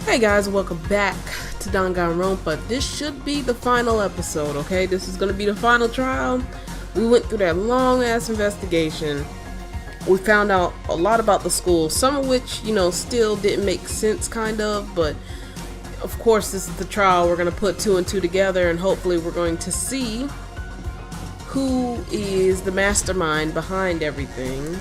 Hey guys, welcome back to Danganronpa. This should be the final episode, okay? This is gonna be the final trial. We went through that long-ass investigation. We found out a lot about the school, some of which, still didn't make sense, kind of, but of course this is the trial. We're gonna put two and two together, and hopefully we're going to see who is the mastermind behind everything.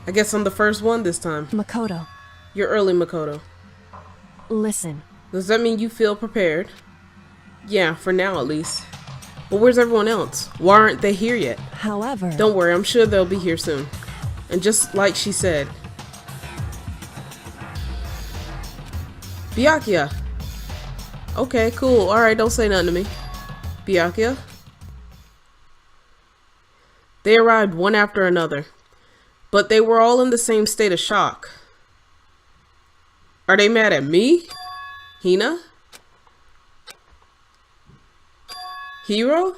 I guess I'm the first one this time. Makoto. You're early, Makoto. Listen. Does that mean you feel prepared? Yeah, for now at least. But where's everyone else? Why aren't they here yet? However... Don't worry, I'm sure they'll be here soon. And just like she said... Byakuya! Okay, cool. Alright, don't say nothing to me. Byakuya? They arrived one after another. But they were all in the same state of shock. Are they mad at me? Hina? Hiro?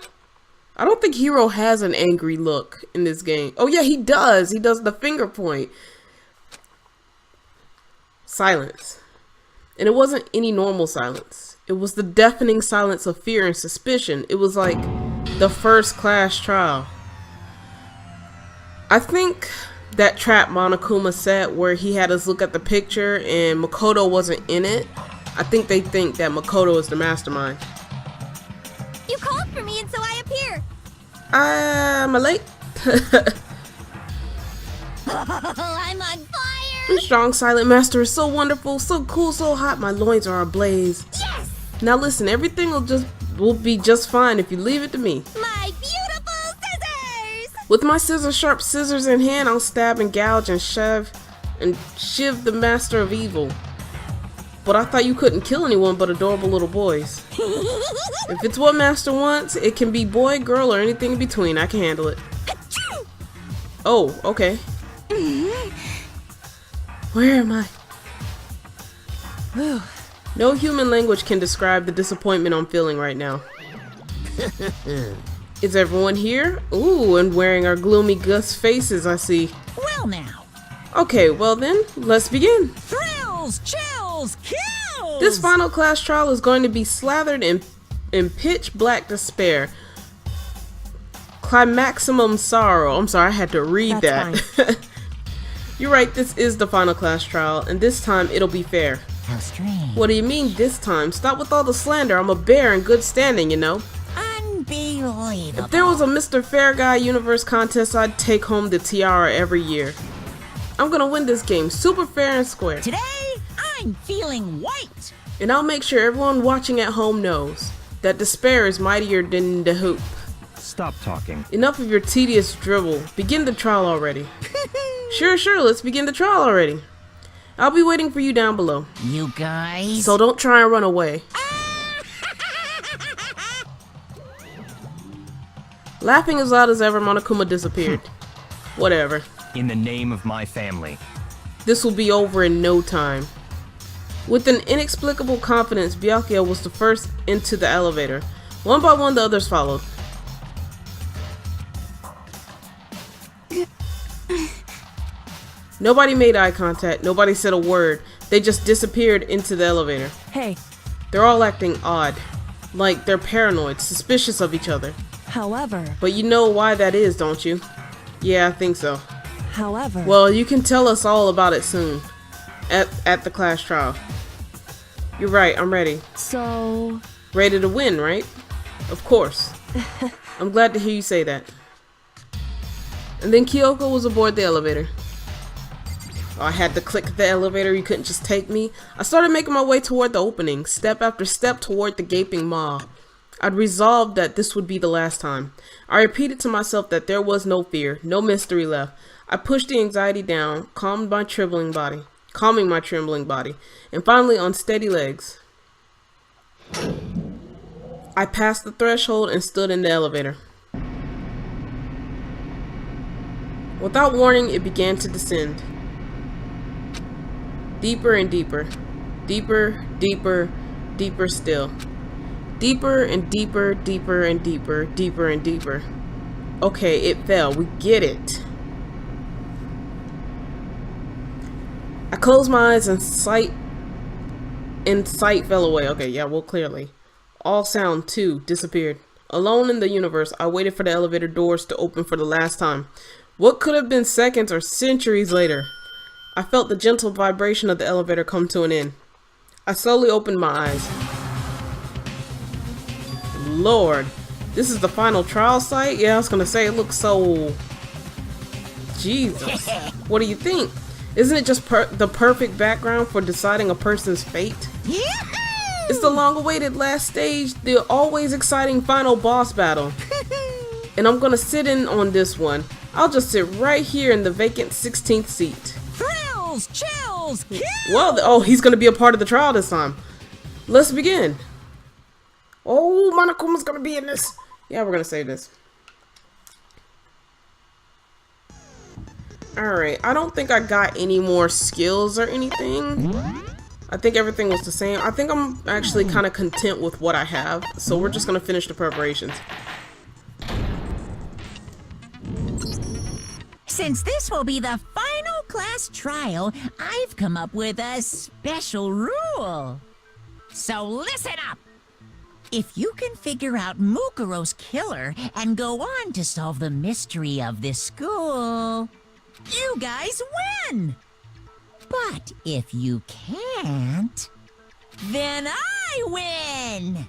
I don't think Hiro has an angry look in this game. Oh yeah, he does. He does the finger point. Silence. And it wasn't any normal silence. It was the deafening silence of fear and suspicion. It was like the first class trial. I think that trap Monokuma set where he had us look at the picture and Makoto wasn't in it. I think they think that Makoto is the mastermind. You called for me and so I appear. Am I late? I'm on fire. Strong silent master is so wonderful, so cool, so hot. My loins are ablaze. Yes. Now listen, everything will be just fine if you leave it to me. My beautiful scissors. With my sharp scissors in hand, I'll stab and gouge and shiv the master of evil. But I thought you couldn't kill anyone but adorable little boys. If it's what master wants, it can be boy, girl, or anything in between. I can handle it. Oh, okay. Where am I? No human language can describe the disappointment I'm feeling right now. Is everyone here? Ooh, and wearing our gloomy Gus faces, I see. Well now. Okay, well then, let's begin. Thrills, chills, kills! This final class trial is going to be slathered in pitch black despair. Climaximum sorrow. I'm sorry, I had to read that. You're right, this is the final class trial, and this time it'll be fair. How strange. What do you mean this time? Stop with all the slander. I'm a bear in good standing, you know. Unbelievable. If there was a Mr. Fair Guy Universe contest, I'd take home the tiara every year. I'm gonna win this game, super fair and square. Today, I'm feeling white. And I'll make sure everyone watching at home knows that despair is mightier than the hoop. Stop talking. Enough of your tedious dribble. Begin the trial already. Sure, let's begin the trial already. I'll be waiting for you down below. You guys. So don't try and run away. Laughing as loud as ever, Monokuma disappeared. Whatever. In the name of my family. This will be over in no time. With an inexplicable confidence, Byakuya was the first into the elevator. One by one, the others followed. Nobody made eye contact. Nobody said a word. They just disappeared into the elevator. Hey. They're all acting odd. Like they're paranoid, suspicious of each other. However... But you know why that is, don't you? Yeah, I think so. However... Well, you can tell us all about it soon. At the class trial. You're right, I'm ready. So... Ready to win, right? Of course. I'm glad to hear you say that. And then Kyoko was aboard the elevator. I had to click the elevator, you couldn't just take me. I started making my way toward the opening, step after step toward the gaping maw. I'd resolved that this would be the last time. I repeated to myself that there was no fear, no mystery left. I pushed the anxiety down, calming my trembling body, and finally on steady legs. I passed the threshold and stood in the elevator. Without warning, it began to descend. Deeper and deeper. Deeper, deeper, deeper still. Deeper and deeper, deeper and deeper, deeper and deeper. Okay, it fell. We get it. I closed my eyes and sight fell away. Okay, yeah, well, clearly. All sound, too, disappeared. Alone in the universe, I waited for the elevator doors to open for the last time. What could have been seconds or centuries later? I felt the gentle vibration of the elevator come to an end. I slowly opened my eyes. Lord, this is the final trial site? Yeah, I was gonna say, it looks so... Jesus. What do you think? Isn't it just the perfect background for deciding a person's fate? It's the long-awaited last stage, the always exciting final boss battle. And I'm gonna sit in on this one. I'll just sit right here in the vacant 16th seat. Thrills, chills, kills. Well, oh, he's gonna be a part of the trial this time. Let's begin. Oh, Monokuma's gonna be in this. Yeah, we're gonna save this. Alright, I don't think I got any more skills or anything. I think everything was the same. I think I'm actually kind of content with what I have. So we're just gonna finish the preparations. Since this will be the final class trial, I've come up with a special rule. So listen up. If you can figure out Mukuro's killer and go on to solve the mystery of this school, you guys win. But if you can't, then I win.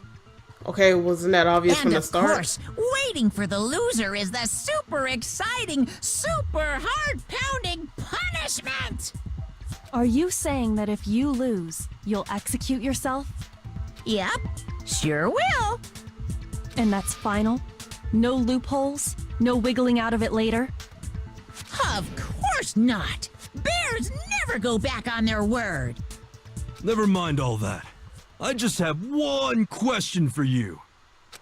Okay, wasn't that obvious from the start? And of course, waiting for the loser is the super exciting, super heart-pounding punishment! Are you saying that if you lose, you'll execute yourself? Yep, sure will. And that's final? No loopholes? No wiggling out of it later? Of course not! Bears never go back on their word! Never mind all that. I just have one question for you.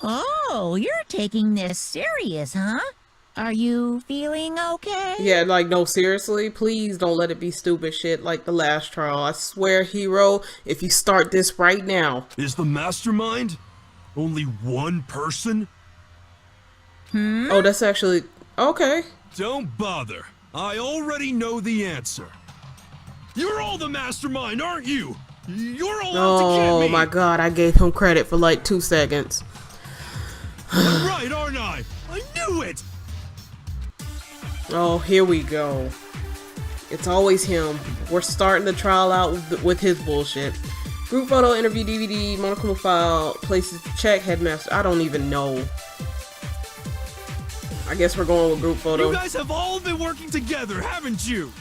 Oh, you're taking this serious, huh? Are you feeling okay? Yeah, like, no, seriously, please don't let it be stupid shit like the last trial. I swear, hero, if you start this right now. Is the Mastermind only one person? Oh, that's actually... Okay. Don't bother. I already know the answer. You're all the Mastermind, aren't you? You're all out to get me! Oh my god, I gave him credit for like 2 seconds. I'm right, aren't I? I knew it! Oh, here we go. It's always him. We're starting the trial out with his bullshit. Group photo, interview DVD, Monokuma file, places to check, headmaster. I don't even know. I guess we're going with group photo. You guys have all been working together, haven't you?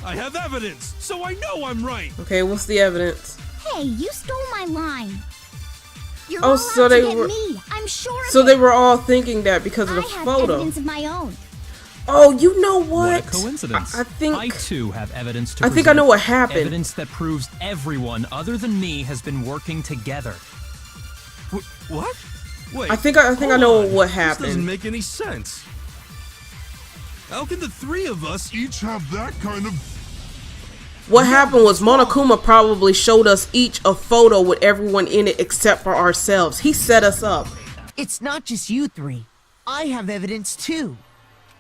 I have evidence, so I know I'm right. Okay, what's the evidence? Hey, you stole my line. You're Oh, all so out they to get were- me. I'm sure of So it. they were all thinking that because of the I have photo. evidence of my own. Oh, you know what? What a coincidence. I think I too have evidence to I think I know present. what happened. Evidence that proves everyone other than me has been working together. What? Wait. I think I hold know on. what This doesn't happened. make any sense. How can the three of us each have that kind of... What happened was Monokuma probably showed us each a photo with everyone in it except for ourselves. He set us up. It's not just you three. I have evidence too.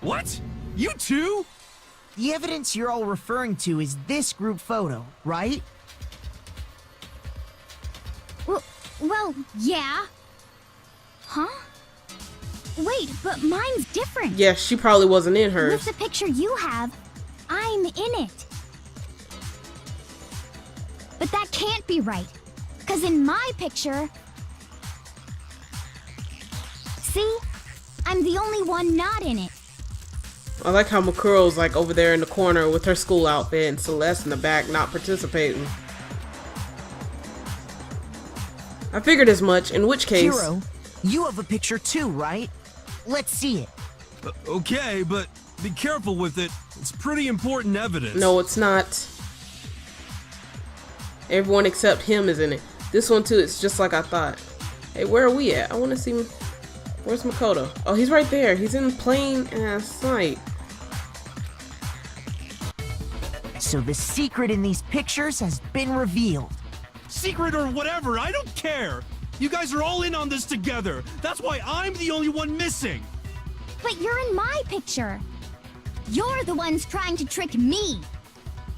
What? You too? The evidence you're all referring to is this group photo, right? Well, yeah. Huh? Wait, but mine's different. Yeah, she probably wasn't in With hers. the picture you have, I'm in it. But that can't be right. Because in my picture... See? I'm the only one not in it. I like how Makuro's like over there in the corner with her school outfit and Celeste in the back not participating. I figured as much, in which case... Hiro, you have a picture too, right? Let's see it. Okay, but be careful with it. It's pretty important evidence. No, it's not. Everyone except him is in it. This one too, it's just like I thought. Hey, where are we at? I want to see... Where's Makoto? Oh, he's right there. He's in plain ass sight. So the secret in these pictures has been revealed. Secret or whatever, I don't care. You guys are all in on this together. That's why I'm the only one missing. But you're in my picture. You're the ones trying to trick me.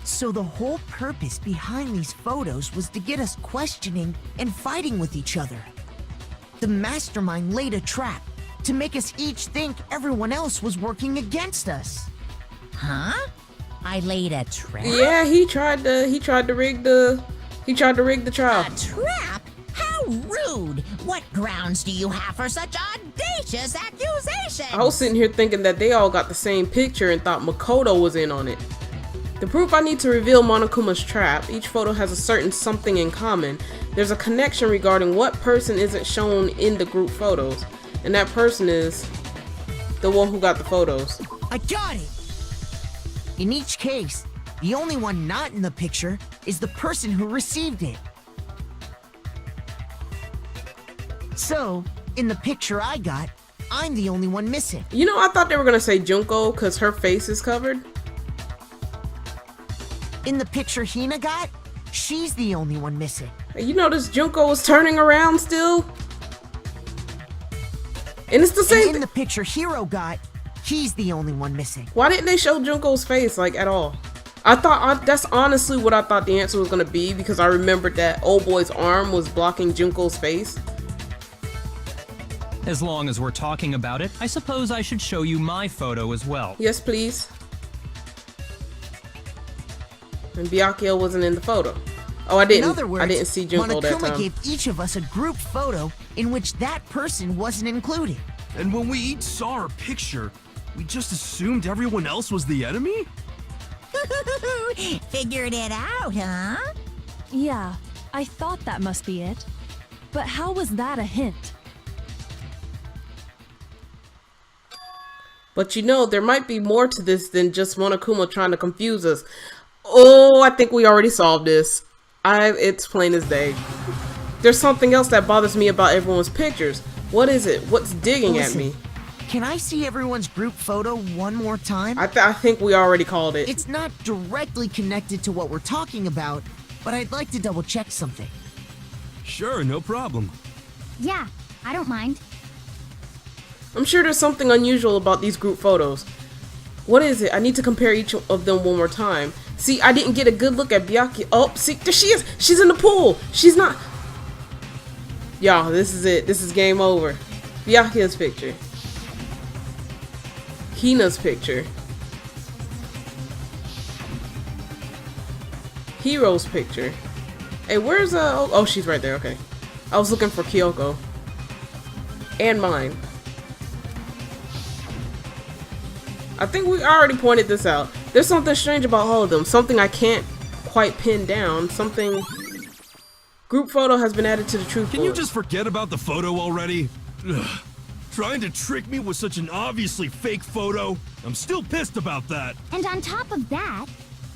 So the whole purpose behind these photos was to get us questioning and fighting with each other. The Mastermind laid a trap to make us each think everyone else was working against us. Huh? I laid a trap? Yeah, he tried to rig the trial. A trap? How rude! What grounds do you have for such audacious accusations? I was sitting here thinking that they all got the same picture and thought Makoto was in on it. The proof I need to reveal Monokuma's trap. Each photo has a certain something in common. There's a connection regarding what person isn't shown in the group photos. And that person is the one who got the photos. I got it! In each case, the only one not in the picture is the person who received it. So, in the picture I got, I'm the only one missing. You know, I thought they were gonna say Junko because her face is covered. In the picture Hina got, she's the only one missing. Hey, you notice Junko was turning around still? And it's the same And in the picture Hiro got, he's the only one missing. Why didn't they show Junko's face, like, at all? I thought, that's honestly what I thought the answer was gonna be, because I remembered that old boy's arm was blocking Junko's face. As long as we're talking about it, I suppose I should show you my photo as well. Yes, please. And Byakuya wasn't in the photo. Oh, I didn't. In other words, I didn't see Junko that Monokuma time. gave each of us a group photo in which that person wasn't included. And when we each saw our picture, we just assumed everyone else was the enemy? Figured it out, huh? Yeah, I thought that must be it. But how was that a hint? But you know, there might be more to this than just Monokuma trying to confuse us. Oh, I think we already solved this. It's plain as day. There's something else that bothers me about everyone's pictures. What is it? What's digging Listen, at me? Can I see everyone's group photo one more time? I think we already called it. It's not directly connected to what we're talking about, but I'd like to double check something. Sure, no problem. Yeah, I don't mind. I'm sure there's something unusual about these group photos. What is it? I need to compare each of them one more time. See, I didn't get a good look at Byakuya. Oh, see, there she is. She's in the pool. She's not. Y'all, this is it. This is game over. Byakuya's picture. Hina's picture. Hiro's picture. Hey, where's oh, she's right there. Okay. I was looking for Kyoko. And mine. I think we already pointed this out. There's something strange about all of them. Something I can't quite pin down. Something... Group photo has been added to the truth Can board. you just forget about the photo already? Ugh. Trying to trick me with such an obviously fake photo? I'm still pissed about that. And on top of that,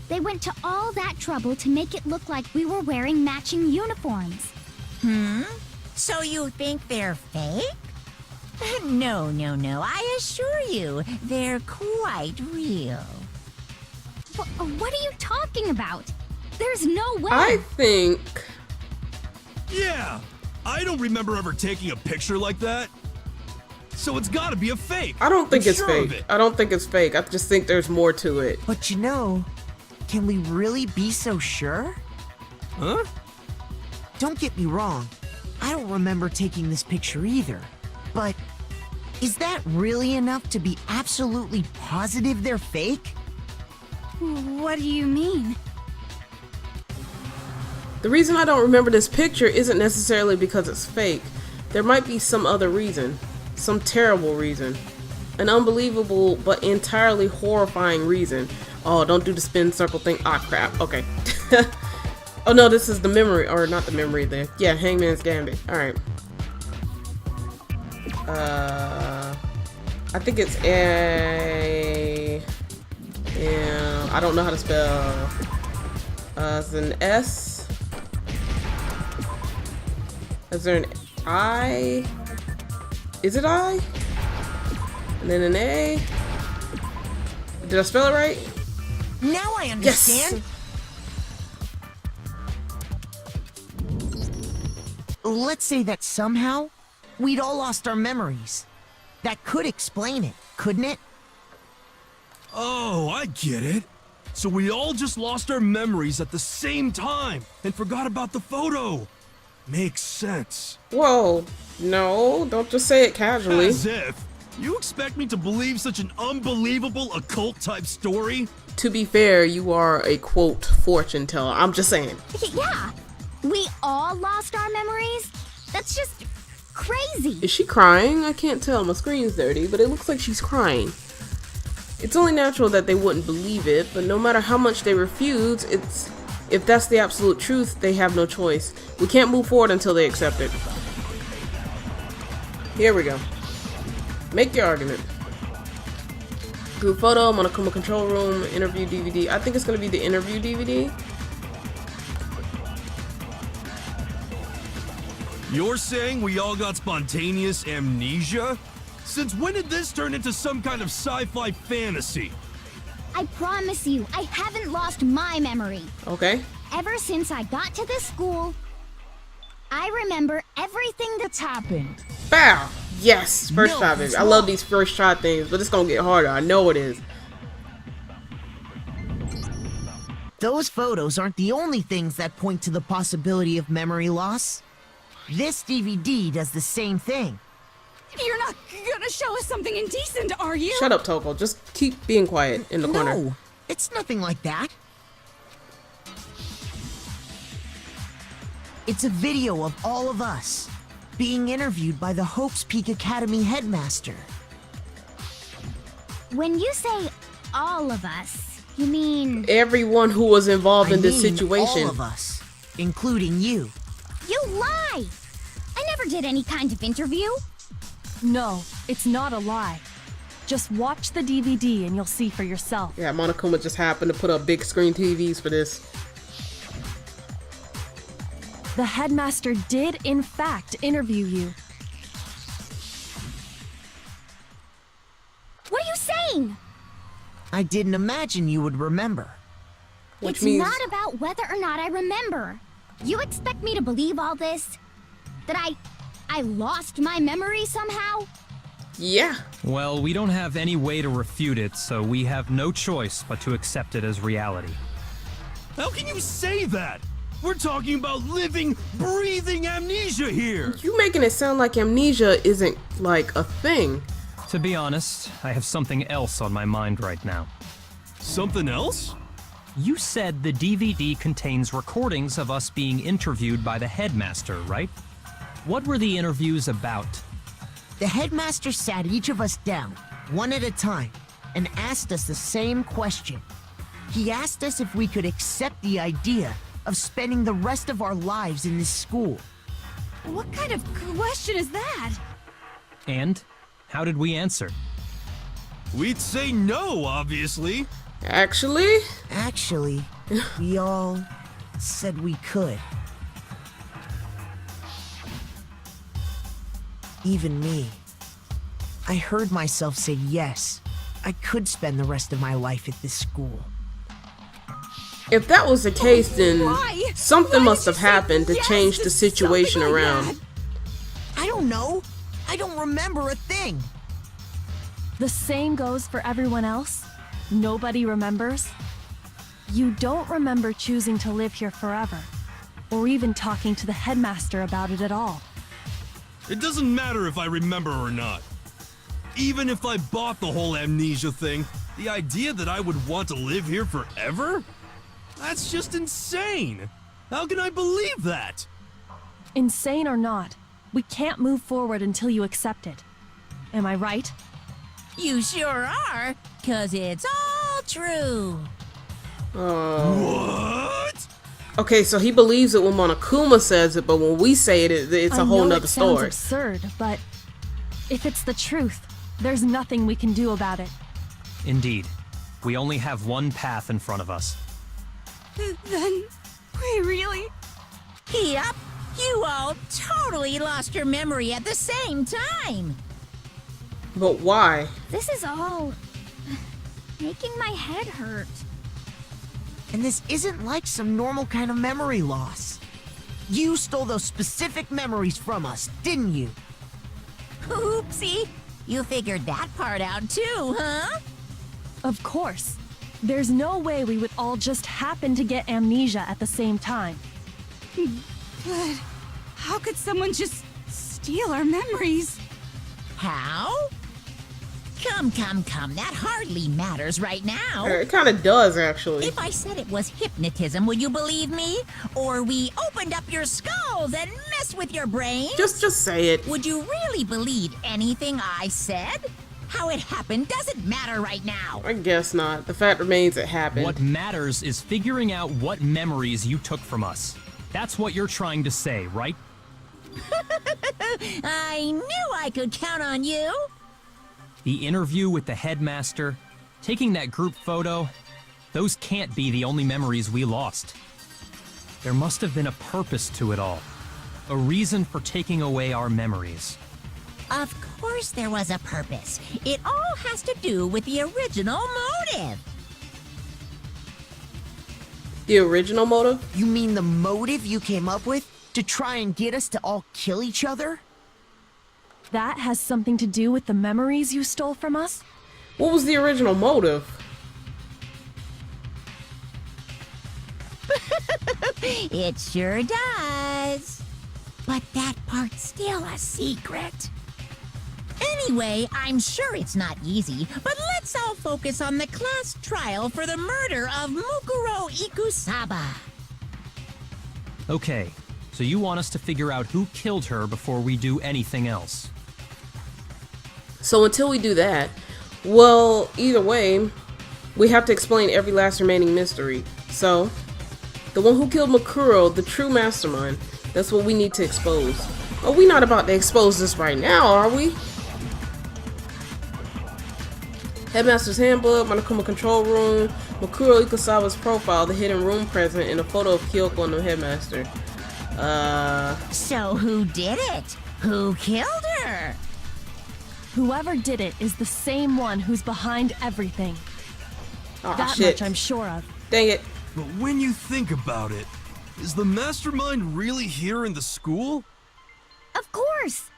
they went to all that trouble to make it look like we were wearing matching uniforms. So you think they're fake? No, I assure you, they're quite real. What are you talking about? There's no way. I think... Yeah, I don't remember ever taking a picture like that. So it's gotta be a fake. I don't think I'm it's sure of fake. it. I don't think it's fake. I just think there's more to it. But you know, can we really be so sure? Huh? Don't get me wrong, I don't remember taking this picture either. But is that really enough to be absolutely positive they're fake? What do you mean? The reason I don't remember this picture isn't necessarily because it's fake. There might be some other reason. Some terrible reason. An unbelievable but entirely horrifying reason. Oh, don't do the spin circle thing. Ah, crap. Okay. Oh no, this is the memory, or not the memory there. Yeah, Hangman's Gambit. Alright. I think it's a... Yeah, I don't know how to spell. It's an S. Is there an I? Is it I? And then an A? Did I spell it right? Now I understand. Let's say that somehow we'd all lost our memories. That could explain it, couldn't it? Oh, I get it. So we all just lost our memories at the same time and forgot about the photo. Makes sense. Whoa. No, don't just say it casually. As if. You expect me to believe such an unbelievable occult-type story? To be fair, you are a quote fortune teller. I'm just saying. Yeah, we all lost our memories? That's just crazy. Is she crying? I can't tell. My screen's dirty, but it looks like she's crying. It's only natural that they wouldn't believe it, but no matter how much they refuse, if that's the absolute truth, they have no choice. We can't move forward until they accept it. Here we go. Make your argument. Group photo, Monokuma control room, interview DVD. I think it's gonna be the interview DVD. You're saying we all got spontaneous amnesia? Since when did this turn into some kind of sci-fi fantasy? I promise you, I haven't lost my memory. Okay. Ever since I got to this school, I remember everything that's happened. Bow. Yes, first No, try that's things. I love wrong. these first try things, but it's gonna get harder. I know it is. Those photos aren't the only things that point to the possibility of memory loss. This DVD does the same thing. You're not gonna show us something indecent, are you? Shut up, Toko. Just keep being quiet in the corner. No, it's nothing like that. It's a video of all of us being interviewed by the Hopes Peak Academy headmaster. When you say all of us, you mean Everyone who was involved in this I mean situation. all of us, including you. you lie? I never did any kind of interview. No, it's not a lie. Just watch the DVD and you'll see for yourself. Yeah, Monokuma just happened to put up big screen TVs for this. The headmaster did, in fact, interview you. What are you saying? I didn't imagine you would remember. Which It's means not about whether or not I remember. You expect me to believe all this? That I lost my memory somehow? yeah. Well, we don't have any way to refute it, so we have no choice but to accept it as reality. How can you say that? We're talking about living, breathing amnesia here! You making it sound like amnesia isn't like a thing. To be honest, I have something else on my mind right now. Something else? You said the DVD contains recordings of us being interviewed by the headmaster, right? What were the interviews about? The headmaster sat each of us down, one at a time, and asked us the same question. He asked us if we could accept the idea of spending the rest of our lives in this school. What kind of question is that? And how did we answer? We'd say no, obviously. Actually, Actually, we all said we could. Even me. I heard myself say yes. I could spend the rest of my life at this school. if that was the case, then Why? something Why must did have you say happened to yes change to the situation something like around. that? I don't know. I don't remember a thing. The same goes for everyone else? Nobody remembers? You don't remember choosing to live here forever, or even talking to the headmaster about it at all. It doesn't matter if I remember or not. Even if I bought the whole amnesia thing, the idea that I would want to live here forever? That's just insane! How can I believe that? Insane or not, we can't move forward until you accept it. Am I right? You sure are, 'cause it's all true. What? Okay, so he believes it when Monokuma says it, but when we say it, it's a whole I know nother it sounds story. absurd, but if it's the truth, there's nothing we can do about it. Indeed. We only have one path in front of us. Then we really... Yup, you all totally lost your memory at the same time. But why? This is all making my head hurt. And this isn't like some normal kind of memory loss. You stole those specific memories from us, didn't you? Oopsie, you figured that part out too, huh? Of course. There's no way we would all just happen to get amnesia at the same time. But how could someone just steal our memories? How? Come. That hardly matters right now. It kind of does, actually. If I said it was hypnotism, would you believe me? Or we opened up your skulls and messed with your brain? Just say it. Would you really believe anything I said? How it happened doesn't matter right now. I guess not. The fact remains it happened. What matters is figuring out what memories you took from us. That's what you're trying to say, right? I knew I could count on you. The interview with the headmaster, taking that group photo, those can't be the only memories we lost. There must have been a purpose to it all. A reason for taking away our memories. Of course there was a purpose. It all has to do with the original motive. The original motive? You mean the motive you came up with to try and get us to all kill each other? That has something to do with the memories you stole from us? What was the original motive? It sure does. But that part's still a secret. Anyway, I'm sure it's not easy, but let's all focus on the class trial for the murder of Mukuro Ikusaba. Okay, so you want us to figure out who killed her before we do anything else. So until we do that, well, either way, we have to explain every last remaining mystery. So, the one who killed Mukuro, the true mastermind, that's what we need to expose. Oh, we're not about to expose this right now, are we? Headmaster's Handbook, Monokuma Control Room, Mukuro Ikusawa's profile, the hidden room present, and a photo of Kyoko and the headmaster. So who did it? Who killed her? Whoever did it is the same one who's behind everything. Oh, That shit. much I'm sure of. Dang it. But when you think about it, is the mastermind really here in the school? Of course!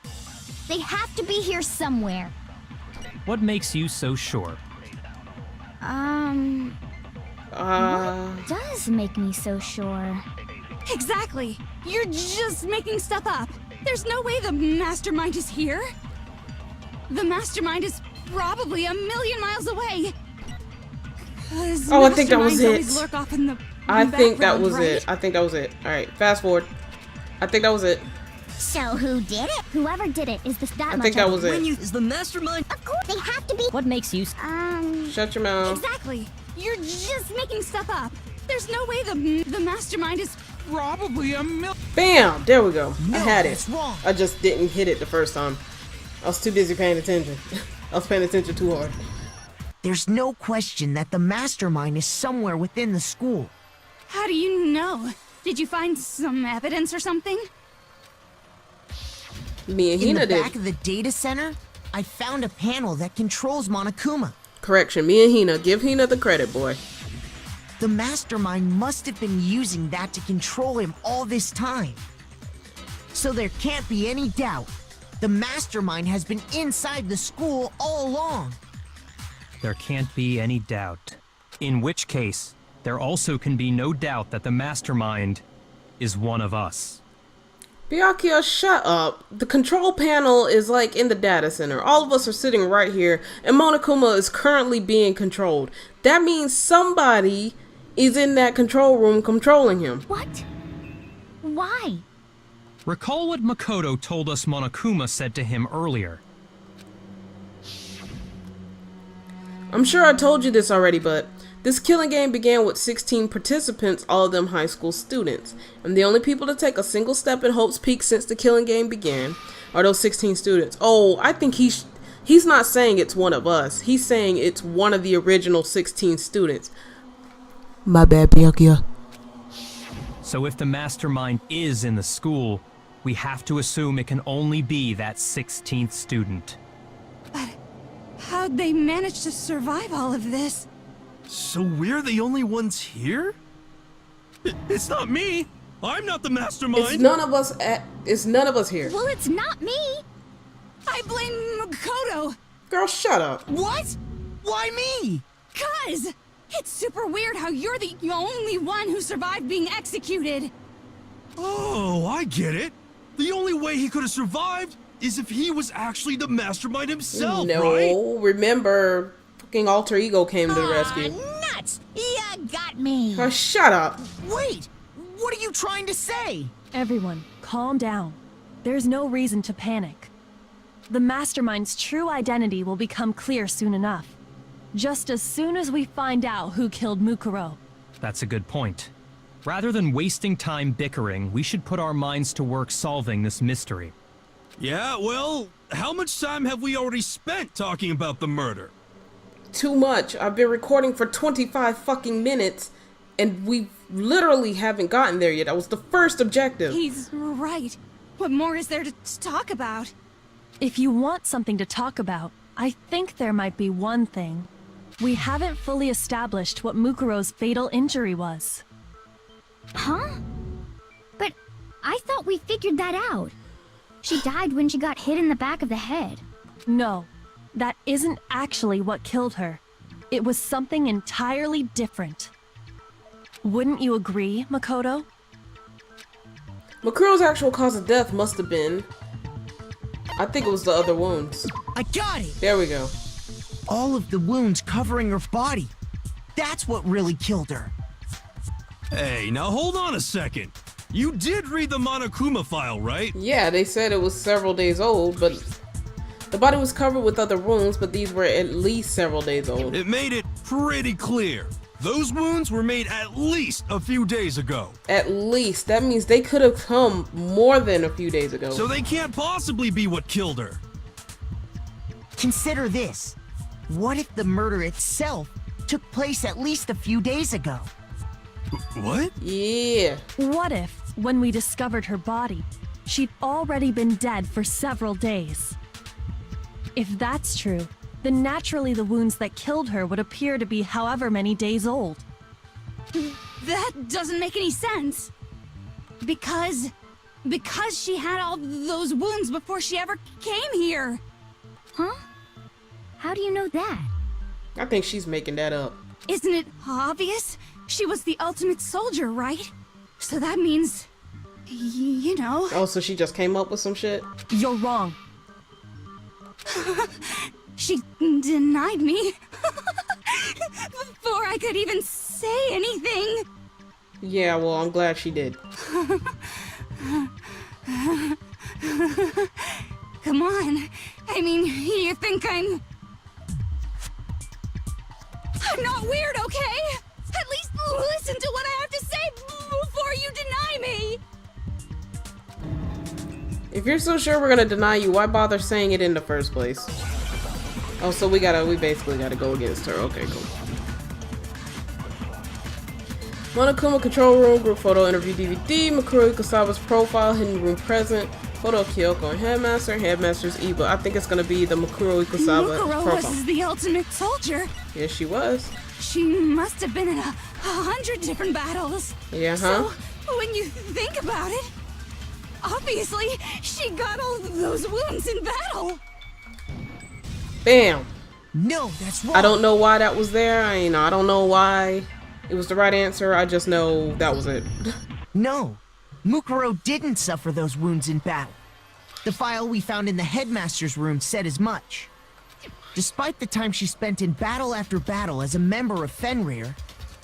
They have to be here somewhere. What makes you so sure? Does make me so sure. Exactly. You're just making stuff up. There's no way the mastermind is here. The mastermind is probably a million miles away. Oh, I think that was Masterminds it. always lurk off in the I think that background, was right? it. I think that was it. Alright, fast forward. I think that was it. So who did it? Whoever did it is that I much think that of was it. Is the mastermind? Of course, they have to be. What makes you... Shut your mouth. Exactly. You're just making stuff up. There's no way the mastermind is probably a Bam! There we go. I No, had it. that's wrong. I just didn't hit it the first time. I was too busy paying attention. I was paying attention too hard. There's no question that the mastermind is somewhere within the school. How do you know? Did you find some evidence or something? Me and In Hina the did. back of the data center, I found a panel that controls Monokuma. Correction, me and Hina. Give Hina the credit, boy. The mastermind must have been using that to control him all this time. So there can't be any doubt. The mastermind has been inside the school all along. There can't be any doubt. In which case, there also can be no doubt that the mastermind is one of us. Byakuya, shut up. The control panel is like in the data center. All of us are sitting right here, and Monokuma is currently being controlled. That means somebody is in that control room controlling him. What? Why? Recall what Makoto told us Monokuma said to him earlier. I'm sure I told you this already, but this killing game began with 16 participants, all of them high school students. And the only people to take a single step in Hope's Peak since the killing game began are those 16 students. Oh, I think he's not saying it's one of us. He's saying it's one of the original 16 students. My bad, Byakuya. So if the mastermind is in the school, we have to assume it can only be that 16th student. How'd they manage to survive all of this? So we're the only ones here? It's not me! I'm not the mastermind! It's none of us it's none of us here. Well, it's not me. I blame Makoto. Girl, shut up. What? Why me? 'Cause It's super weird how you're the only one who survived being executed. Oh, I get it. The only way he could have survived is if he was actually the mastermind himself, No, right? remember, fucking alter ego came to the rescue. Nuts! You got me! Oh, shut up. Wait! What are you trying to say? Everyone, calm down. There's no reason to panic. The Mastermind's true identity will become clear soon enough. Just as soon as we find out who killed Mukuro. That's a good point. Rather than wasting time bickering, we should put our minds to work solving this mystery. Yeah, well, how much time have we already spent talking about the murder? Too much. I've been recording for 25 fucking minutes, and we literally haven't gotten there yet. That was the first objective. He's right. What more is there to talk about? If you want something to talk about, I think there might be one thing. We haven't fully established what Mukuro's fatal injury was. Huh? But I thought we figured that out. She died when she got hit in the back of the head. No, that isn't actually what killed her. It was something entirely different. Wouldn't you agree, Makoto? Makuro's actual cause of death must have been... I think it was the other wounds. I got it! There we go. All of the wounds covering her body. That's what really killed her. Hey, now hold on a second. You did read the Monokuma file, right? Yeah, they said it was several days old, but... The body was covered with other wounds, but these were at least several days old. It made it pretty clear. Those wounds were made at least a few days ago. At least. That means they could have come more than a few days ago. So they can't possibly be what killed her. Consider this. What if the murder itself took place at least a few days ago? What? Yeah. What if, when we discovered her body, she'd already been dead for several days? If that's true, then naturally the wounds that killed her would appear to be however many days old. That doesn't make any sense. Because she had all those wounds before she ever came here. Huh? How do you know that? I think she's making that up. Isn't it obvious? She was the ultimate soldier, right? So that means, you know... Oh, so she just came up with some shit? You're wrong. She denied me before I could even say anything. Yeah, well, I'm glad she did. Come on. I mean, you think I'm not weird, okay? At least listen to what I have to say before you deny me. If you're so sure we're gonna deny you, why bother saying it in the first place? Oh, so we basically gotta go against her. Okay, cool. Monokuma control room, group photo, interview DVD, Makuro Ikusawa's profile, hidden room present, photo of Kyoko and Headmaster, Headmaster's ebook. I think it's gonna be the Makuro Ikusawa Mukuro profile. was the ultimate soldier. Yes, she was. She must have been in 100 different battles. Yeah, huh? So, when you think about it, obviously, she got all those wounds in battle. Bam! No, that's wrong. I don't know why that was there. I don't know why it was the right answer. I just know that was it. No, Mukuro didn't suffer those wounds in battle. The file we found in the headmaster's room said as much. Despite the time she spent in battle after battle as a member of Fenrir,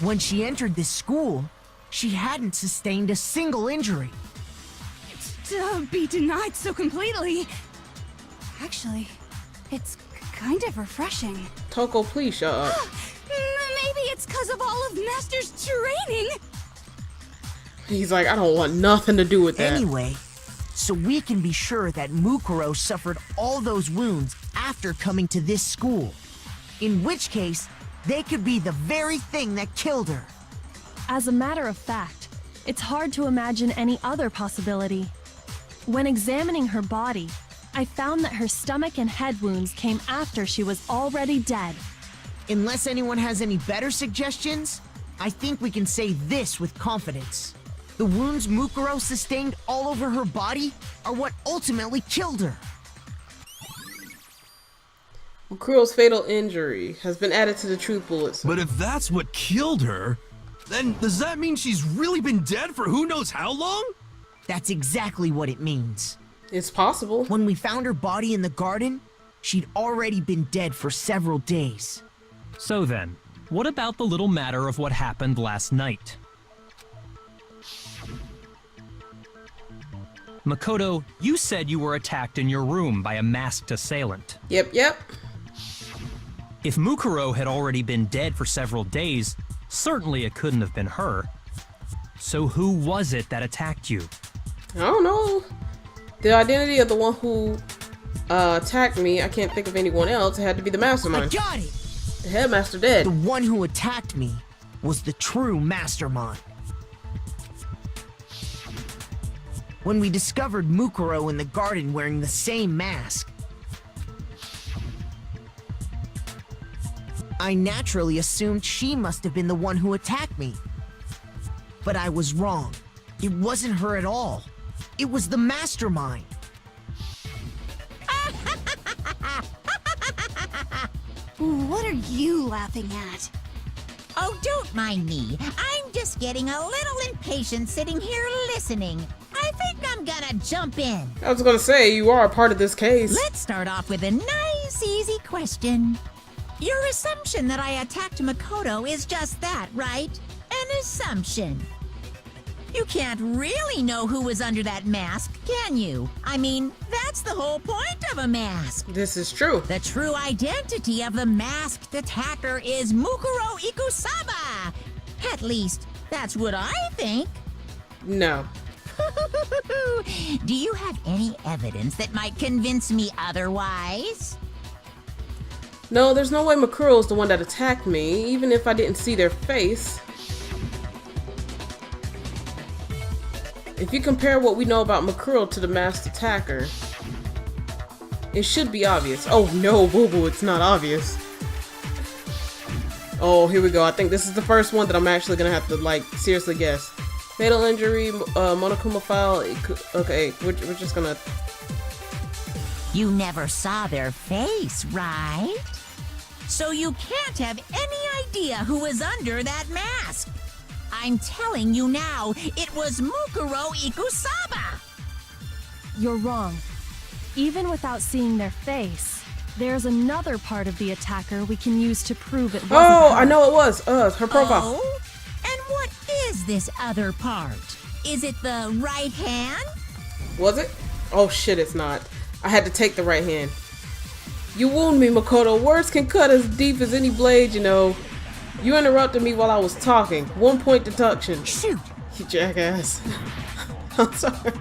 when she entered this school, she hadn't sustained a single injury. To be denied so completely. Actually, it's kind of refreshing. Toko, please shut up. Maybe it's because of all of Master's training. He's like, I don't want nothing to do with that. Anyway, so we can be sure that Mukuro suffered all those wounds after coming to this school. In which case, they could be the very thing that killed her. As a matter of fact, it's hard to imagine any other possibility. When examining her body, I found that her stomach and head wounds came after she was already dead. Unless anyone has any better suggestions, I think we can say this with confidence. The wounds Mukuro sustained all over her body are what ultimately killed her. Makuro's fatal injury has been added to the truth bullets. But if that's what killed her, then does that mean she's really been dead for who knows how long? That's exactly what it means. It's possible. When we found her body in the garden, she'd already been dead for several days. So then, what about the little matter of what happened last night? Makoto, you said you were attacked in your room by a masked assailant. Yep. If Mukuro had already been dead for several days, certainly it couldn't have been her. So who was it that attacked you? I don't know. The identity of the one who attacked me, I can't think of anyone else. It had to be the I mastermind. got it! The headmaster dead. The one who attacked me was the true mastermind. When we discovered Mukuro in the garden wearing the same mask, I naturally assumed she must have been the one who attacked me. But I was wrong. It wasn't her at all. It was the mastermind. What are you laughing at? Oh, don't mind me. I'm just getting a little impatient sitting here listening. I think I'm gonna jump in. I was gonna say, you are a part of this case. Let's start off with a nice, easy question. Your assumption that I attacked Makoto is just that, right? An assumption. You can't really know who was under that mask, can you? I mean, that's the whole point of a mask. This is true. The true identity of the masked attacker is Mukuro Ikusaba. At least, that's what I think. No. Do you have any evidence that might convince me otherwise? No, there's no way Makuro's the one that attacked me, even if I didn't see their face. If you compare what we know about Makuro to the masked attacker, it should be obvious. Oh no, boo-boo, it's not obvious. Oh, here we go. I think this is the first one that I'm actually gonna have to, like, seriously guess. Fatal injury, Monokuma file. Okay, we're just gonna... You never saw their face, right? So you can't have any idea who was under that mask. I'm telling you now, it was Mukuro Ikusaba. You're wrong. Even without seeing their face, there's another part of the attacker we can use to prove it wasn't Oh, her. I know it was. Her profile. Oh? And what is this other part? Is it the right hand? Was it? Oh shit, it's not. I had to take the right hand. You wound me, Makoto. Words can cut as deep as any blade, you know. You interrupted me while I was talking. 1 point deduction. Shoot! You jackass. I'm sorry.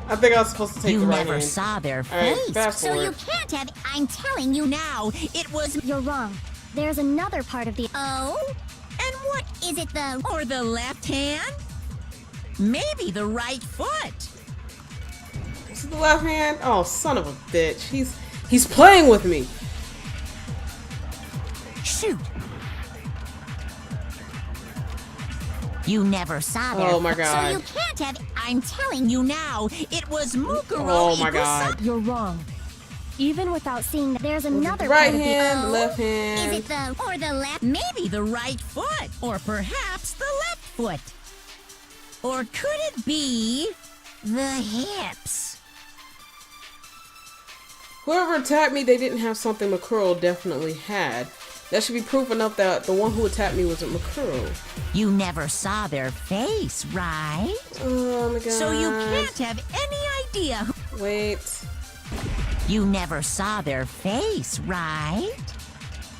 I think I was supposed to take You the right never hand. saw their All right, face. fast So forward. you can't have. I'm telling you now, it was. You're wrong. There's another part of the. Oh? And what? Is it the. Or the left hand? Maybe the right foot. Is it the left hand? Oh, son of a bitch. He's playing with me. Shoot! You never saw their Oh my So god. you can't have. I'm telling you now, it was Mukuro Oh my Ikusaba. god. You're wrong. Even without Seeing that there's Was it another the right part hand, of the the. left Is hand? it the. Or the left. Maybe the right foot, or perhaps the left foot. Or could it be the hips? Whoever attacked me, they didn't have something Makuro definitely had. That should be proof enough that the one who attacked me wasn't Makuro. You never saw their face, right? Oh my god. So you can't have any idea. Wait. You never saw their face, right?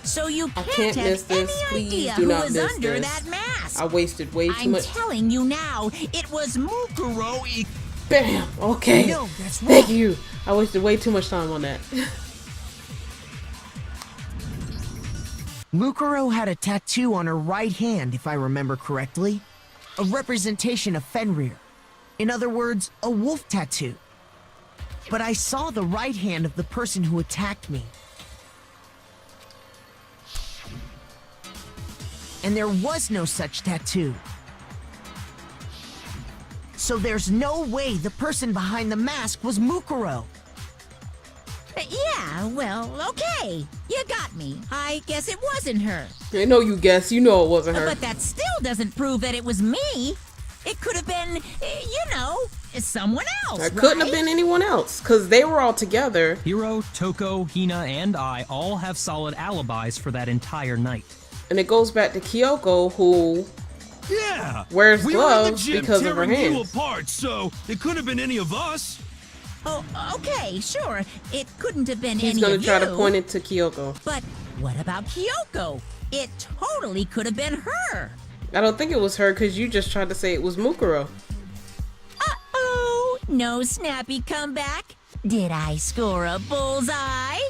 So you I can't can't have miss this. any Please idea do who not was miss under this. that mask. I wasted way too I'm much. telling you now, it was Mukuro Ikusaba. Bam! Okay. No, that's wrong. Thank you. I wasted way too much time on that. Mukuro had a tattoo on her right hand, if I remember correctly. A representation of Fenrir. In other words, a wolf tattoo. But I saw the right hand of the person who attacked me. And there was no such tattoo. So there's no way the person behind the mask was Mukuro. Yeah, well, okay. You got me. I guess it wasn't her. I know you guess. You know it wasn't her. But that still doesn't prove that it was me. It could have been, someone else. It couldn't have been anyone else, because they were all together. Hiro, Toko, Hina, and I all have solid alibis for that entire night. And it goes back to Kyoko, who Yeah! wears We were in the gloves gym because of her tearing you hands. apart, so it couldn't have been any of us. Oh, okay, sure. It couldn't have been He's any gonna of try you. to point it to Kyoko. But what about Kyoko? It totally could have been her. I don't think it was her, because you just tried to say it was Mukuro. Uh-oh, no snappy comeback. Did I score a bullseye?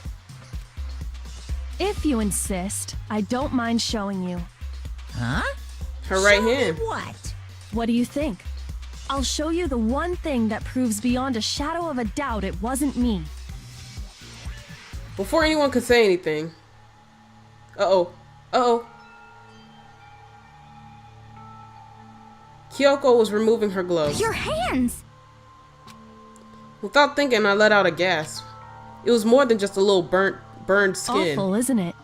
If you insist, I don't mind showing you. Huh? Her right Show me hand. what? What do you think? I'll show you the one thing that proves beyond a shadow of a doubt it wasn't me. Before anyone could say anything. Uh-oh. Uh-oh. Kyoko was removing her gloves. Your hands! Without thinking, I let out a gasp. It was more than just a little burned skin. Awful, isn't it?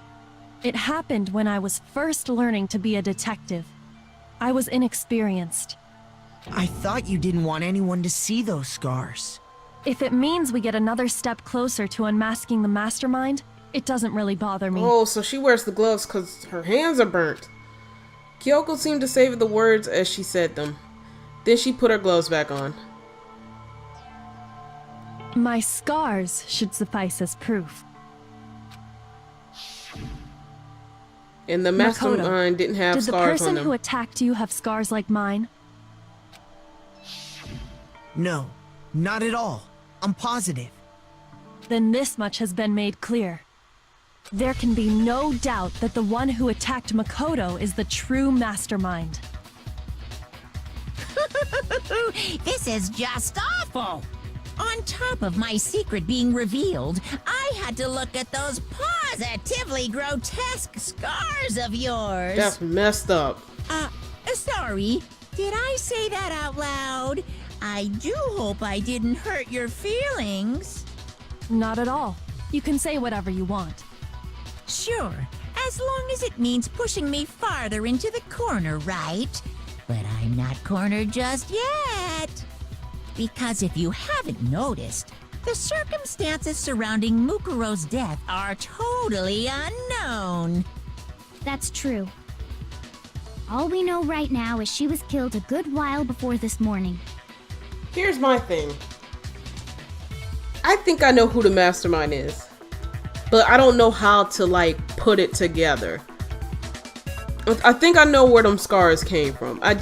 It happened when I was first learning to be a detective. I was inexperienced. I thought you didn't want anyone to see those scars. If it means we get another step closer to unmasking the mastermind, it doesn't really bother me. Oh, so she wears the gloves because her hands are burnt. Kyoko seemed to savor the words as she said them. Then she put her gloves back on. My scars should suffice as proof. And the Makoto, mastermind didn't have did the scars on person them. who attacked you have scars like mine? No, not at all. I'm positive. Then this much has been made clear. There can be no doubt that the one who attacked Makoto is the true mastermind. This is just awful. On top of my secret being revealed, I had to look at those positively grotesque scars of yours. That's messed up. Sorry. Did I say that out loud? I do hope I didn't hurt your feelings. Not at all. You can say whatever you want. Sure, as long as it means pushing me farther into the corner, right? But I'm not cornered just yet. Because if you haven't noticed, the circumstances surrounding Mukuro's death are totally unknown. That's true. All we know right now is she was killed a good while before this morning. Here's my thing. I think I know who the mastermind is. But I don't know how to, like, put it together. I think I know where them scars came from. I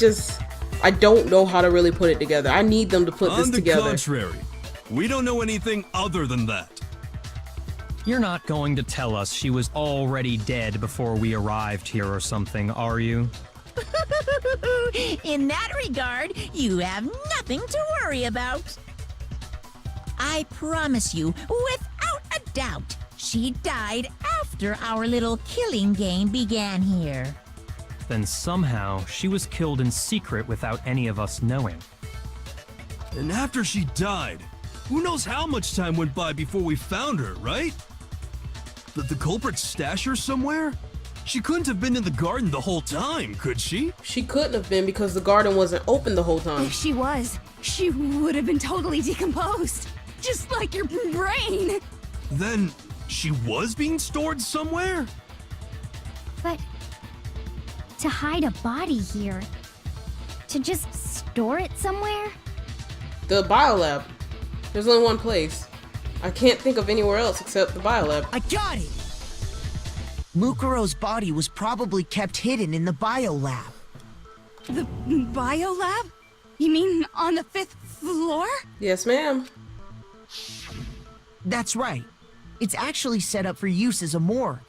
don't know how to really put it together. I need them to put this together. On the contrary, we don't know anything other than that. You're not going to tell us she was already dead before we arrived here or something, are you? In that regard, you have nothing to worry about. I promise you, without a doubt, she died after our little killing game began here. Then somehow she was killed in secret without any of us knowing. And after she died, who knows how much time went by before we found her, right? Did the culprit stash her somewhere? She couldn't have been in the garden the whole time, could she? She couldn't have been because the garden wasn't open the whole time. If she was, she would have been totally decomposed. Just like your brain. Then she was being stored somewhere? But to hide a body here, to just store it somewhere? The biolab. There's only one place. I can't think of anywhere else except the biolab. I got it! Mukuro's body was probably kept hidden in the biolab. The biolab? You mean on the 5th floor? Yes, ma'am. That's right. It's actually set up for use as a morgue.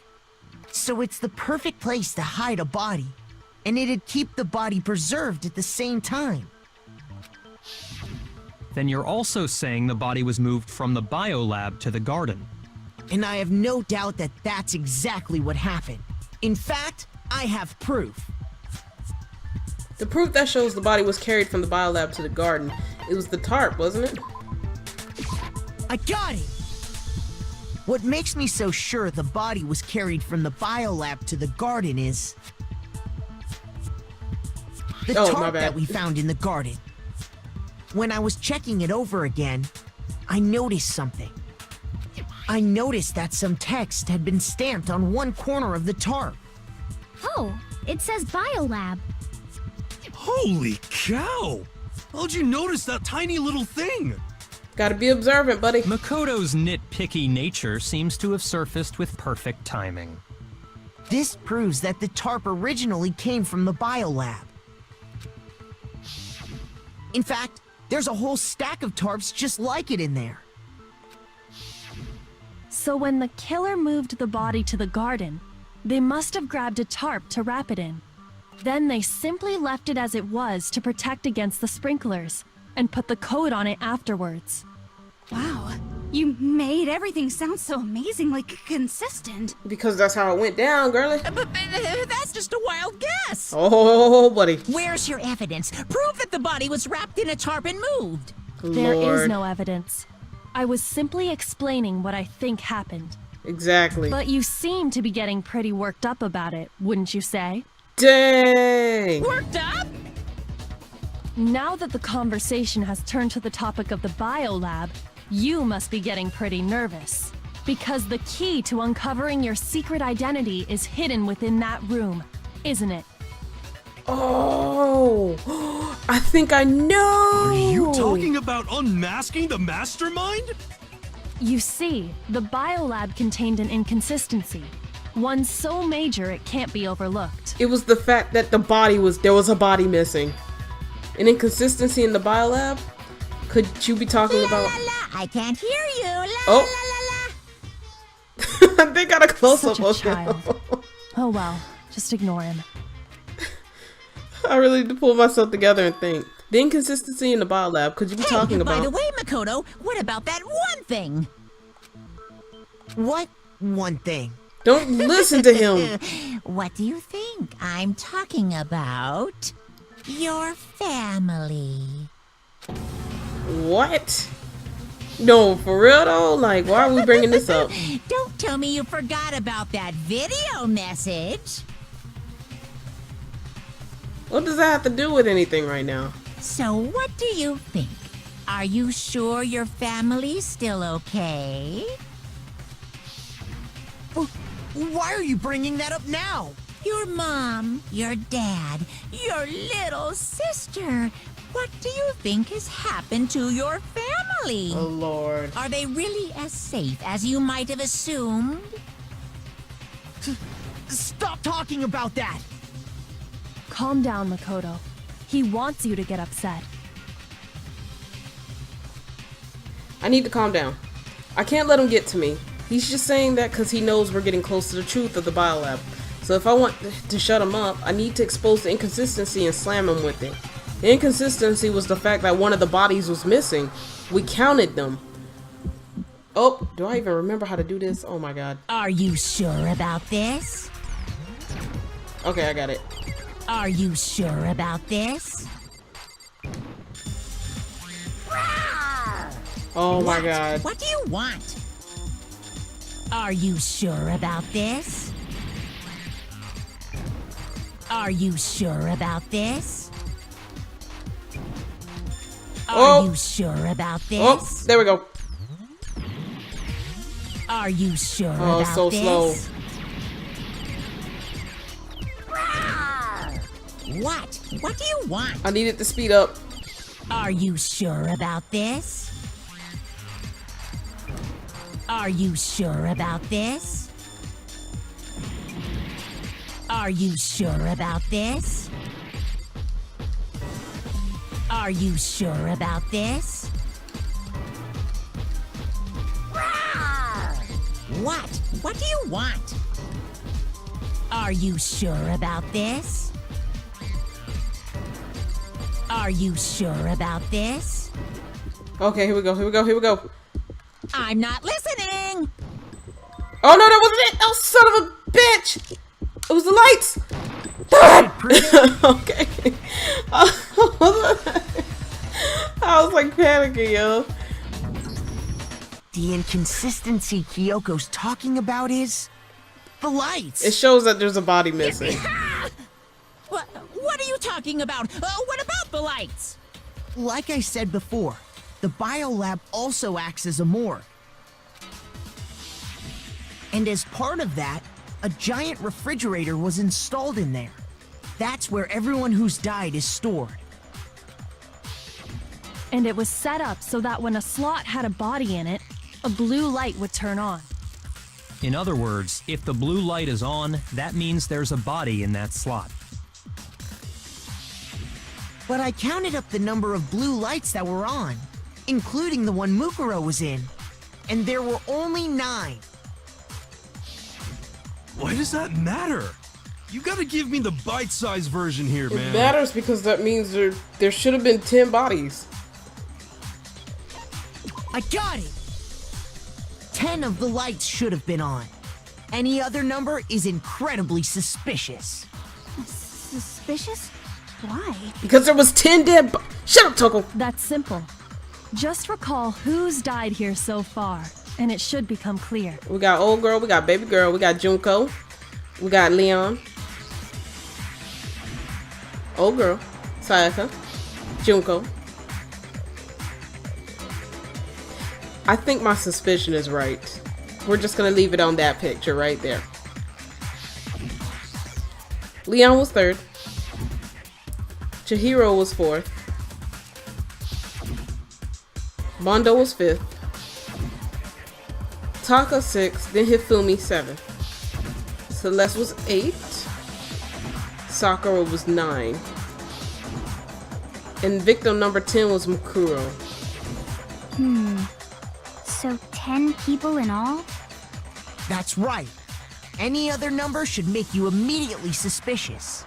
So it's the perfect place to hide a body. And it'd keep the body preserved at the same time. Then you're also saying the body was moved from the biolab to the garden. And I have no doubt that that's exactly what happened. In fact, I have proof. The proof that shows the body was carried from the biolab to the garden. It was the tarp, wasn't it? I got it! What makes me so sure the body was carried from the biolab to the garden is the Oh, my tarp bad. that we found in the garden. When I was checking it over again, I noticed something. I noticed that some text had been stamped on one corner of the tarp. Oh, it says Biolab. Holy cow! How'd you notice that tiny little thing? Gotta be observant, buddy. Makoto's nitpicky nature seems to have surfaced with perfect timing. This proves that the tarp originally came from the biolab. In fact, there's a whole stack of tarps just like it in there. So when the killer moved the body to the garden, they must have grabbed a tarp to wrap it in. Then they simply left it as it was to protect against the sprinklers, and put the code on it afterwards. Wow, you made everything sound so amazingly consistent. Because that's how it went down, girlie. But that's just a wild guess. Oh, buddy. Where's your evidence? Prove that the body was wrapped in a tarp and moved. There is Lord. no evidence. I was simply explaining what I think happened. Exactly. But you seem to be getting pretty worked up about it, wouldn't you say? Dang. Worked up? Now that the conversation has turned to the topic of the biolab, you must be getting pretty nervous. Because the key to uncovering your secret identity is hidden within that room, isn't it? Oh, I think I know. Are you talking about unmasking the Mastermind? You see, the biolab contained an inconsistency. One so major it can't be overlooked. It was the fact that there was a body missing. An inconsistency in the biolab? Could you be talking about? La, I can't hear you. La, Oh. la, la. They got a close Such up a on child. him. Oh well, just ignore him. I really need to pull myself together and think. The inconsistency in the biolab, could you be talking By about? the way, Makoto, what about that one thing? What one thing? Don't listen to him. What do you think? I'm talking about your family. What? No, for real though? Like, why are we bringing this up? Don't tell me you forgot about that video message. What does that have to do with anything right now? So what do you think? Are you sure your family's still okay? Why are you bringing that up now? Your mom, your dad, your little sister. What do you think has happened to your family? Oh Lord. Are they really as safe as you might have assumed? Stop talking about that! Calm down, Makoto. He wants you to get upset. I need to calm down. I can't let him get to me. He's just saying that because he knows we're getting close to the truth of the biolab. So if I want to shut him up, I need to expose the inconsistency and slam him with it. The inconsistency was the fact that one of the bodies was missing. We counted them. Oh, do I even remember how to do this? Oh my god. Are you sure about this? Okay, I got it. Are you sure about this? Oh my What? god. What do you want? Are you sure about this? Are you sure about this? Are Oh. you sure about Oh, this? there we go. Are you sure Oh, about so this? slow. What? What do you want? I needed to speed up. Are you sure about this? Are you sure about this? Are you sure about this? Are you sure about this? What? What do you want? Are you sure about this? Are you sure about this? Okay, here we go, here we go, here we go. I'm not listening! Oh no, that wasn't it! Oh, son of a bitch! It was the lights! Okay. I was like panicking, yo. The inconsistency Kyoko's talking about is the lights. It shows that there's a body missing. What are you talking about? What about the lights? Like I said before, the biolab also acts as a morgue. And as part of that, a giant refrigerator was installed in there. That's where everyone who's died is stored. And it was set up so that when a slot had a body in it, a blue light would turn on. In other words, if the blue light is on, that means there's a body in that slot. But I counted up the number of blue lights that were on, including the one Mukuro was in, and there were only 9. Why does that matter? You gotta give me the bite-sized version here, It man. matters because that means there should have been 10 bodies. I got it! 10 of the lights should have been on. Any other number is incredibly suspicious. Suspicious? Why? Because there was 10 dead Shut up, Toko! That's simple. Just recall who's died here so far, and it should become clear. We got old girl, we got baby girl, we got Junko, we got Leon, old girl, Sayaka, Junko. I think my suspicion is right. We're just gonna leave it on that picture right there. Leon was 3rd. Chihiro was 4th. Mondo was 5th. Taka 6th, then Hifumi 7th. Celeste was 8th. Sakura was 9. And victim number 10 was Mukuro. So 10 people in all? That's right. Any other number should make you immediately suspicious.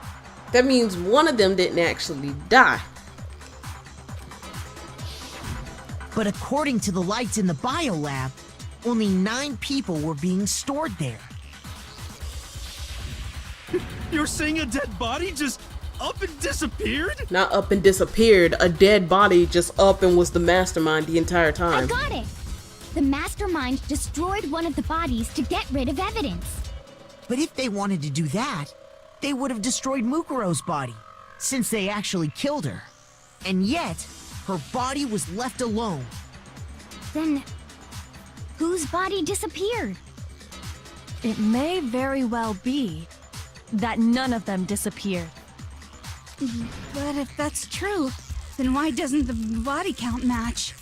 That means one of them didn't actually die. But according to the lights in the biolab, only 9 people were being stored there. You're saying a dead body just up and disappeared? Not up and disappeared. A dead body just up and was the mastermind the entire I time. got it! The Mastermind destroyed one of the bodies to get rid of evidence. But if they wanted to do that, they would have destroyed Mukuro's body, since they actually killed her. And yet, her body was left alone. Then, whose body disappeared? It may very well be that none of them disappeared. But if that's true, then why doesn't the body count match?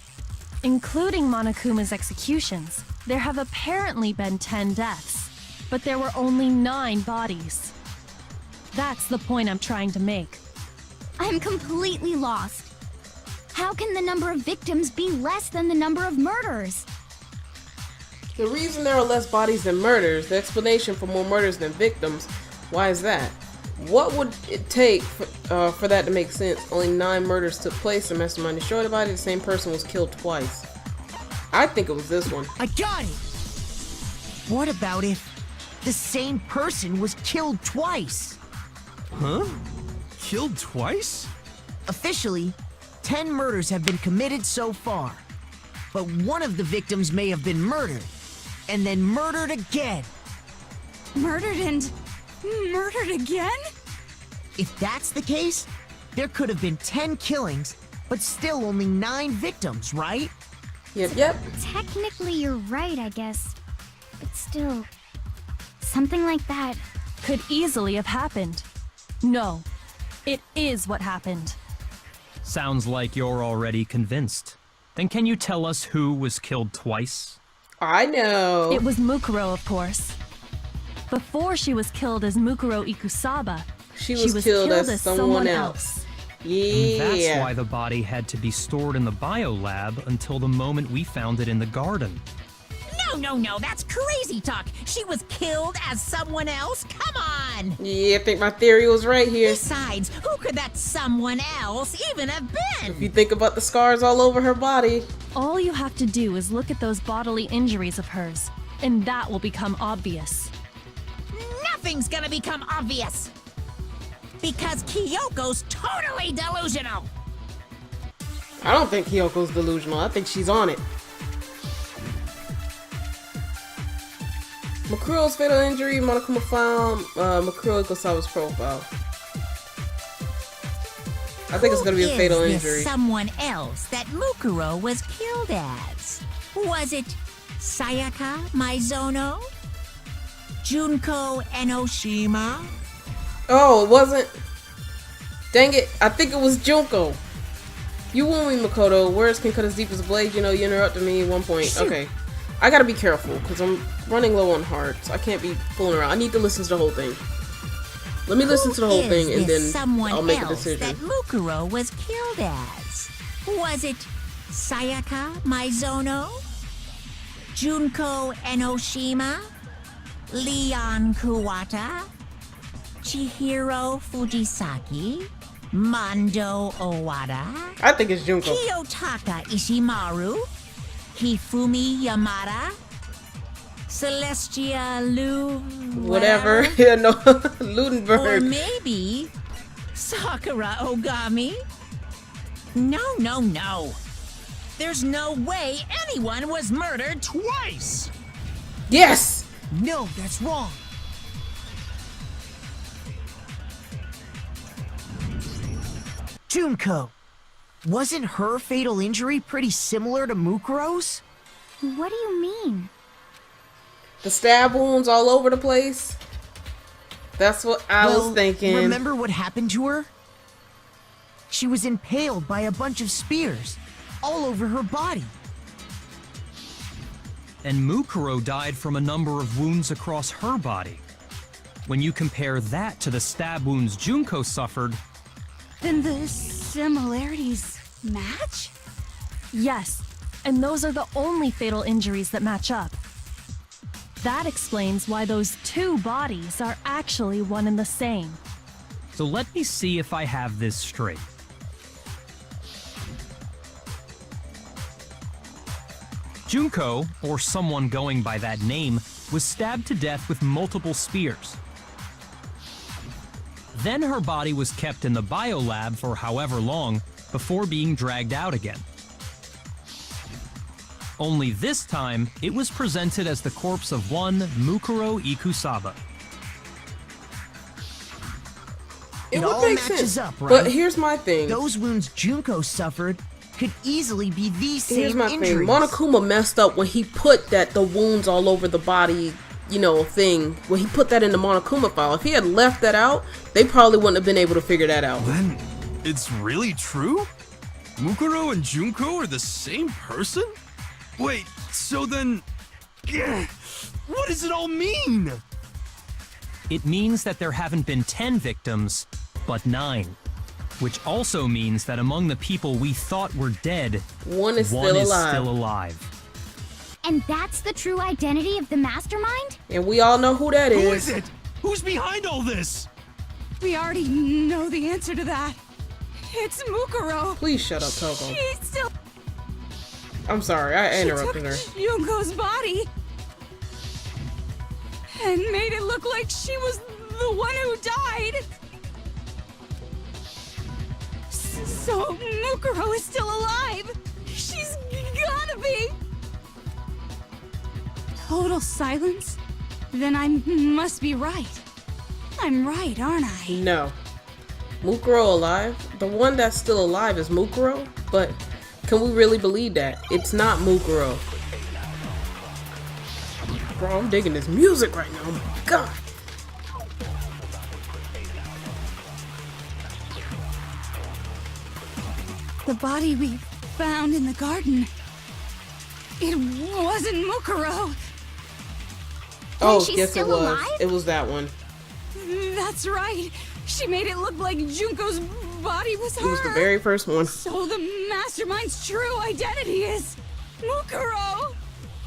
Including Monokuma's executions, there have apparently been 10 deaths, but there were only 9 bodies. That's the point I'm trying to make. I'm completely lost. How can the number of victims be less than the number of murders? The reason there are less bodies than murders, the explanation for more murders than victims, why is that? What would it take for that to make sense? Only 9 murders took place, the Mastermind destroyed the body, the same person was killed twice. I think it was this one. I got it! What about if the same person was killed twice? Huh? Killed twice? Officially, 10 murders have been committed so far. But one of the victims may have been murdered, and then murdered again. Murdered and murdered again? If that's the case, there could have been 10 killings, but still only 9 victims, right? Yep. Technically, you're right, I guess. But still, something like that. Could easily have happened. No, it is what happened. Sounds like you're already convinced. Then can you tell us who was killed twice? I know. It was Mukuro, of course. Before she was killed as Mukuro Ikusaba, She was killed as someone else. Yeah. That's why the body had to be stored in the biolab until the moment we found it in the garden. No, that's crazy talk. She was killed as someone else? Come on! Yeah, I think my theory was right here. Besides, who could that someone else even have been? If you think about the scars all over her body. all you have to do is look at those bodily injuries of hers, and that will become obvious. Nothing's gonna become obvious. Because Kyoko's totally delusional. I don't think Kyoko's delusional. I think she's on it. Makuro's fatal injury, Monokuma found Makuro Ikusawa's profile. I think it's gonna be a fatal Is injury. this someone else that Mukuro was killed as? Was it Sayaka Maizono? Junko Enoshima? Oh, it wasn't. Dang it! I think it was Junko. You won me, Makoto. Words can cut as deep as a blade. You know, you interrupted me at one point. Okay, I gotta be careful because I'm running low on hearts. I can't be fooling around. I need to listen to the whole thing. Let me listen to the whole thing and then I'll make a decision. That Mukuro was killed as? Was it Sayaka Maizono? Junko Enoshima? Leon Kuwata? Chihiro Fujisaki? Mondo Owada? I think it's Junko. Kiyotaka Ishimaru? Hifumi Yamada? Celestia Lu... Whatever. Yeah, no. Or Ludenberg. maybe Sakura Ogami? No. There's no way anyone was murdered twice! Yes! No, that's wrong. Junko, wasn't her fatal injury pretty similar to Mukuro's? What do you mean? The stab wounds all over the place. That's what I was thinking. Remember what happened to her? She was impaled by a bunch of spears all over her body. And Mukuro died from a number of wounds across her body. When you compare that to the stab wounds Junko suffered, Then the similarities match? Yes, and those are the only fatal injuries that match up. That explains why those two bodies are actually one and the same. so let me see if I have this straight. Junko, or someone going by that name, was stabbed to death with multiple spears. Then her body was kept in the biolab for however long before being dragged out again. Only this time, it was presented as the corpse of one Mukuro Ikusawa. It It would all make matches sense. up, right? But here's my thing. Those wounds Junko suffered could easily be these Here's same my injuries. thing. Monokuma messed up when he put the wounds all over the body, thing. When he put that in the Monokuma file. If he had left that out, they probably wouldn't have been able to figure that out. Then, it's really true? Mukuro and Junko are the same person? Wait, so then... What does it all mean? It means that there haven't been 10 victims, but 9. Which also means that among the people we thought were dead, One is one still is alive. still alive. And that's the true identity of the Mastermind? And we all know who that is. Who is it? Who's behind all this? We already know the answer to that. It's Mukuro. Please shut up, Toko. She still I'm sorry, I interrupted her. took Junko's body and made it look like she was the one who died. So Mukuro is still alive. She's gotta be. Total silence? Then I must be right. I'm right, aren't I? No. Mukuro alive? The one that's still alive is Mukuro? But can we really believe that? It's not Mukuro. Bro, I'm digging this music right now. Oh my god. The body we found in the garden. It wasn't Mukuro. Oh, she's yes it still was. alive? It was that one. That's right. She made it look like Junko's body was her. It was the very first one. So the Mastermind's true identity is Mukuro.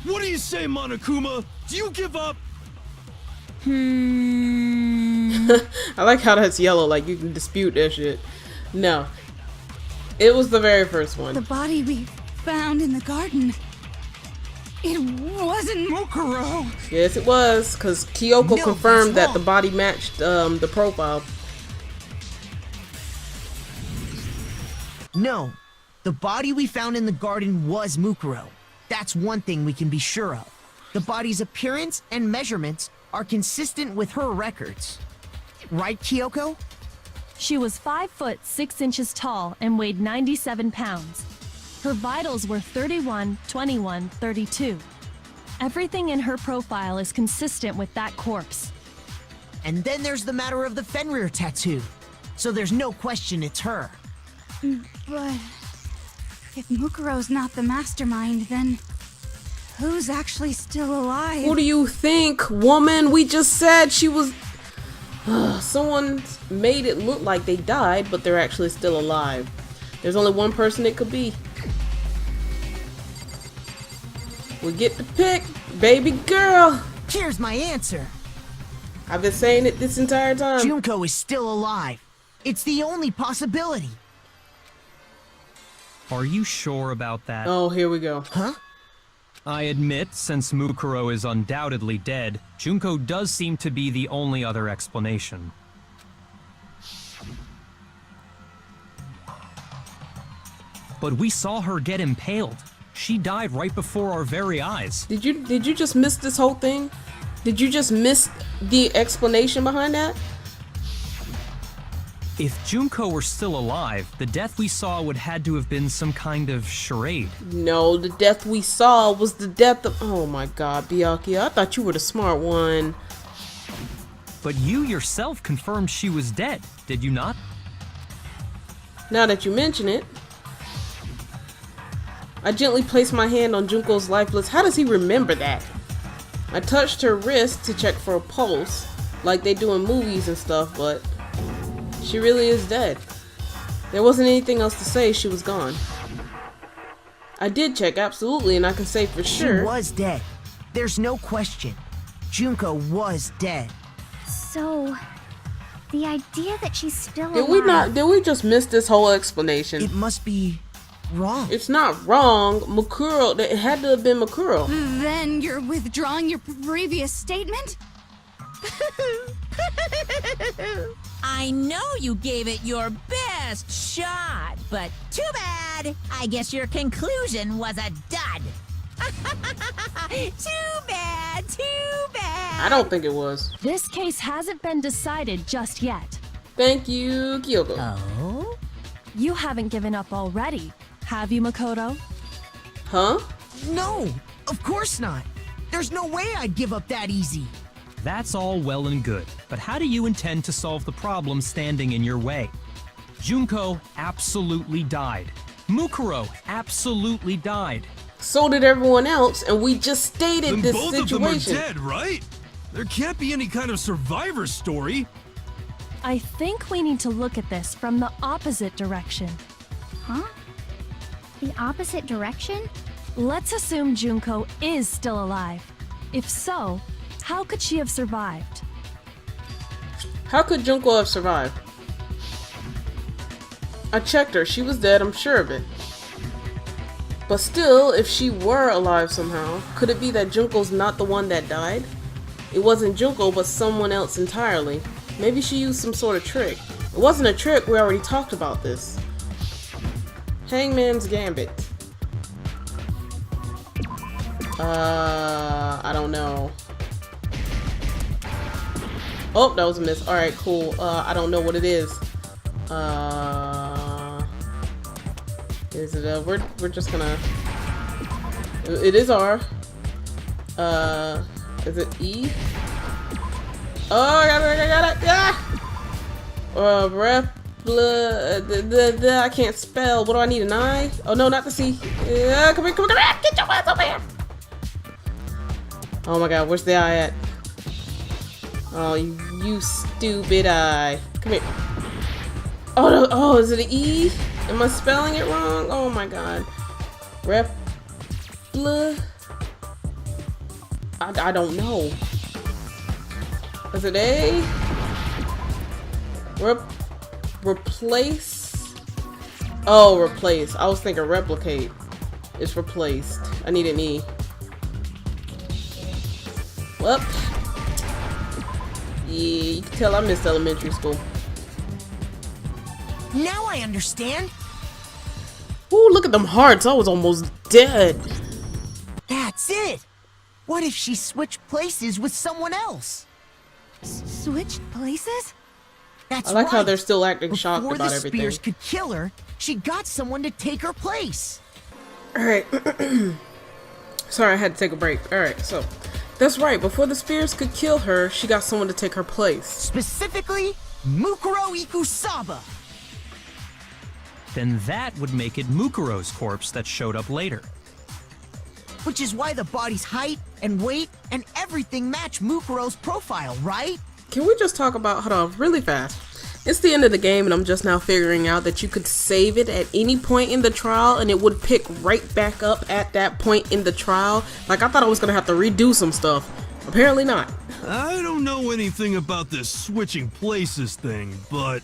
What do you say, Monokuma? Do you give up? I like how that's yellow, like you can dispute that shit. No. It was the very first The one. body we found in the garden. It wasn't Mukuro. Yes, it was, because Kyoko No, confirmed that's that the wrong. body matched the profile. No, the body we found in the garden was Mukuro. That's one thing we can be sure of. The body's appearance and measurements are consistent with her records. Right, Kyoko? She was 5 foot 6 inches tall and weighed 97 pounds. Her vitals were 31, 21, 32. Everything in her profile is consistent with that corpse. And then there's the matter of the Fenrir tattoo. So there's no question it's her. But if Mukuro's not the mastermind, then who's actually still alive? Who do you think, woman? We just said she was... Someone made it look like they died, but they're actually still alive. There's only one person it could be. We get to pick, baby girl. Here's my answer. I've been saying it this entire time. Junko is still alive. It's the only possibility. Are you sure about that? Oh, here we go. Huh? I admit, since Mukuro is undoubtedly dead, Junko does seem to be the only other explanation. But we saw her get impaled. She died right before our very eyes. Did you just miss this whole thing? Did you just miss the explanation behind that? If Junko were still alive, the death we saw would had to have been some kind of charade. No, the death we saw was the death of... Oh my god, Byakuya, I thought you were the smart one. But you yourself confirmed she was dead, did you not? Now that you mention it. I gently placed my hand on Junko's lifeless... How does he remember that? I touched her wrist to check for a pulse, like they do in movies and stuff, but... She really is dead. There wasn't anything else to say, she was gone. I did check, absolutely, and I can say for sure... She was dead. There's no question. Junko was dead. So, the idea that she's still alive... Did we just miss this whole explanation? It must be wrong. It's not wrong. Mukuro, it had to have been Mukuro. Then you're withdrawing your previous statement? I know you gave it your best shot, but too bad. I guess your conclusion was a dud. Too bad, too bad. I don't think it was. This case hasn't been decided just yet. Thank you, Kyoko. Oh? You haven't given up already, have you, Makoto? Huh? No, of course not. There's no way I'd give up that easy. That's all well and good, but how do you intend to solve the problem standing in your way? Junko absolutely died. Mukuro absolutely died. So did everyone else, and we just stated Then this both situation. of them are dead, right? There can't be any kind of survivor story. I think we need to look at this from the opposite direction. Huh? The opposite direction? Let's assume Junko is still alive. If so, how could she have survived? How could Junko have survived? I checked her. She was dead, I'm sure of it. But still, if she were alive somehow, could it be that Junko's not the one that died? It wasn't Junko, but someone else entirely. Maybe she used some sort of trick. It wasn't a trick, we already talked about this. Hangman's Gambit. I don't know. Oh, that was a miss. Alright, cool. I don't know what it is. Is it we're just gonna... It is R. Is it E? Oh, I got it! Yeah! I can't spell. What do I need, an I? Oh no, not the C. Come here! Get your ass over here! Oh my god, where's the I at? Oh, you stupid eye. Come here. Oh, no, oh, is it an E? Am I spelling it wrong? Oh my god. I don't know. Is it A? Replace? Oh, replace. I was thinking replicate. It's replaced. I need an E. Well. Yeah, you can tell I missed elementary school. Now I understand. Ooh, look at them hearts. I was almost dead. That's it. What if she switched places with someone else? Switched places? That's I like how right. they're still acting shocked Before about the everything. spears could kill her, she got someone to take her place. Alright. Sorry, I had to take a break. Alright, so that's right. Before the spears could kill her, she got someone to take her place. Specifically, Mukuro Ikusaba. Then that would make it Mukuro's corpse that showed up later. Which is why the body's height and weight and everything match Mukuro's profile, right? Can we just talk about, hold on, really fast. It's the end of the game and I'm just now figuring out that you could save it at any point in the trial and it would pick right back up at that point in the trial. Like, I thought I was gonna have to redo some stuff. Apparently not. I don't know anything about this switching places thing, but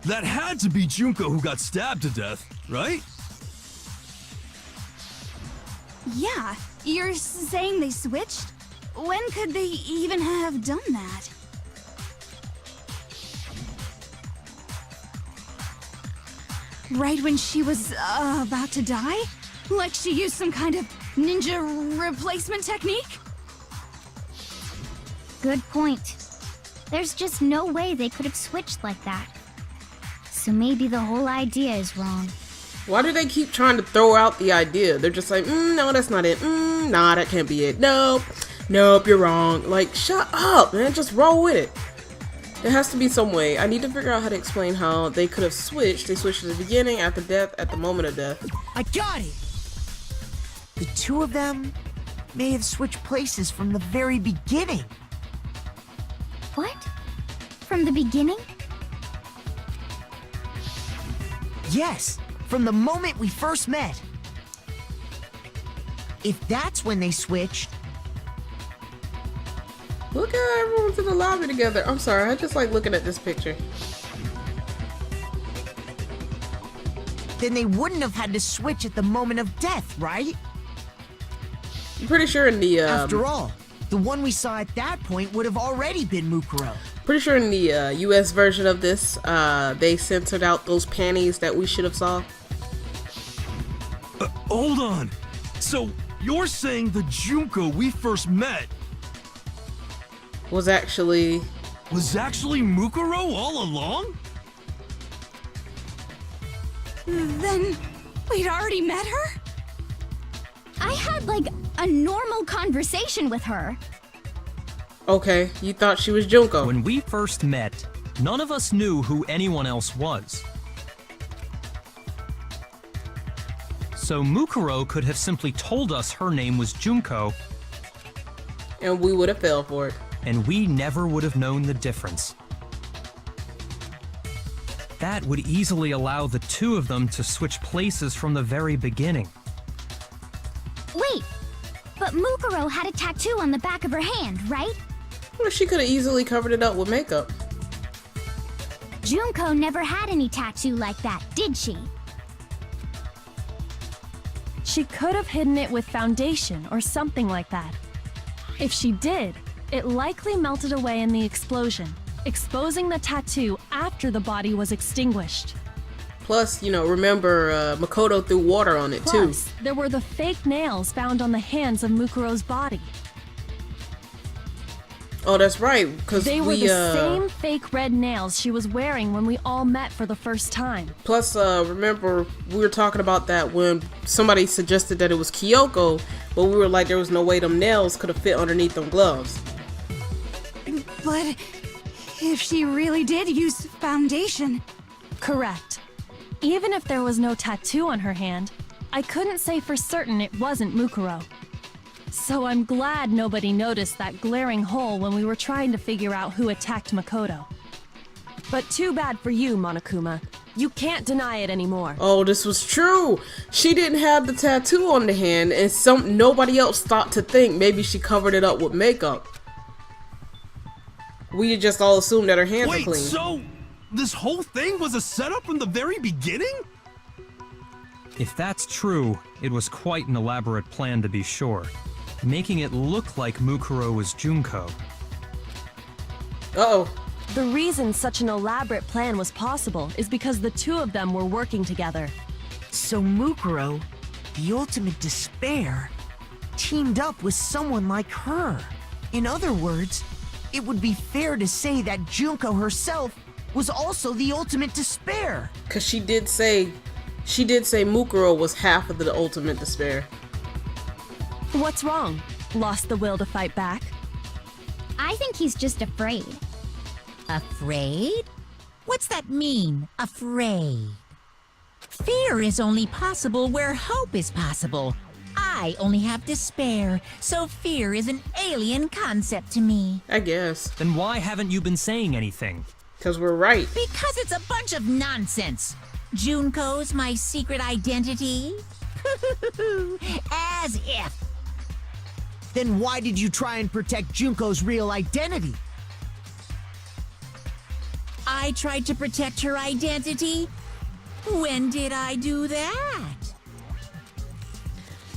that had to be Junko who got stabbed to death, right? Yeah, you're saying they switched? When could they even have done that? Right when she was about to die? Like she used some kind of ninja replacement technique? Good point. There's just no way they could have switched like that. So maybe the whole idea is wrong. Why do they keep trying to throw out the idea? They're just like, no, that's not it. Nah, that can't be it. Nope, you're wrong. Like, shut up, man. Just roll with it. There has to be some way. I need to figure out how to explain how they could have switched. They switched at the beginning, at the death, at the moment of death. I got it! The two of them may have switched places from the very beginning. What? From the beginning? Yes, from the moment we first met. If that's when they switched, Look at everyone's in the lobby together. I'm sorry, I just like looking at this picture. then they wouldn't have had to switch at the moment of death, right? I'm pretty sure in the After all, the one we saw at that point would have already been Mukuro. pretty sure in the US version of this, they censored out those panties that we should have saw. Hold on. So, you're saying the Junko we first met Was actually Mukuro all along? Then we'd already met her? I had like a normal conversation with her. okay. You thought she was Junko. When we first met, none of us knew who anyone else was. So Mukuro could have simply told us her name was Junko, And we would have fell for it. and we never would have known the difference. That would easily allow the two of them to switch places from the very beginning. Wait, but Mukuro had a tattoo on the back of her hand, right? Well, she could have easily covered it up with makeup. Junko never had any tattoo like that, did she? She could have hidden it with foundation or something like that. If she did, it likely melted away in the explosion, exposing the tattoo after the body was extinguished. Plus, you know, remember Makoto threw water on it too. Plus, there were the fake nails found on the hands of Mukuro's body. Oh, that's right. Because They were the same fake red nails she was wearing when we all met for the first time. Plus, remember, we were talking about that when somebody suggested that it was Kyoko, but we were like, there was no way them nails could have fit underneath them gloves. But if she really did use foundation, Correct. Even if there was no tattoo on her hand, I couldn't say for certain it wasn't Mukuro. So I'm glad nobody noticed that glaring hole when we were trying to figure out who attacked Makoto. But too bad for you, Monokuma. You can't deny it anymore. Oh, this was true. She didn't have the tattoo on the hand, and nobody else thought to think maybe she covered it up with makeup. We just all assumed that her hands were Wait, clean. so this whole thing was a setup from the very beginning? If that's true, it was quite an elaborate plan to be sure, making it look like Mukuro was Junko. Uh-oh. The reason such an elaborate plan was possible is because the two of them were working together. So Mukuro The ultimate despair teamed up with someone like her. In other words, it would be fair to say that Junko herself was also the ultimate despair. Cause she did say Mukuro was half of the ultimate despair. What's wrong? Lost the will to fight back? I think he's just afraid. Afraid? What's that mean, afraid? Fear is only possible where hope is possible. I only have despair, so fear is an alien concept to me. I guess. Then why haven't you been saying anything? Cause we're right. Because it's a bunch of nonsense. Junko's my secret identity? As if. Then why did you try and protect Junko's real identity? I tried to protect her identity? When did I do that?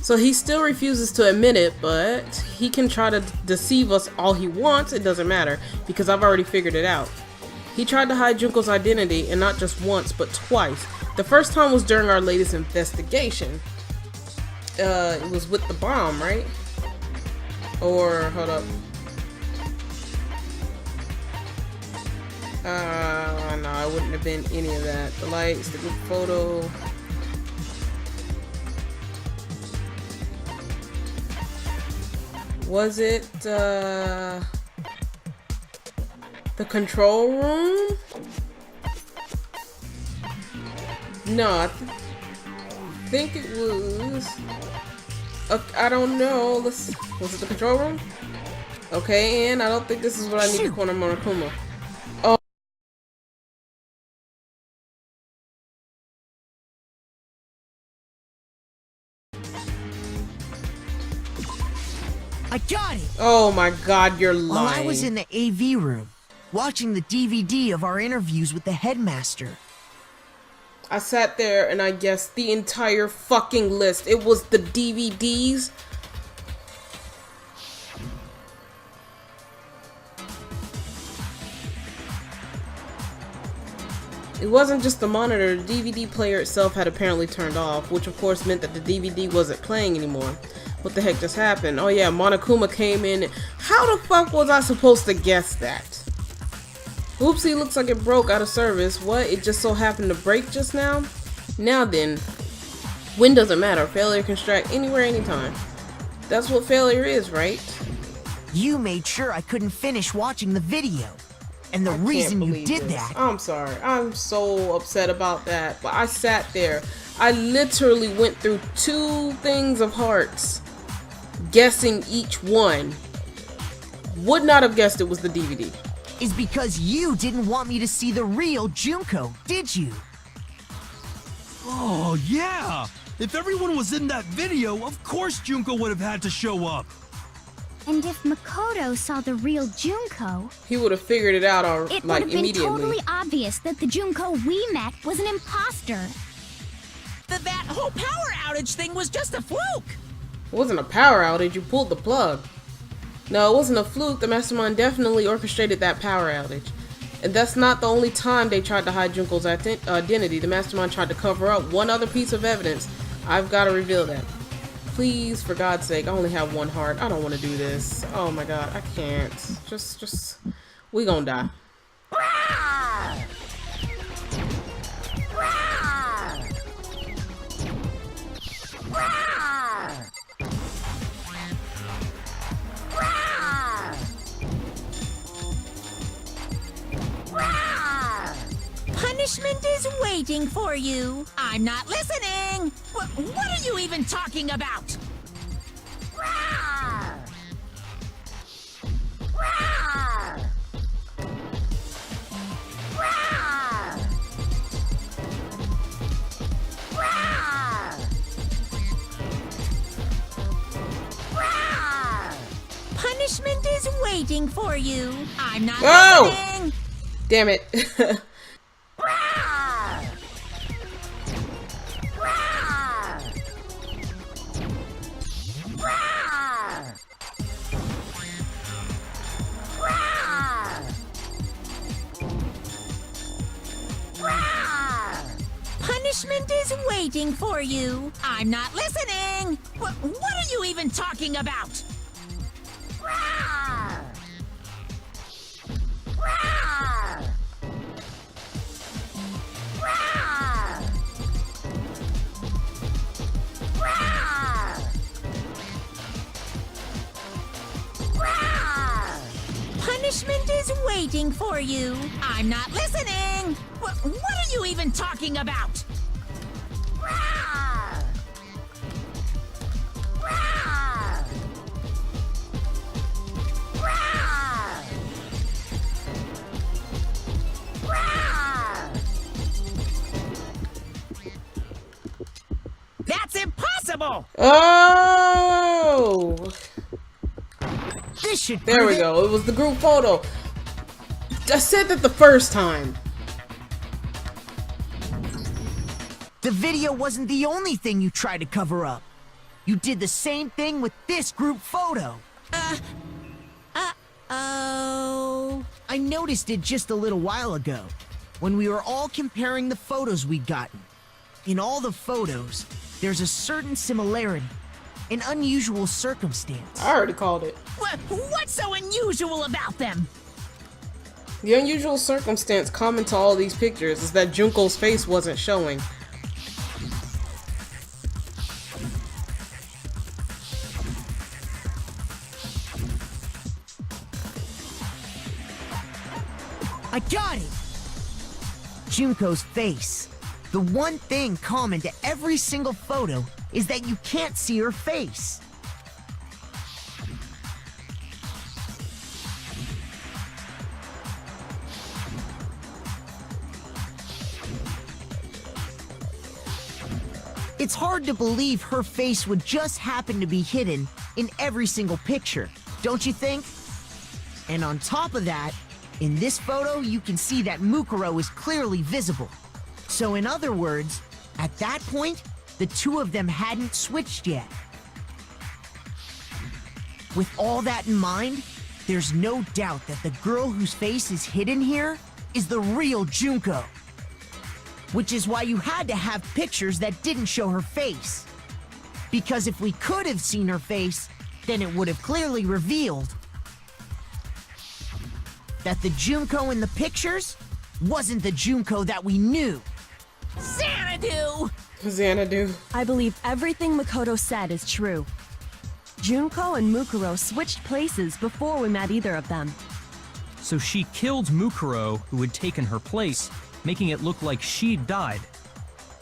So he still refuses to admit it, but he can try to deceive us all he wants. It doesn't matter because I've already figured it out. He tried to hide Junko's identity, and not just once, but twice. The first time was during our latest investigation. It was with the bomb, right? Or, hold up. No, it wouldn't have been any of that. The lights, the group photo. Was it, the control room? No, I think it was... I don't know. Was it the control room? Okay, and I don't think this is what I need to corner Monokuma. Oh. I got it! Oh my god, you're lying. While I was in the AV room, watching the DVD of our interviews with the headmaster. I sat there and I guessed the entire fucking list. It was the DVDs. It wasn't just the monitor. The DVD player itself had apparently turned off, which of course meant that the DVD wasn't playing anymore. What the heck just happened? Oh yeah, Monokuma came in. How the fuck was I supposed to guess that? Oopsie, looks like it broke out of service. What? It just so happened to break just now? Now then, when doesn't matter. Failure can strike anywhere, anytime. That's what failure is, right? You made sure I couldn't finish watching the video. And the reason you did that... I'm sorry. I'm so upset about that. But I sat there. I literally went through 2 things of hearts, guessing each one. Would not have guessed it was the DVD. is because you didn't want me to see the real Junko, did you? Oh, yeah! If everyone was in that video, of course Junko would have had to show up. And if Makoto saw the real Junko, He would have figured it out it would have like been immediately. totally obvious that the Junko we met was an imposter. That whole power outage thing was just a fluke. It wasn't a power outage, you pulled the plug. No, it wasn't a fluke. The Mastermind definitely orchestrated that power outage. And that's not the only time they tried to hide Junko's identity. The Mastermind tried to cover up one other piece of evidence. I've got to reveal that. Please, for God's sake, I only have one heart. I don't want to do this. Oh my God, I can't. Just, we gonna die. Punishment is waiting for you. I'm not listening. What are you even talking about? Punishment is waiting for you. I'm not listening. Damn it. Punishment is waiting for you. I'm not listening. What are you even talking about? Rawr! Rawr! Rawr! Rawr! Rawr! Punishment is waiting for you. I'm not listening. What are you even talking about? Rawr! Rawr! Rawr! Rawr! That's impossible! Oh! This should There prove we it. go. It was the group photo. I said that the first time. The video wasn't the only thing you tried to cover up. You did the same thing with this group photo. Oh. I noticed it just a little while ago, when we were all comparing the photos we'd gotten. In all the photos, there's a certain similarity, an unusual circumstance. I already called it. What's so unusual about them? The unusual circumstance common to all these pictures is that Junko's face wasn't showing. I got it! Junko's face. The one thing common to every single photo is that you can't see her face. It's hard to believe her face would just happen to be hidden in every single picture, don't you think? And on top of that, in this photo, you can see that Mukuro is clearly visible. So in other words, at that point, the two of them hadn't switched yet. With all that in mind, there's no doubt that the girl whose face is hidden here is the real Junko. Which is why you had to have pictures that didn't show her face. Because if we could have seen her face, then it would have clearly revealed that the Junko in the pictures wasn't the Junko that we knew. Xanadu! Xanadu. I believe everything Makoto said is true. Junko and Mukuro switched places before we met either of them. So she killed Mukuro, who had taken her place, making it look like she'd died.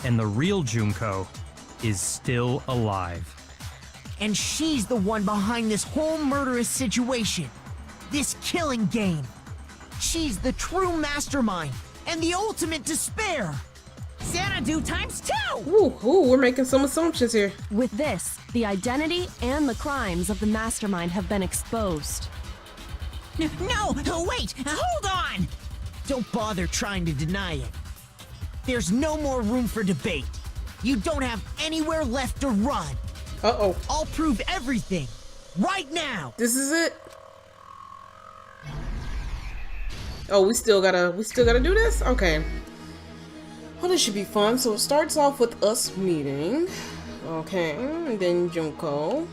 And the real Junko is still alive. And she's the one behind this whole murderous situation. This killing game. She's the true mastermind and the ultimate despair. Xanadu times 2! Ooh, we're making some assumptions here. With this, the identity and the crimes of the mastermind have been exposed. No, wait, hold on! Don't bother trying to deny it. There's no more room for debate. You don't have anywhere left to run. Uh-oh. I'll prove everything. Right now. This is it? Oh, we still gotta do this? Okay. Well, this should be fun. So it starts off with us meeting. Okay, and then Junko.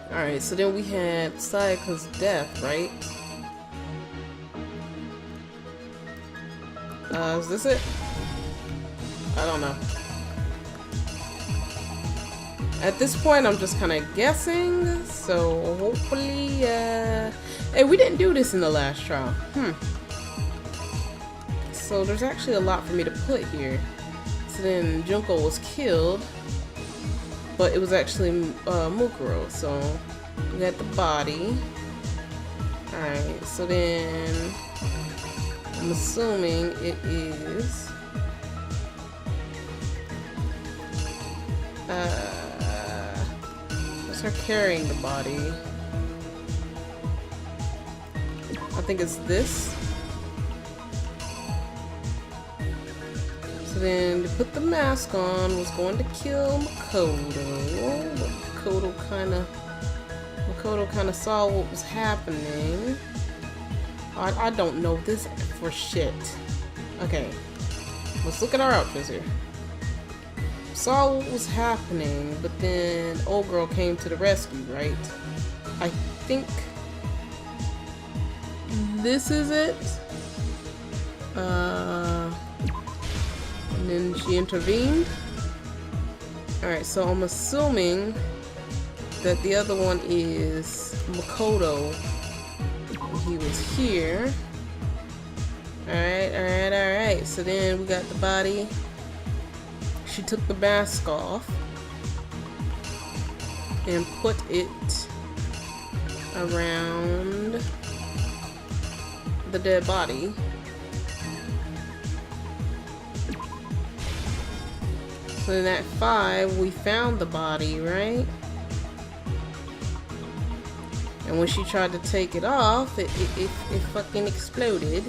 Alright, so then we had Sayaka's death, right? Is this it? I don't know. At this point, I'm just kind of guessing, so hopefully, hey, we didn't do this in the last trial. So there's actually a lot for me to put here. So then Junko was killed, but it was actually Mukuro, so we got the body. Alright, so then I'm assuming it is what's her carrying the body? I think it's this. So then to put the mask on was going to kill Makoto. But Makoto kinda saw what was happening. I don't know this for shit. Okay. let's look at our outfits here. Saw what was happening, but then old girl came to the rescue, right? I think this is it. And then she intervened. Alright, so I'm assuming that the other one is Makoto. He was here. Alright. So then we got the body. She took the mask off and put it around the dead body. So then at 5, we found the body, right? And when she tried to take it off, it fucking exploded.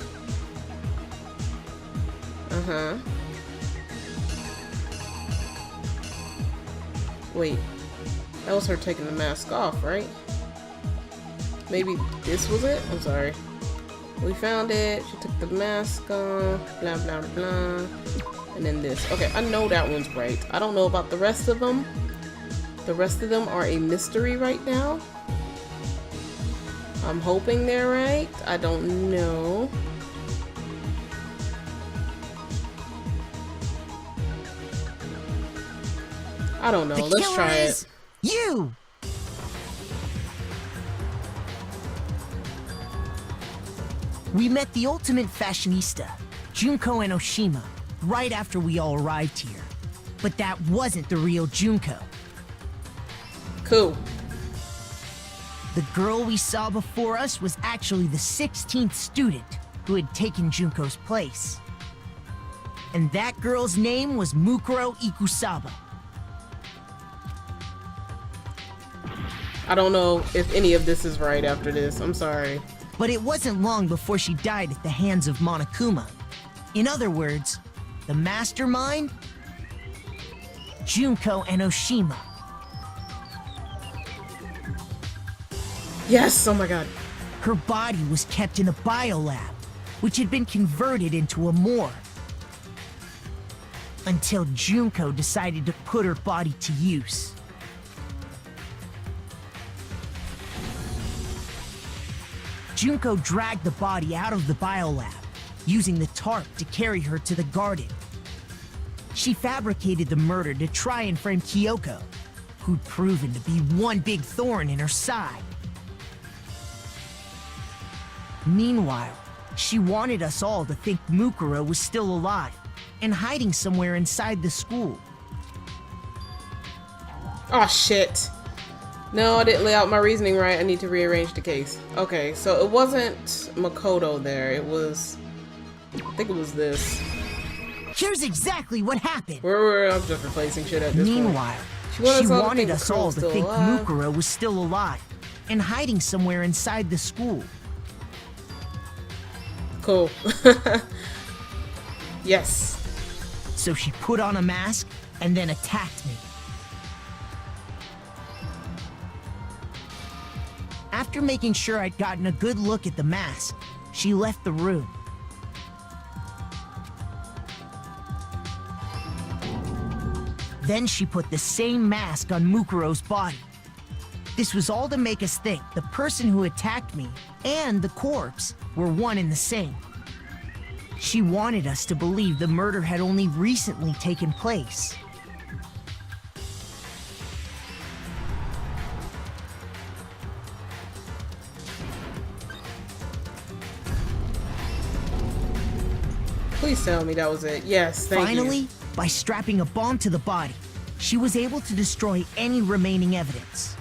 Uh-huh. Wait. That was her taking the mask off, right? Maybe this was it? I'm sorry. We found it. She took the mask off. Blah, blah, blah. And then this. Okay, I know that one's right. I don't know about the rest of them. The rest of them are a mystery right now. I'm hoping they're right. I don't know. I don't know. Let's try it. You! We met the ultimate fashionista, Junko Enoshima, right after we all arrived here. But that wasn't the real Junko. Cool. The girl we saw before us was actually the 16th student who had taken Junko's place. And that girl's name was Mukuro Ikusaba. I don't know if any of this is right after this. I'm sorry. But it wasn't long before she died at the hands of Monokuma. In other words, the mastermind, Junko Enoshima. Yes! Oh my god. Her body was kept in a biolab, which had been converted into a morgue. Until Junko decided to put her body to use. Junko dragged the body out of the biolab, using the tarp to carry her to the garden. She fabricated the murder to try and frame Kyoko, who'd proven to be one big thorn in her side. Meanwhile, she wanted us all to think Mukuro was still alive and hiding somewhere inside the school. Oh shit. No, I didn't lay out my reasoning right. I need to rearrange the case. Okay, so it wasn't Makoto there. It was... I think it was this. Here's exactly what happened. I'm just replacing shit at this Meanwhile, point. she wanted us all to think Mukuro was still alive and hiding somewhere inside the school. Cool. Yes. So she put on a mask and then attacked me. After making sure I'd gotten a good look at the mask, she left the room. Then she put the same mask on Mukuro's body. This was all to make us think the person who attacked me and the corpse were one and the same. She wanted us to believe the murder had only recently taken place. Please tell me that was it. Yes, thank you. Finally, by strapping a bomb to the body, she was able to destroy any remaining evidence.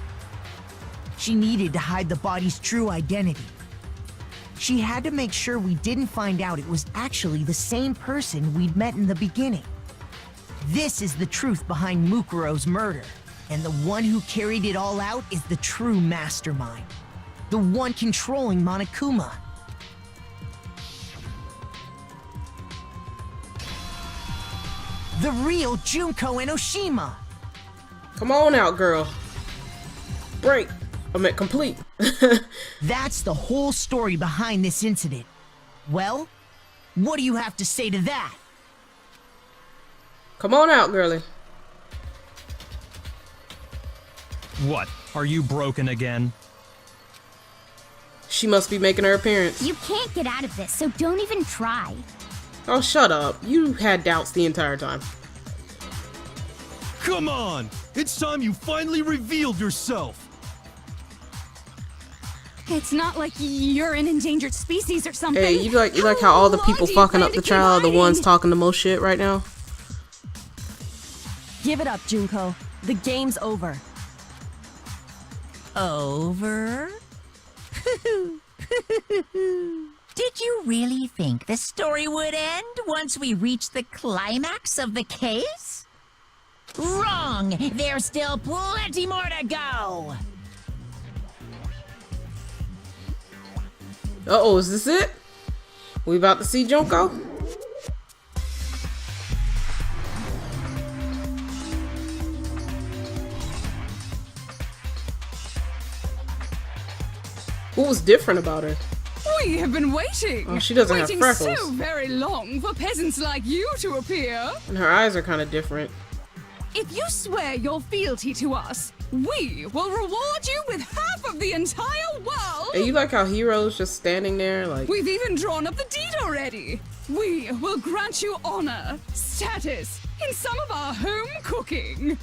She needed to hide the body's true identity. She had to make sure we didn't find out it was actually the same person we'd met in the beginning. This is the truth behind Mukuro's murder, and the one who carried it all out is the true mastermind. The one controlling Monokuma. The real Junko Enoshima! Come on out, girl. Break. I meant complete. That's the whole story behind this incident. Well, what do you have to say to that? Come on out, girly. What? Are you broken again? She must be making her appearance. You can't get out of this, so don't even try. Oh, shut up. You had doubts the entire time. Come on! It's time you finally revealed yourself! It's not like you're an endangered species or something. Hey, you like how all the people fucking up the trial are the ones talking the most shit right now? Give it up, Junko. The game's over. Over? Did you really think the story would end once we reached the climax of the case? Wrong! There's still plenty more to go! Uh-oh, is this it? We about to see Junko? What was different about her? We have been waiting. Oh, she doesn't have waiting freckles. so very long for peasants like you to appear. And her eyes are kind of different. If you swear your fealty to us, we will reward you with half of the entire world. Hey, you like how Hero's just standing there like... We've even drawn up the deed already. We will grant you honor, status, in some of our home cooking.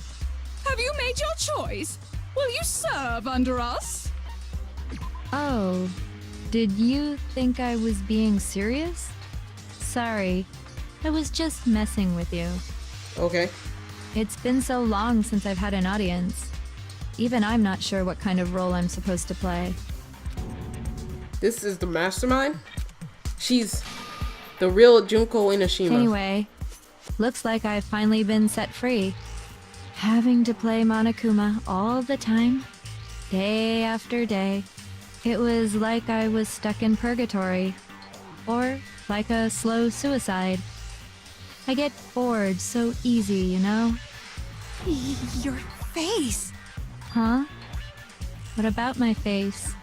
Have you made your choice? Will you serve under us? Oh, did you think I was being serious? Sorry, I was just messing with you. Okay. It's been so long since I've had an audience. Even I'm not sure what kind of role I'm supposed to play. This is the Mastermind? She's the real Junko Inoshima. Anyway, looks like I've finally been set free. Having to play Monokuma all the time, day after day. It was like I was stuck in purgatory. Or like a slow suicide. I get bored so easy, you know? Your face. Huh? What about my face?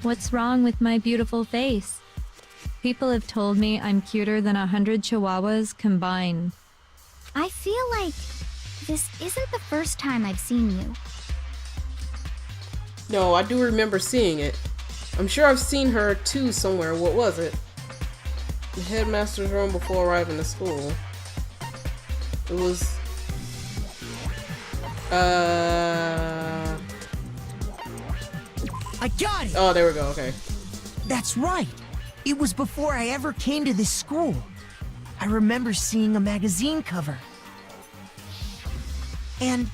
What's wrong with my beautiful face? People have told me I'm cuter than 100 chihuahuas combined. I feel like this isn't the first time I've seen you. No, I do remember seeing it. I'm sure I've seen her too somewhere. What was it? The headmaster's room before arriving to school. It was... I got it! Oh, there we go, okay. That's right. It was before I ever came to this school. I remember seeing a magazine cover. And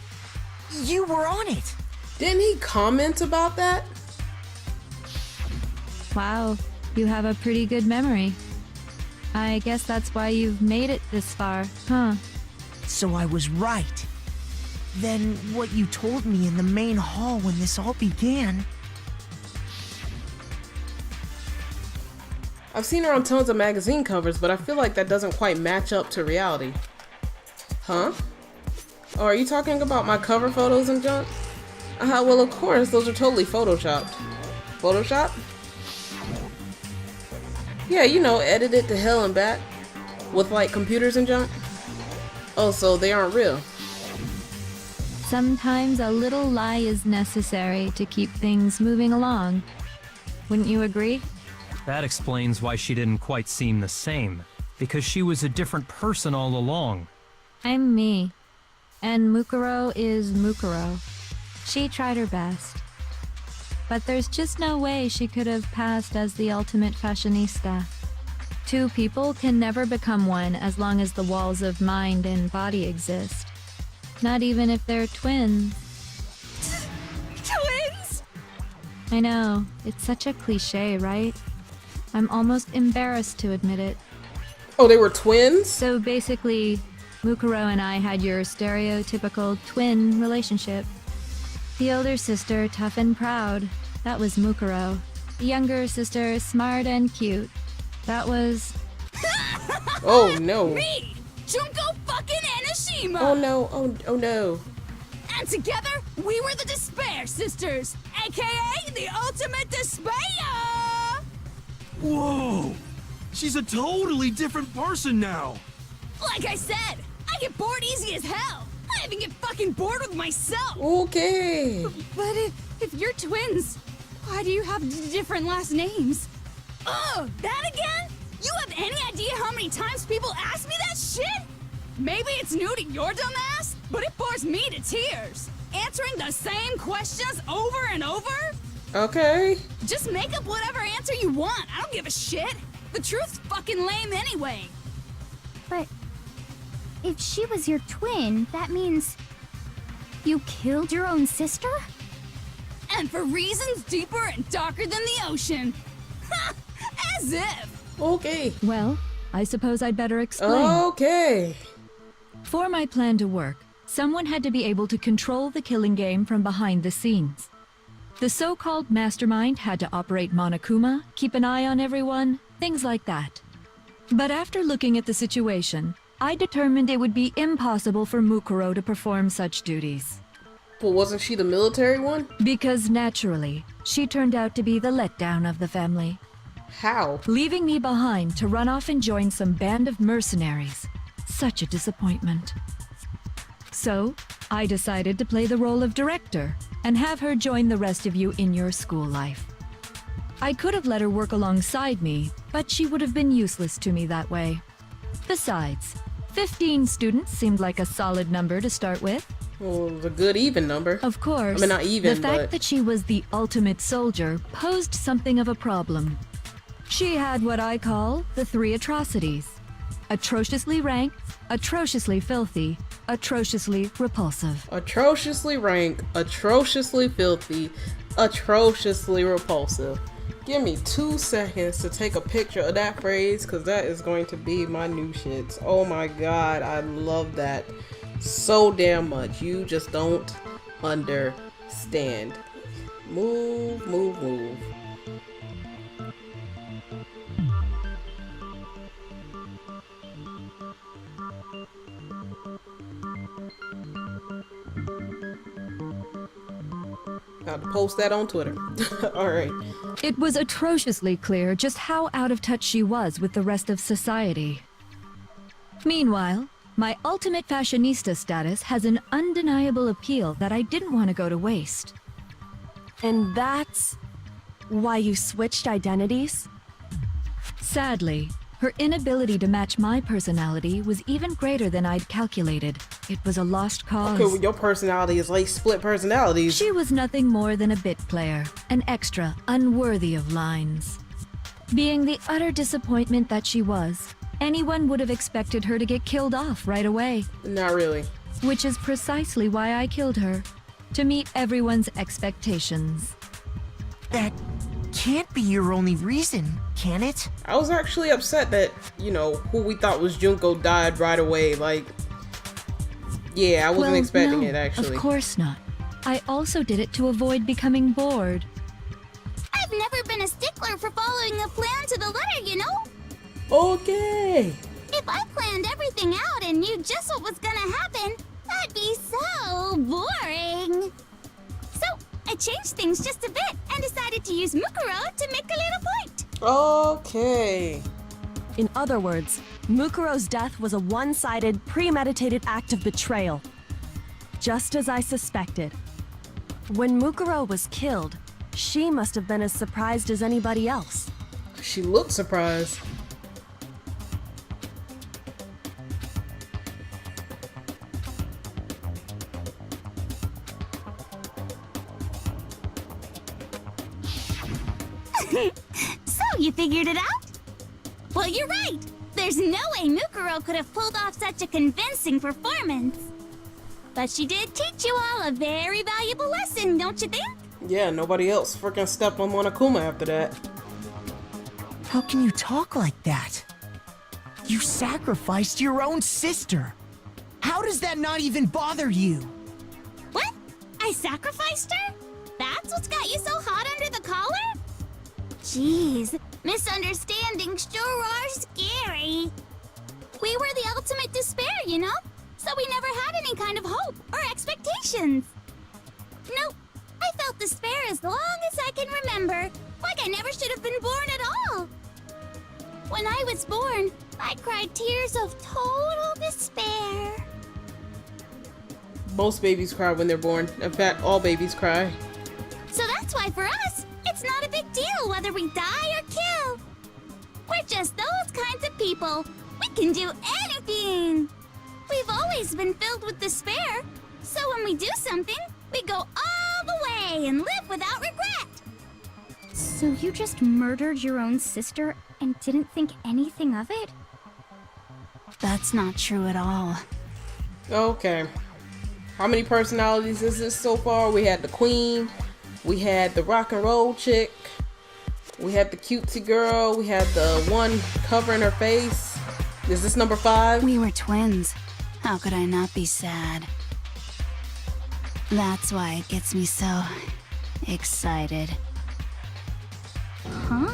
you were on it. Didn't he comment about that? Wow, you have a pretty good memory. I guess that's why you've made it this far, huh? So I was right. Then what you told me in the main hall when this all began... I've seen her on tons of magazine covers, but I feel like that doesn't quite match up to reality. Huh? Oh, are you talking about my cover photos and junk? Well, of course, those are totally photoshopped. Photoshop? Yeah, you know, edited to hell and back. With, like, computers and junk. Oh, so they aren't real. Sometimes a little lie is necessary to keep things moving along. Wouldn't you agree? That explains why she didn't quite seem the same. Because she was a different person all along. I'm me. And Mukuro is Mukuro. She tried her best. But there's just no way she could have passed as the ultimate fashionista. Two people can never become one as long as the walls of mind and body exist. Not even if they're twins. Twins? I know, it's such a cliche, right? I'm almost embarrassed to admit it. Oh, they were twins? So basically, Mukuro and I had your stereotypical twin relationship. The older sister, tough and proud. That was Mukuro. The younger sister, smart and cute. That was... Oh, no. Me! Junko fucking Enoshima! Oh, no. Oh, no. And together, we were the Despair Sisters, aka the Ultimate Despair! Whoa! She's a totally different person now! Like I said, I get bored easy as hell. I even get fucking bored with myself. Okay. But if you're twins, why do you have different last names? Oh, that again? You have any idea how many times people ask me that shit? Maybe it's new to your dumb ass, but it bores me to tears. Answering the same questions over and over? Okay. Just make up whatever answer you want. I don't give a shit. The truth's fucking lame anyway. But if she was your twin, that means you killed your own sister? And for reasons deeper and darker than the ocean. Ha! As if. Okay. Well, I suppose I'd better explain. Okay. For my plan to work, someone had to be able to control the killing game from behind the scenes. The so-called Mastermind had to operate Monokuma, keep an eye on everyone, things like that. But after looking at the situation, I determined it would be impossible for Mukuro to perform such duties. But wasn't she the military one? Because naturally, she turned out to be the letdown of the family, How? leaving me behind to run off and join some band of mercenaries. Such a disappointment. So, I decided to play the role of director and have her join the rest of you in your school life. I could have let her work alongside me, but she would have been useless to me that way. Besides, 15 students seemed like a solid number to start with. Well, it was a good even number. Of course, I mean, not even, the fact but... that she was the ultimate soldier posed something of a problem. She had what I call the three atrocities. Atrociously ranked, atrociously filthy, atrociously repulsive. Atrociously rank, atrociously filthy, atrociously repulsive. Give me 2 seconds to take a picture of that phrase, because that is going to be my new shits. Oh my god, I love that so damn much. You just don't understand. Move, move, move. I'll post that on Twitter. Alright. It was atrociously clear just how out of touch she was with the rest of society. Meanwhile, my ultimate fashionista status has an undeniable appeal that I didn't want to go to waste. And that's why you switched identities? Sadly, her inability to match my personality was even greater than I'd calculated. It was a lost cause. Okay, well, your personality is like split personalities. She was nothing more than a bit player, an extra unworthy of lines. Being the utter disappointment that she was, anyone would have expected her to get killed off right away. Not really. Which is precisely why I killed her, to meet everyone's expectations. That can't be your only reason, can it? I was actually upset that, you know, who we thought was Junko died right away. Like, yeah, I wasn't expecting it, actually. Of course not. I also did it to avoid becoming bored. I've never been a stickler for following a plan to the letter, you know? Okay. If I planned everything out and knew just what was gonna happen, that'd be so boring. So, I changed things just a bit and decided to use Mukuro to make a little point. Okay. In other words, Mukuro's death was a one-sided, premeditated act of betrayal. Just as I suspected. When Mukuro was killed, she must have been as surprised as anybody else. She looked surprised. So, you figured it out? Well, you're right. There's no way Mukuro could have pulled off such a convincing performance. But she did teach you all a very valuable lesson, don't you think? Yeah, nobody else freaking stepped on Monokuma after that. How can you talk like that? You sacrificed your own sister. How does that not even bother you? What? I sacrificed her? That's what's got you so hot under the collar? Jeez, misunderstandings sure are scary. We were the ultimate despair, you know? So we never had any kind of hope or expectations. Nope, I felt despair as long as I can remember. Like I never should have been born at all. When I was born, I cried tears of total despair. Most babies cry when they're born. In fact, all babies cry. So that's why for us, it's not a big deal whether we die or kill. We're just those kinds of people. We can do anything. We've always been filled with despair. So when we do something, we go all the way and live without regret. So you just murdered your own sister and didn't think anything of it? That's not true at all. Okay. How many personalities is this so far? We had the queen. We had the rock and roll chick. We had the cutesy girl. We had the one covering her face. Is this number 5? We were twins. How could I not be sad? That's why it gets me so excited. Huh?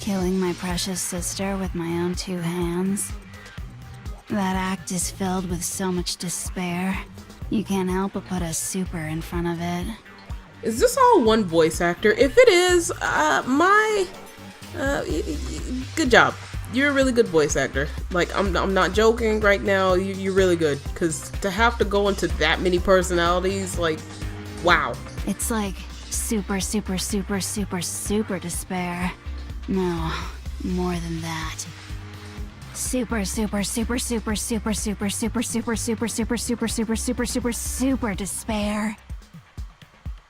Killing my precious sister with my own 2 hands. That act is filled with so much despair. You can't help but put a super in front of it. Is this all one voice actor? If it is, good job. You're a really good voice actor. Like, I'm not joking right now. You're really good. Because to have to go into that many personalities, like, wow. It's like super, super, super, super, super despair. No, more than that. Super, super, super, super, super, super, super, super, super, super, super, super, super, super, super despair.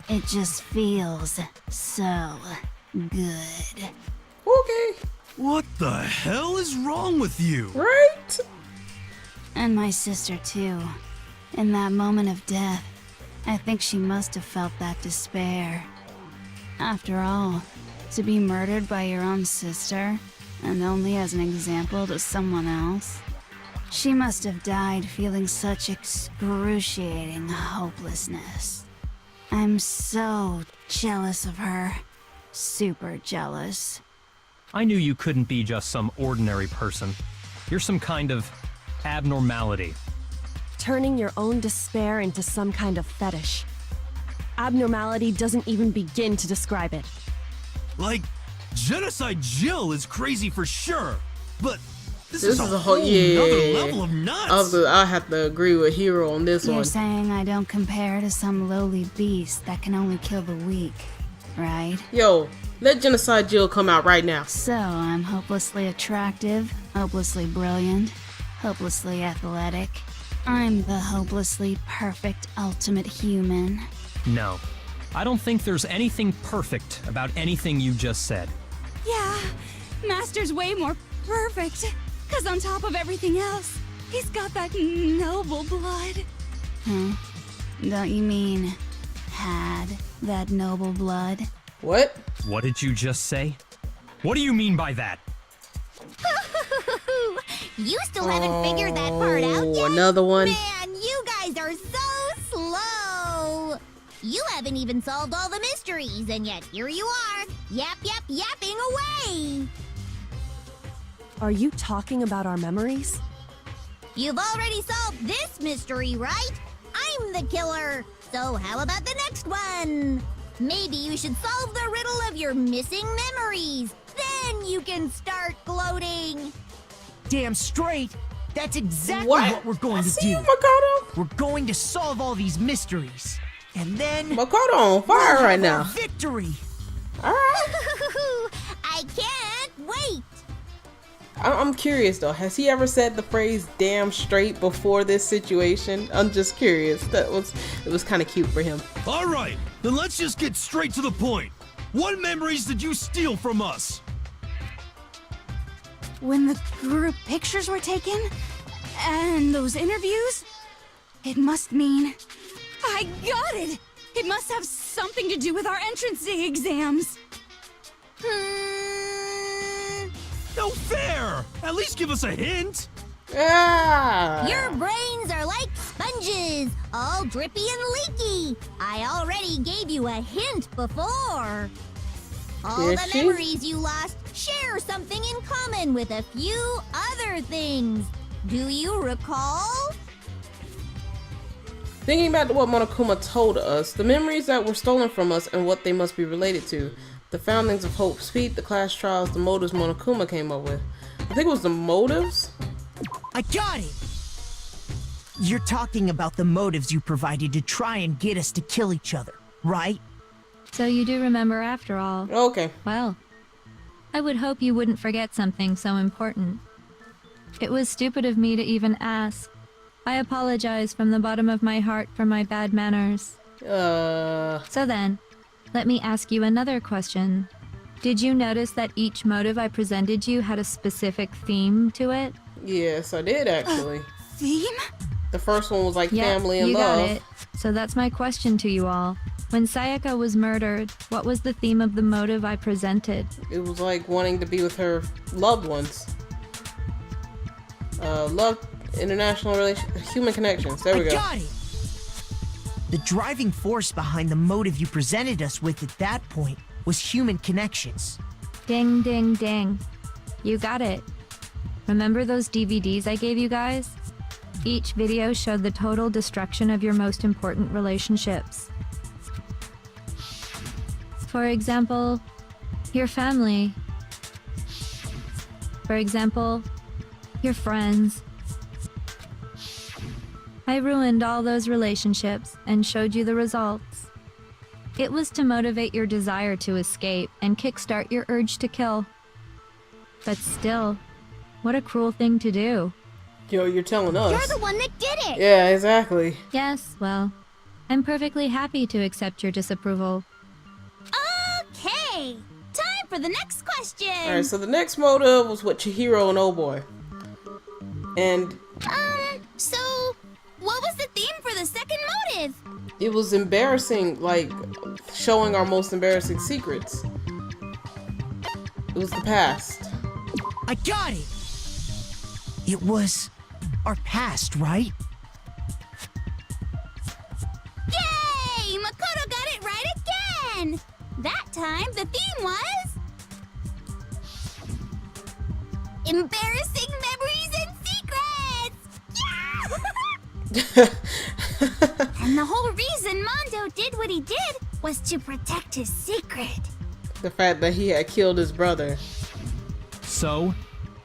It just feels so good. Okay. What the hell is wrong with you? Right? And my sister too. In that moment of death, I think she must have felt that despair. After all, to be murdered by your own sister, and only as an example to someone else, she must have died feeling such excruciating hopelessness. I'm so jealous of her. Super jealous. I knew you couldn't be just some ordinary person. You're some kind of abnormality. Turning your own despair into some kind of fetish. Abnormality doesn't even begin to describe it. Like, Genocide Jill is crazy for sure, but this is a whole yeah. nother level of nuts. I have to agree with Hero on this You're one. saying I don't compare to some lowly beast that can only kill the weak, right? Yo, let Genocide Jill come out right now. So I'm hopelessly attractive, hopelessly brilliant, hopelessly athletic. I'm the hopelessly perfect ultimate human. No. I don't think there's anything perfect about anything you just said. Yeah, Master's way more perfect. Cause on top of everything else, he's got that noble blood. Huh? Don't you mean had that noble blood? What? What did you just say? What do you mean by that? You still haven't figured that part out yet? Another one. Man, you guys are so slow. You haven't even solved all the mysteries, and yet here you are, yapping away. Are you talking about our memories? You've already solved this mystery, right? I'm the killer. So how about the next one? Maybe you should solve the riddle of your missing memories. Then you can start gloating. Damn straight. That's exactly what we're going to do. Makoto. We're going to solve all these mysteries. And then Makoto on fire we'll right have now. our victory. I can't wait. I'm curious though. Has he ever said the phrase "damn straight" before this situation? I'm just curious. It was kind of cute for him. All right, then let's just get straight to the point. What memories did you steal from us? When the group pictures were taken, and those interviews, it must mean... I got it! It must have something to do with our entrance day exams. No fair! At least give us a hint! Ah! Your brains are like sponges, all drippy and leaky. I already gave you a hint before. All Did the she? memories you lost share something in common with a few other things. Do you recall? Thinking back to what Monokuma told us, the memories that were stolen from us and what they must be related to, the foundings of Hope's Feet, the class trials, the motives Monokuma came up with. I think it was the motives. I got it! You're talking about the motives you provided to try and get us to kill each other, right? So you do remember after all. Okay. Well, I would hope you wouldn't forget something so important. It was stupid of me to even ask. I apologize from the bottom of my heart for my bad manners. So then, let me ask you another question. Did you notice that each motive I presented you had a specific theme to it? Yes, I did actually. Theme? The first one was like Yep, family and you love. got it. So that's my question to you all. When Sayaka was murdered, what was the theme of the motive I presented? It was like wanting to be with her loved ones. Love, international relation, human connections. There we go. I got it! The driving force behind the motive you presented us with at that point was human connections. Ding, ding, ding. You got it. Remember those DVDs I gave you guys? Each video showed the total destruction of your most important relationships. For example, your family. For example, your friends. I ruined all those relationships and showed you the results. It was to motivate your desire to escape and kickstart your urge to kill. But still, what a cruel thing to do. Yo, you're telling us. You're the one that did it! Yeah, exactly. Yes, well, I'm perfectly happy to accept your disapproval. Okay! Time for the next question! Alright, so the next motive was with Chihiro and Oh Boy. And So, what was the theme for the second motive? it was embarrassing, like, showing our most embarrassing secrets. It was the past. I got it! It was our past, right? Yay! Makoto got it right again! That time, the theme was... embarrassing memories and secrets! Yeah! And the whole reason Mondo did what he did was to protect his secret. The fact that he had killed his brother. So,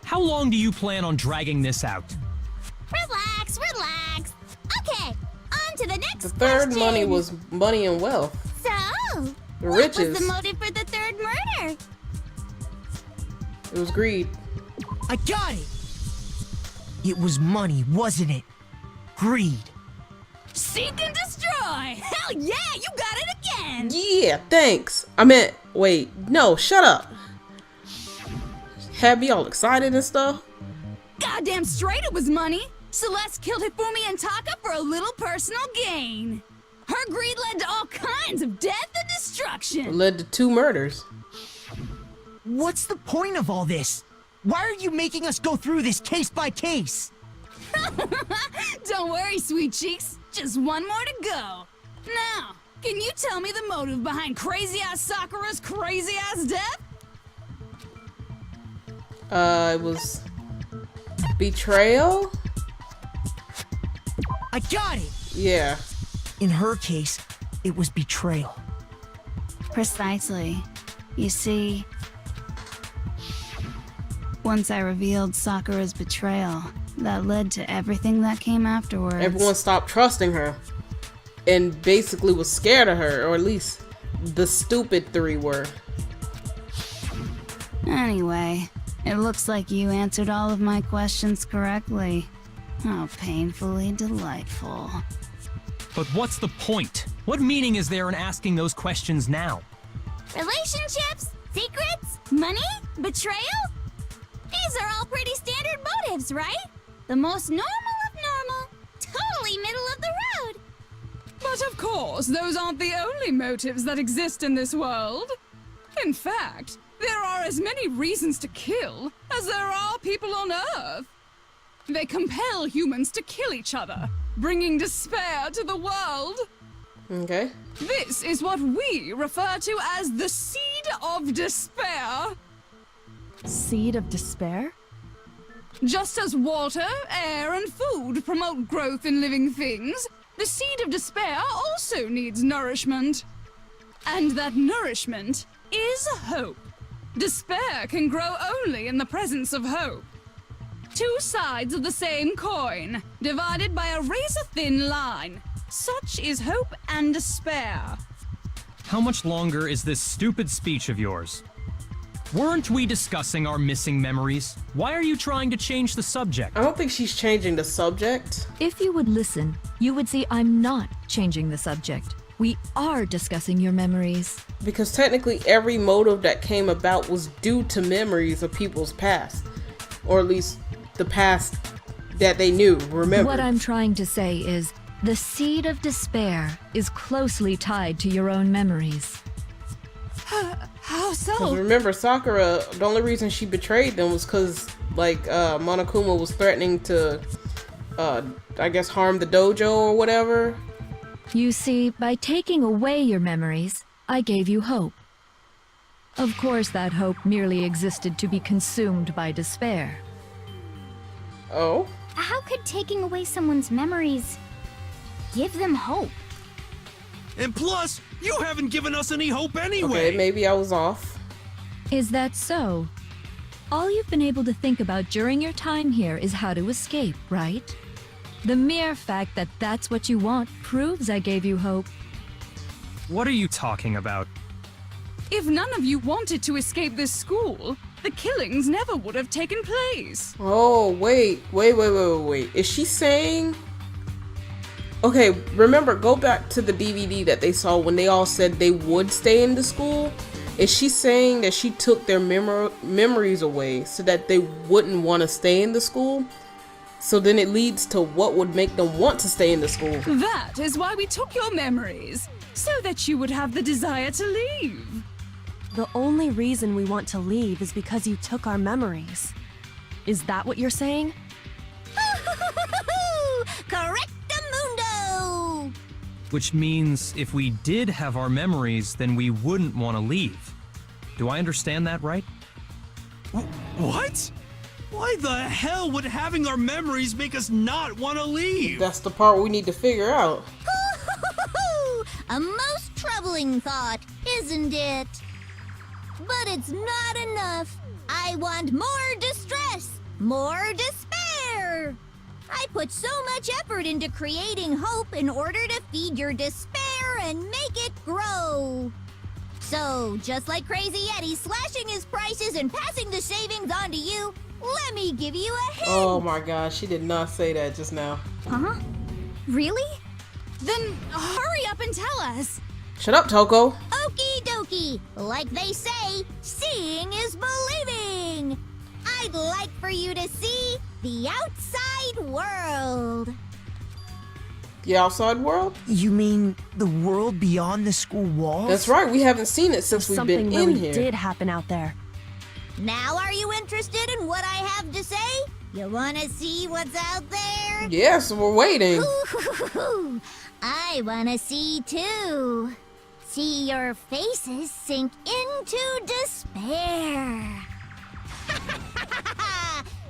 how long do you plan on dragging this out? Relax, relax. Okay, on to the next The third question. money was money and wealth. So, The what riches. was the motive for the third murder? It was greed. I got it! It was money, wasn't it? Greed. Seek and destroy! Hell yeah, you got it again! Yeah, thanks. I meant, wait, no, shut up. Had me all excited and stuff. Goddamn straight it was money! Celeste killed Hifumi and Taka for a little personal gain. Her greed led to all kinds of death and It destruction. led to 2 murders. What's the point of all this? Why are you making us go through this case by case? Don't worry, sweet cheeks. Just one more to go. Now, can you tell me the motive behind crazy-ass Sakura's crazy-ass death? It was betrayal? I got it! Yeah. In her case, it was betrayal. Precisely. You see, once I revealed Sakura's betrayal, that led to everything that came afterwards. Everyone stopped trusting her. And basically was scared of her, or at least the stupid 3 were. Anyway, it looks like you answered all of my questions correctly. How painfully delightful. But what's the point? What meaning is there in asking those questions now? Relationships? Secrets? Money? Betrayal? These are all pretty standard motives, right? The most normal of normal. Totally middle of the road. But of course, those aren't the only motives that exist in this world. In fact, there are as many reasons to kill as there are people on Earth. They compel humans to kill each other, bringing despair to the world. Okay. This is what we refer to as the seed of despair. Seed of despair? Just as water, air, and food promote growth in living things, the seed of despair also needs nourishment. And that nourishment is hope. Despair can grow only in the presence of hope. Two sides of the same coin, divided by a razor-thin line. Such is hope and despair. How much longer is this stupid speech of yours? Weren't we discussing our missing memories? Why are you trying to change the subject? I don't think she's changing the subject. If you would listen, you would see I'm not changing the subject. We are discussing your memories. Because technically every motive that came about was due to memories of people's past. Or at least the past that they knew, remember. What I'm trying to say is, the seed of despair is closely tied to your own memories. How Because so? remember, Sakura, the only reason she betrayed them was because, like, Monokuma was threatening to, I guess, harm the dojo or whatever. You see, by taking away your memories, I gave you hope. Of course, that hope merely existed to be consumed by despair. Oh? How could taking away someone's memories give them hope? And plus, you haven't given us any hope anyway. Okay, maybe I was off. Is that so? All you've been able to think about during your time here is how to escape, right? The mere fact that that's what you want proves I gave you hope. What are you talking about? If none of you wanted to escape this school, the killings never would have taken place. Oh, wait. Is she saying... Okay, remember, go back to the DVD that they saw when they all said they would stay in the school. Is she saying that she took their memories away so that they wouldn't want to stay in the school? So then it leads to what would make them want to stay in the school. That is why we took your memories, so that you would have the desire to leave. The only reason we want to leave is because you took our memories. Is that what you're saying? Correctamundo! Which means if we did have our memories, then we wouldn't want to leave. Do I understand that right? What? Why the hell would having our memories make us not want to leave? That's the part we need to figure out. A most troubling thought, isn't it? But it's not enough. I want more distress, more despair. I put so much effort into creating hope in order to feed your despair and make it grow. So, just like Crazy Eddie slashing his prices and passing the savings on to you, let me give you a hint. Oh my gosh, she did not say that just now. Huh? Really? Then hurry up and tell us. Shut up, Toko. Okie dokie. Like they say, seeing is believing. I'd like for you to see the outside world. The outside world? You mean the world beyond the school walls? That's right, we haven't seen it since we've Something been really in here. did happen out there. Now are you interested in what I have to say? You want to see what's out there? Yes, we're waiting. Ooh, I want to see too. See your faces sink into despair.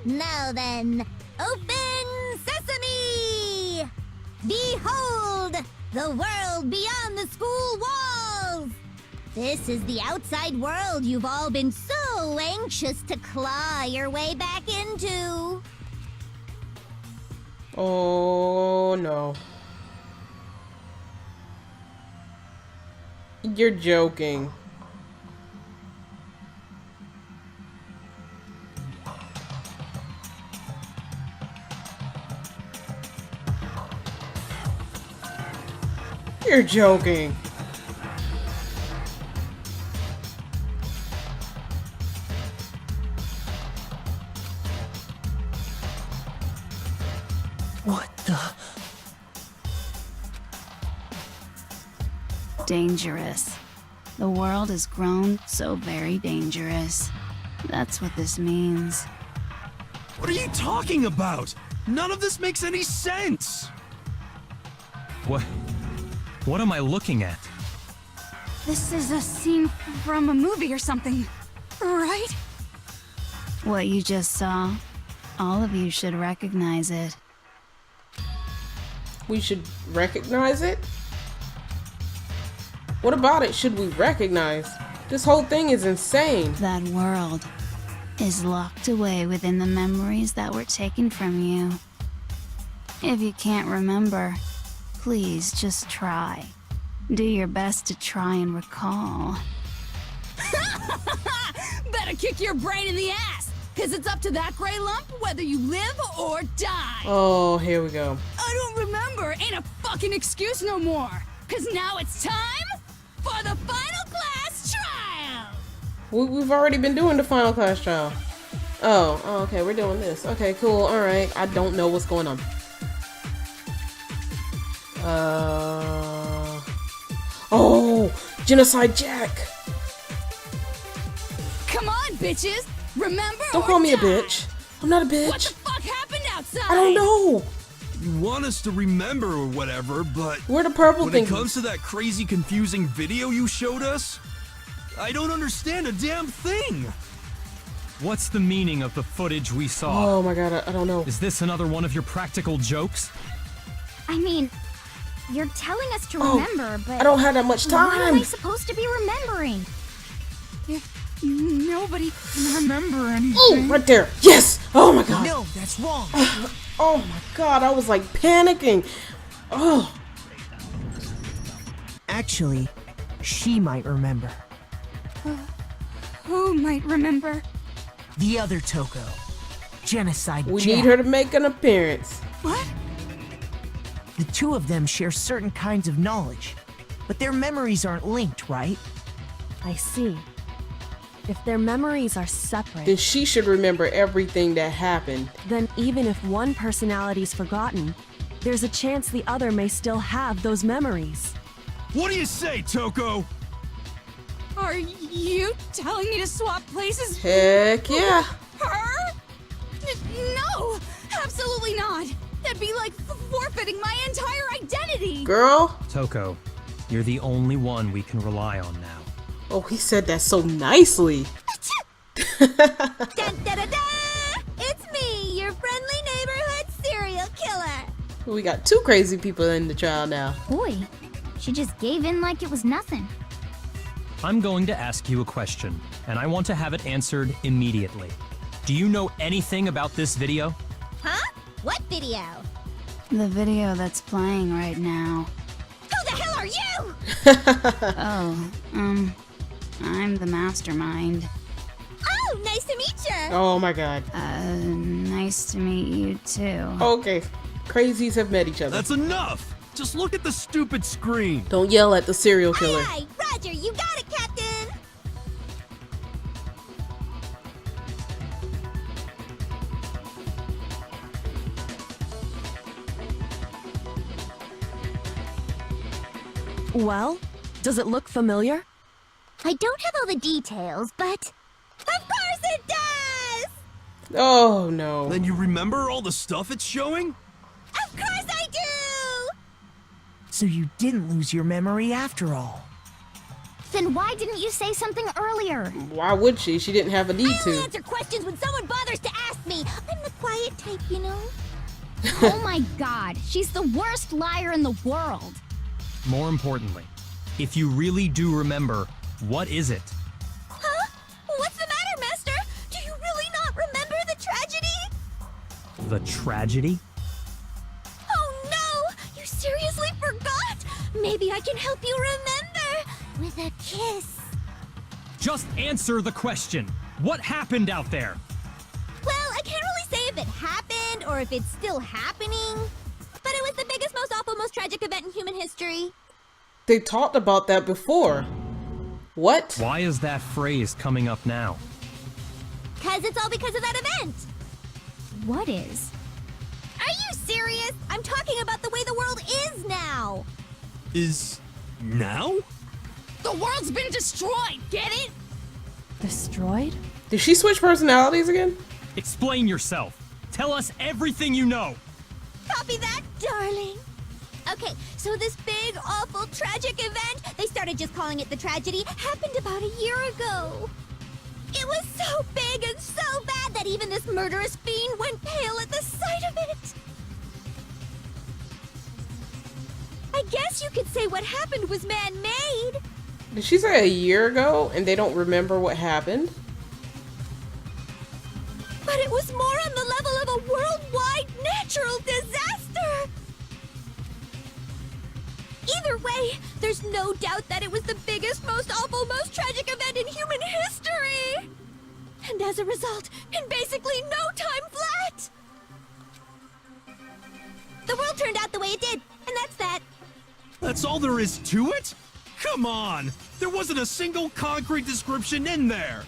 Now then, open sesame! Behold, the world beyond the school walls! This is the outside world you've all been so anxious to claw your way back into. Oh no. You're joking. You're joking. What the? Dangerous. The world has grown so very dangerous. That's what this means. What are you talking about? None of this makes any sense. What am I looking at? This is a scene from a movie or something, right? What you just saw, all of you should recognize it. We should recognize it? What about it should we recognize? This whole thing is insane. That world, is locked away within the memories that were taken from you. If you can't remember, please just try. Do your best to try and recall. Better kick your brain in the ass, because it's up to that gray lump whether you live or die. Oh, here we go. I don't remember ain't a fucking excuse no more, because now it's time for the final class trial. We've already been doing the final class trial. Oh, okay, we're doing this. Okay, cool, alright. I don't know what's going on. Oh, Genocide Jack. Come on, bitches. Remember Don't or call me a die. bitch. I'm not a bitch. What the fuck happened outside? I don't know. You want us to remember or whatever, but Where the purple when thing it comes to that crazy, confusing video you showed us, I don't understand a damn thing. What's the meaning of the footage we saw? Oh my god, I don't know. Is this another one of your practical jokes? I mean, you're telling us to Oh, remember, but I don't have that much what am time. I supposed to be remembering? Nobody can remember anything. Oh, right there. Yes. Oh my god. No, that's wrong. Oh my god, I was like panicking. Oh. Actually, she might remember. Who might remember? The other Toko. Genocide We Jack. need her to make an appearance. What? The two of them share certain kinds of knowledge, but their memories aren't linked, right? I see. If their memories are separate, Then she should remember everything that happened. then even if one personality's forgotten, there's a chance the other may still have those memories. What do you say, Toko? Are you telling me to swap places? Heck yeah. Her? No, absolutely not. That'd be like forfeiting my entire identity. Girl. Toko, you're the only one we can rely on now. Oh, he said that so nicely. Dun, da, da, da! It's me, your friendly neighborhood serial killer. We got two crazy people in the trial now. Boy, she just gave in like it was nothing. I'm going to ask you a question, and I want to have it answered immediately. Do you know anything about this video? Huh? What video? The video that's playing right now. Who the hell are you? Oh, I'm the Mastermind. Oh, nice to meet you. Oh my god. Nice to meet you too. Okay. Crazies have met each other. That's enough. Just look at the stupid screen. Don't yell at the serial killer. Aye, aye, Roger, you got it, Captain. Well, does it look familiar? I don't have all the details, but Of course it does. Oh no. Then you remember all the stuff it's showing? Of course I do. So you didn't lose your memory after all. then why didn't you say something earlier? Why would she? She didn't have a need I only to. answer questions when someone bothers to ask me. I'm the quiet type, you know. Oh my god, she's the worst liar in the world. More importantly, if you really do remember, what is it? Huh? What's the matter, Master? Do you really not remember the tragedy? The tragedy? Oh no! You seriously forgot? Maybe I can help you remember with a kiss. Just answer the question. What happened out there? Well, I can't really say if it happened or if it's still happening, but it was the biggest, most awful, most tragic event in human history. They talked about that before. What? Why is that phrase coming up now? 'Cause it's all because of that event. What is? Are you serious? I'm talking about the way the world is now. Is now? The world's been destroyed, get it? Destroyed? Did she switch personalities again? Explain yourself. Tell us everything you know. Copy that, darling. Okay, so this big, awful, tragic event, they started just calling it the tragedy, happened about a year ago. It was so big and so bad that even this murderous fiend went pale at the sight of it. I guess you could say what happened was man-made. Did she say a year ago and they don't remember what happened? natural disaster! Either way, there's no doubt that it was the biggest, most awful, most tragic event in human history! And as a result, in basically no time flat! The world turned out the way it did, and that's that. That's all there is to it? Come on! There wasn't a single concrete description in there!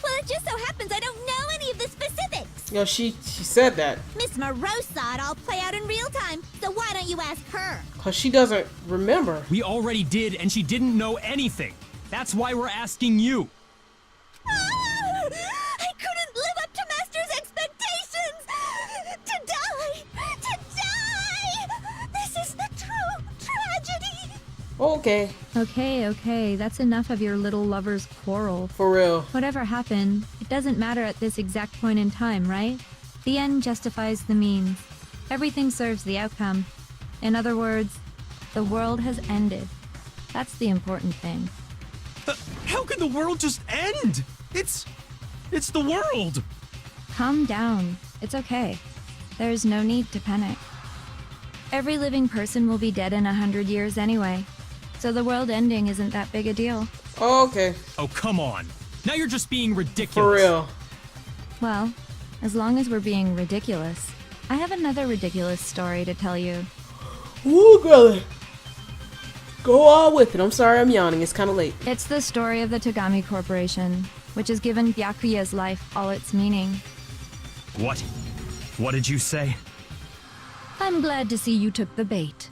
Well, it just so happens I don't know any of the specifics. Yo, she said that. Miss Moreau saw it all play out in real time, so why don't you ask her? Because she doesn't remember. We already did, and she didn't know anything. That's why we're asking you. Ah! I couldn't live up to Master's expectations! To die! To die! This is the true tragedy! Okay. Okay, that's enough of your little lover's quarrel. For real. Whatever happened, it doesn't matter at this exact point in time, right? The end justifies the means. Everything serves the outcome. In other words, the world has ended. That's the important thing. How can the world just end? It's the world! Calm down. It's okay. There's no need to panic. Every living person will be dead in 100 years anyway, so the world ending isn't that big a deal. Okay. Oh, come on. Now you're just being ridiculous. For real. Well, as long as we're being ridiculous, I have another ridiculous story to tell you. Woo, girl. Go on with it. I'm sorry I'm yawning. It's kind of late. It's the story of the Togami Corporation, which has given Byakuya's life all its meaning. What? What did you say? I'm glad to see you took the bait.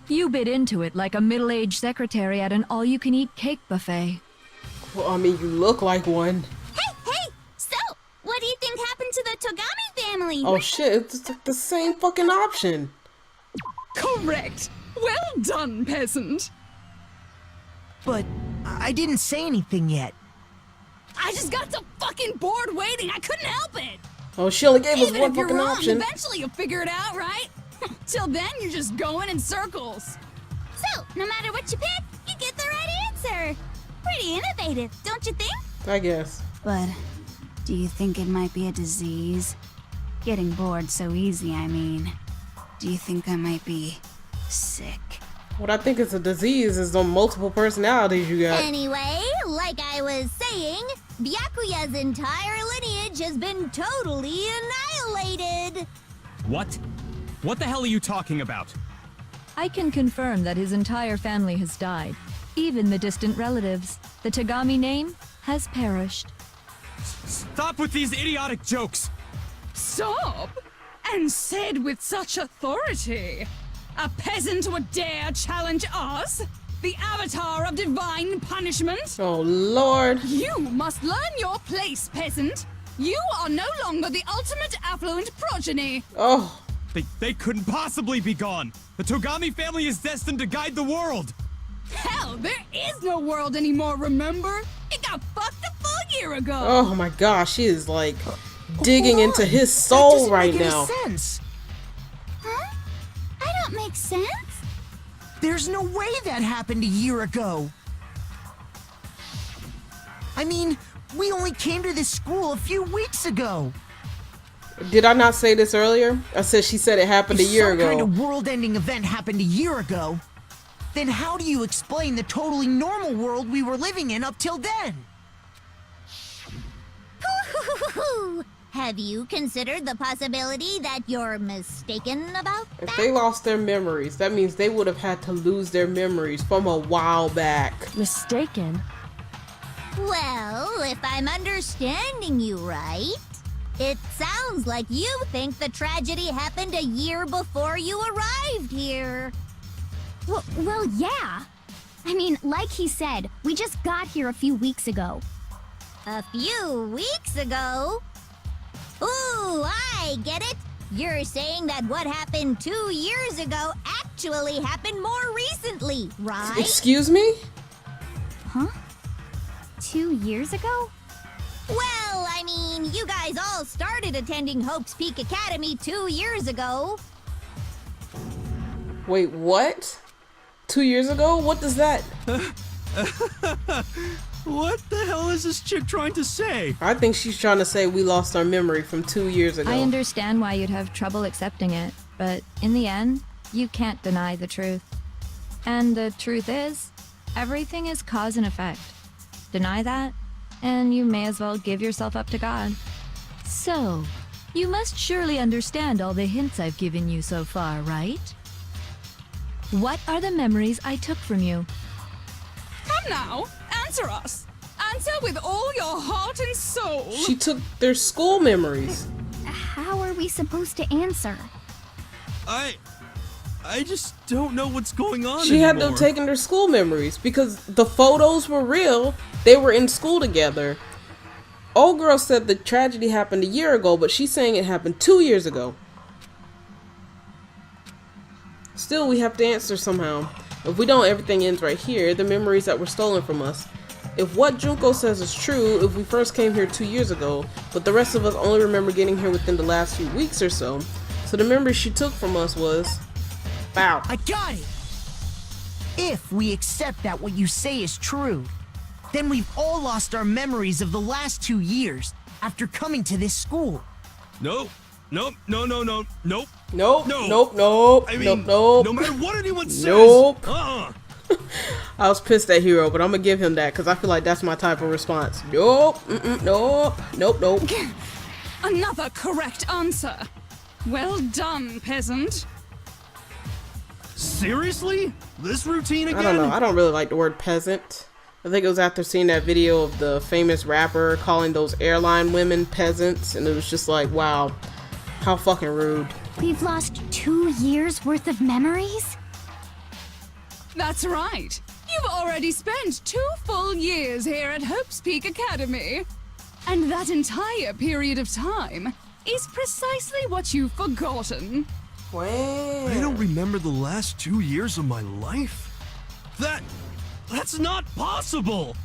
You bit into it like a middle-aged secretary at an all-you-can-eat cake buffet. Well, I mean, you look like one. Hey! So, what do you think happened to the Togami family? Oh shit, it's like the same fucking option. Correct. Well done, peasant. But I didn't say anything yet. I just got so fucking bored waiting, I couldn't help it. Oh, she only gave us Even one if you're fucking wrong, option. eventually you'll figure it out, right? Till then, you're just going in circles. So, no matter what you pick, you get the right answer. Pretty innovative, don't you think? I guess. But do you think it might be a disease? Getting bored so easy, I mean. Do you think I might be sick? What I think is a disease is the multiple personalities you got. Anyway, like I was saying, Byakuya's entire lineage has been totally annihilated. What? What the hell are you talking about? I can confirm that his entire family has died. Even the distant relatives. The Togami name has perished. Stop with these idiotic jokes! Stop! And said with such authority. A peasant would dare challenge us? The avatar of divine punishment? Oh, Lord. You must learn your place, peasant. You are no longer the ultimate affluent progeny. Oh. They couldn't possibly be gone! The Togami family is destined to guide the world! Hell, there is no world anymore, remember? It got fucked a full year ago. Oh my gosh, she is like digging into his soul right now. Sense. Huh? I don't make sense. There's no way that happened a year ago. I mean, we only came to this school a few weeks ago. Did I not say this earlier? I said she said it happened a year If ago. some kind of world-ending event happened a year ago, then how do you explain the totally normal world we were living in up till then? Have you considered the possibility that you're mistaken about If that? they lost their memories, that means they would have had to lose their memories from a while back. Mistaken? Well, if I'm understanding you right, it sounds like you think the tragedy happened a year before you arrived here. Well, yeah. I mean, like he said, we just got here a few weeks ago. A few weeks ago? Ooh, I get it. You're saying that what happened 2 years ago actually happened more recently, right? Excuse me? Huh? 2 years ago? Well, I mean, you guys all started attending Hope's Peak Academy 2 years ago. Wait, what? 2 years ago? What does that? What the hell is this chick trying to say? I think she's trying to say we lost our memory from 2 years ago. I understand why you'd have trouble accepting it, but in the end, you can't deny the truth. And the truth is, everything is cause and effect. Deny that, and you may as well give yourself up to God. So, you must surely understand all the hints I've given you so far, right? What are the memories I took from you? Come now, answer us. Answer with all your heart and soul. She took their school memories. How are we supposed to answer? I just don't know what's going on She had to anymore. have taken their school memories because the photos were real. They were in school together. Old girl said the tragedy happened a year ago, but she's saying it happened 2 years ago. Still, we have to answer somehow. If we don't, everything ends right here. The memories that were stolen from us. If what Junko says is true, if we first came here 2 years ago, but the rest of us only remember getting here within the last few weeks or so, so the memory she took from us was... Wow. I got it! If we accept that what you say is true, then we've all lost our memories of the last 2 years after coming to this school. Nope. Nope. No. Nope. Nope. No. Nope. Nope. I mean, nope. no matter what anyone says. Nope. Uh-uh. I was pissed at Hero, but I'm gonna give him that because I feel like that's my type of response. Nope. Nope. Nope. Another correct answer. Well done, peasant. Seriously? This routine again? I don't know. I don't really like the word peasant. I think it was after seeing that video of the famous rapper calling those airline women peasants, and it was just like, wow, how fucking rude. We've lost 2 years worth of memories? That's right. You've already spent 2 full years here at Hope's Peak Academy. And that entire period of time is precisely what you've forgotten. Wow. I don't remember the last 2 years of my life? That's not possible!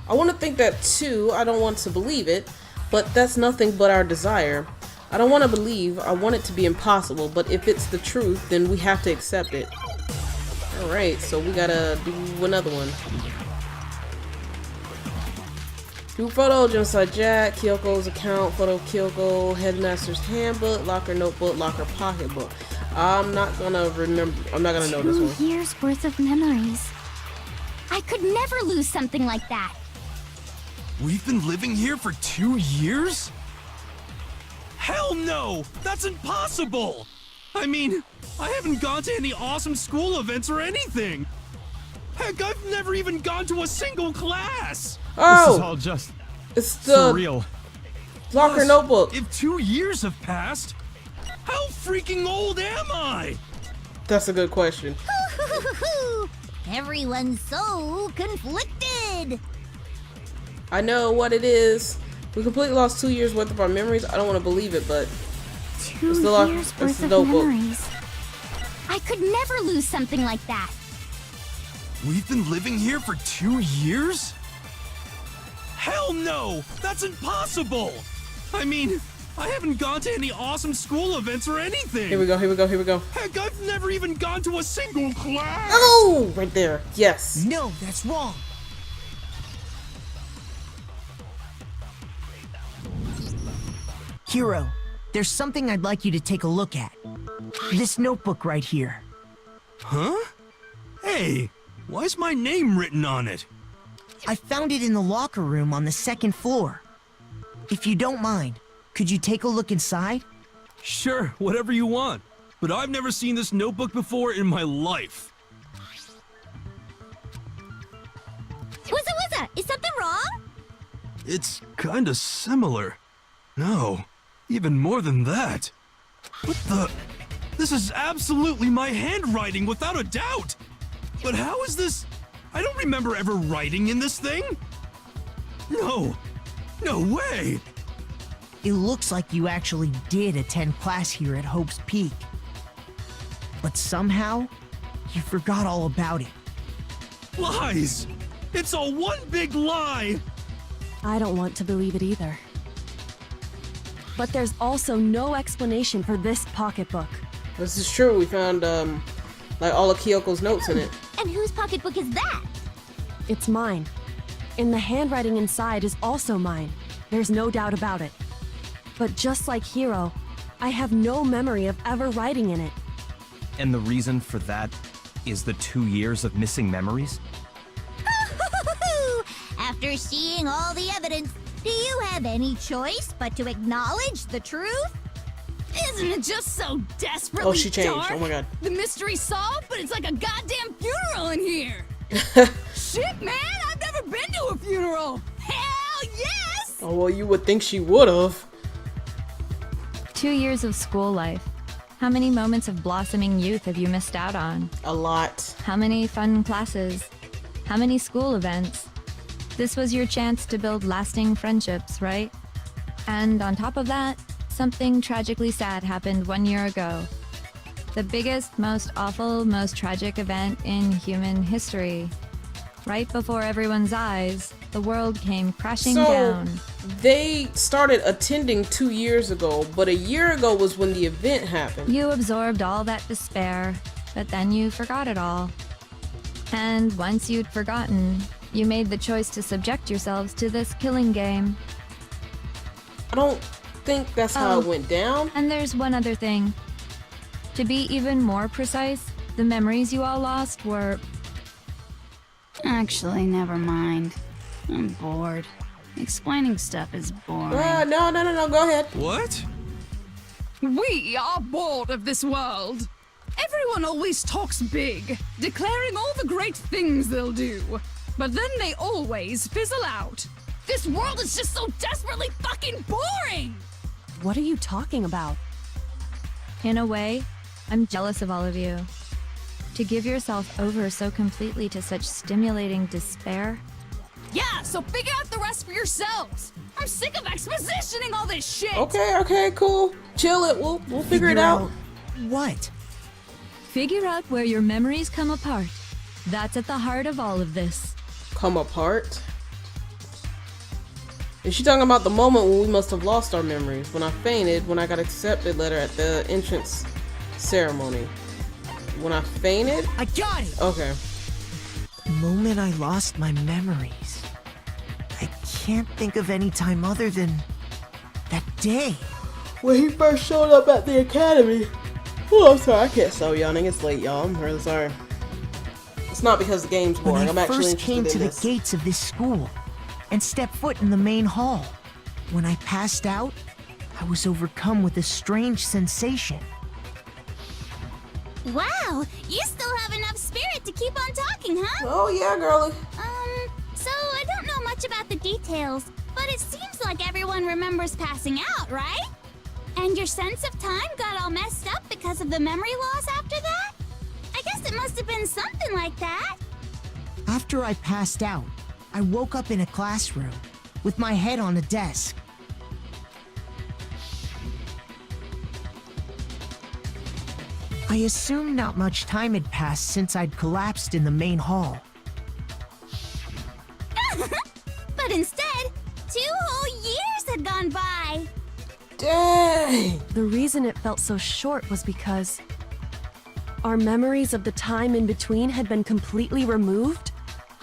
I want to think that too. I don't want to believe it, but that's nothing but our desire. I don't want to believe. I want it to be impossible, but if it's the truth, then we have to accept it. Alright, so we gotta do another one. Group photo, Genocide Jack, Kyoko's account, photo of Kyoko, Headmaster's handbook, locker notebook, locker pocketbook. I'm not gonna remember. I'm not gonna know this one. 2 years worth of memories. I could never lose something like that. We've been living here for 2 years? Hell no! That's impossible! I mean, I haven't gone to any awesome school events or anything! Heck, I've never even gone to a single class! This is Oh, all just it's the surreal. locker Plus, notebook. If 2 years have passed, how freaking old am I? That's a good question. Everyone's so conflicted. I know what it is. We completely lost 2 years worth of our memories. I don't want to believe it, but 2 It's the lock- years it's worth the of notebook. memories. I could never lose something like that. We've been living here for 2 years? Hell no! That's impossible! I mean, I haven't gone to any awesome school events or anything! here we go. Heck, I've never even gone to a single class! Oh, right there. Yes. No, that's wrong. Hero, there's something I'd like you to take a look at. This notebook right here. Huh? Hey, why's my name written on it? I found it in the locker room on the 2nd floor. If you don't mind, could you take a look inside? Sure, whatever you want. But I've never seen this notebook before in my life. Wuzza, is something wrong? It's kinda similar. No, even more than that. What the? This is absolutely my handwriting without a doubt! But how is this? I don't remember ever writing in this thing! No way! It looks like you actually did attend class here at Hope's Peak. But somehow, you forgot all about it. Lies! It's all one big lie! I don't want to believe it either. But there's also no explanation for this pocketbook. This is true. We found like all of Kyoko's notes in it. And whose pocketbook is that? It's mine. And the handwriting inside is also mine. There's no doubt about it. But just like Hiro, I have no memory of ever writing in it. And the reason for that is the 2 years of missing memories? After seeing all the evidence, do you have any choice but to acknowledge the truth? Isn't it just so desperately Oh, she changed. dark? Oh my god. The mystery solved, but it's like a goddamn funeral in here. Shit, man, I've never been to a funeral. Hell yes! Oh, well, you would think she would've. 2 years of school life. How many moments of blossoming youth have you missed out on? A lot. How many fun classes? How many school events? This was your chance to build lasting friendships, right? And on top of that, something tragically sad happened 1 year ago. The biggest, most awful, most tragic event in human history. Right before everyone's eyes, the world came crashing down. They started attending 2 years ago, but a year ago was when the event happened. You absorbed all that despair, but then you forgot it all. And once you'd forgotten, you made the choice to subject yourselves to this killing game. I don't think that's how it went down. And there's one other thing. To be even more precise, the memories you all lost were... Actually, never mind. I'm bored. Explaining stuff is boring. No, go ahead. What? We are bored of this world. Everyone always talks big, declaring all the great things they'll do. But then they always fizzle out. This world is just so desperately fucking boring! What are you talking about? In a way, I'm jealous of all of you. To give yourself over so completely to such stimulating despair. Yeah, so figure out the rest for yourselves. I'm sick of expositioning all this shit. Okay, cool. Chill it. We'll figure it out. What? Figure out where your memories come apart. That's at the heart of all of this. Come apart? Is she talking about the moment when we must have lost our memories? When I fainted, when I got accepted letter at the entrance ceremony. When I fainted? I got it! Okay. The moment I lost my memories. I can't think of any time other than that day. When he first showed up at the academy. Oh, I'm sorry, I can't stop yawning. It's late, y'all. I'm really sorry. It's not because the game's boring. When I'm I actually first interested came in to this. the gates of this school and stepped foot in the main hall, when I passed out, I was overcome with a strange sensation. Wow, you still have enough spirit to keep on talking, huh? Oh yeah, girlie. So I don't know much about the details, but it seems like everyone remembers passing out, right? And your sense of time got all messed up because of the memory loss after that? I guess it must have been something like that. After I passed out, I woke up in a classroom with my head on a desk. I assumed not much time had passed since I'd collapsed in the main hall. But instead, 2 whole years had gone by. Dang! The reason it felt so short was because our memories of the time in between had been completely removed.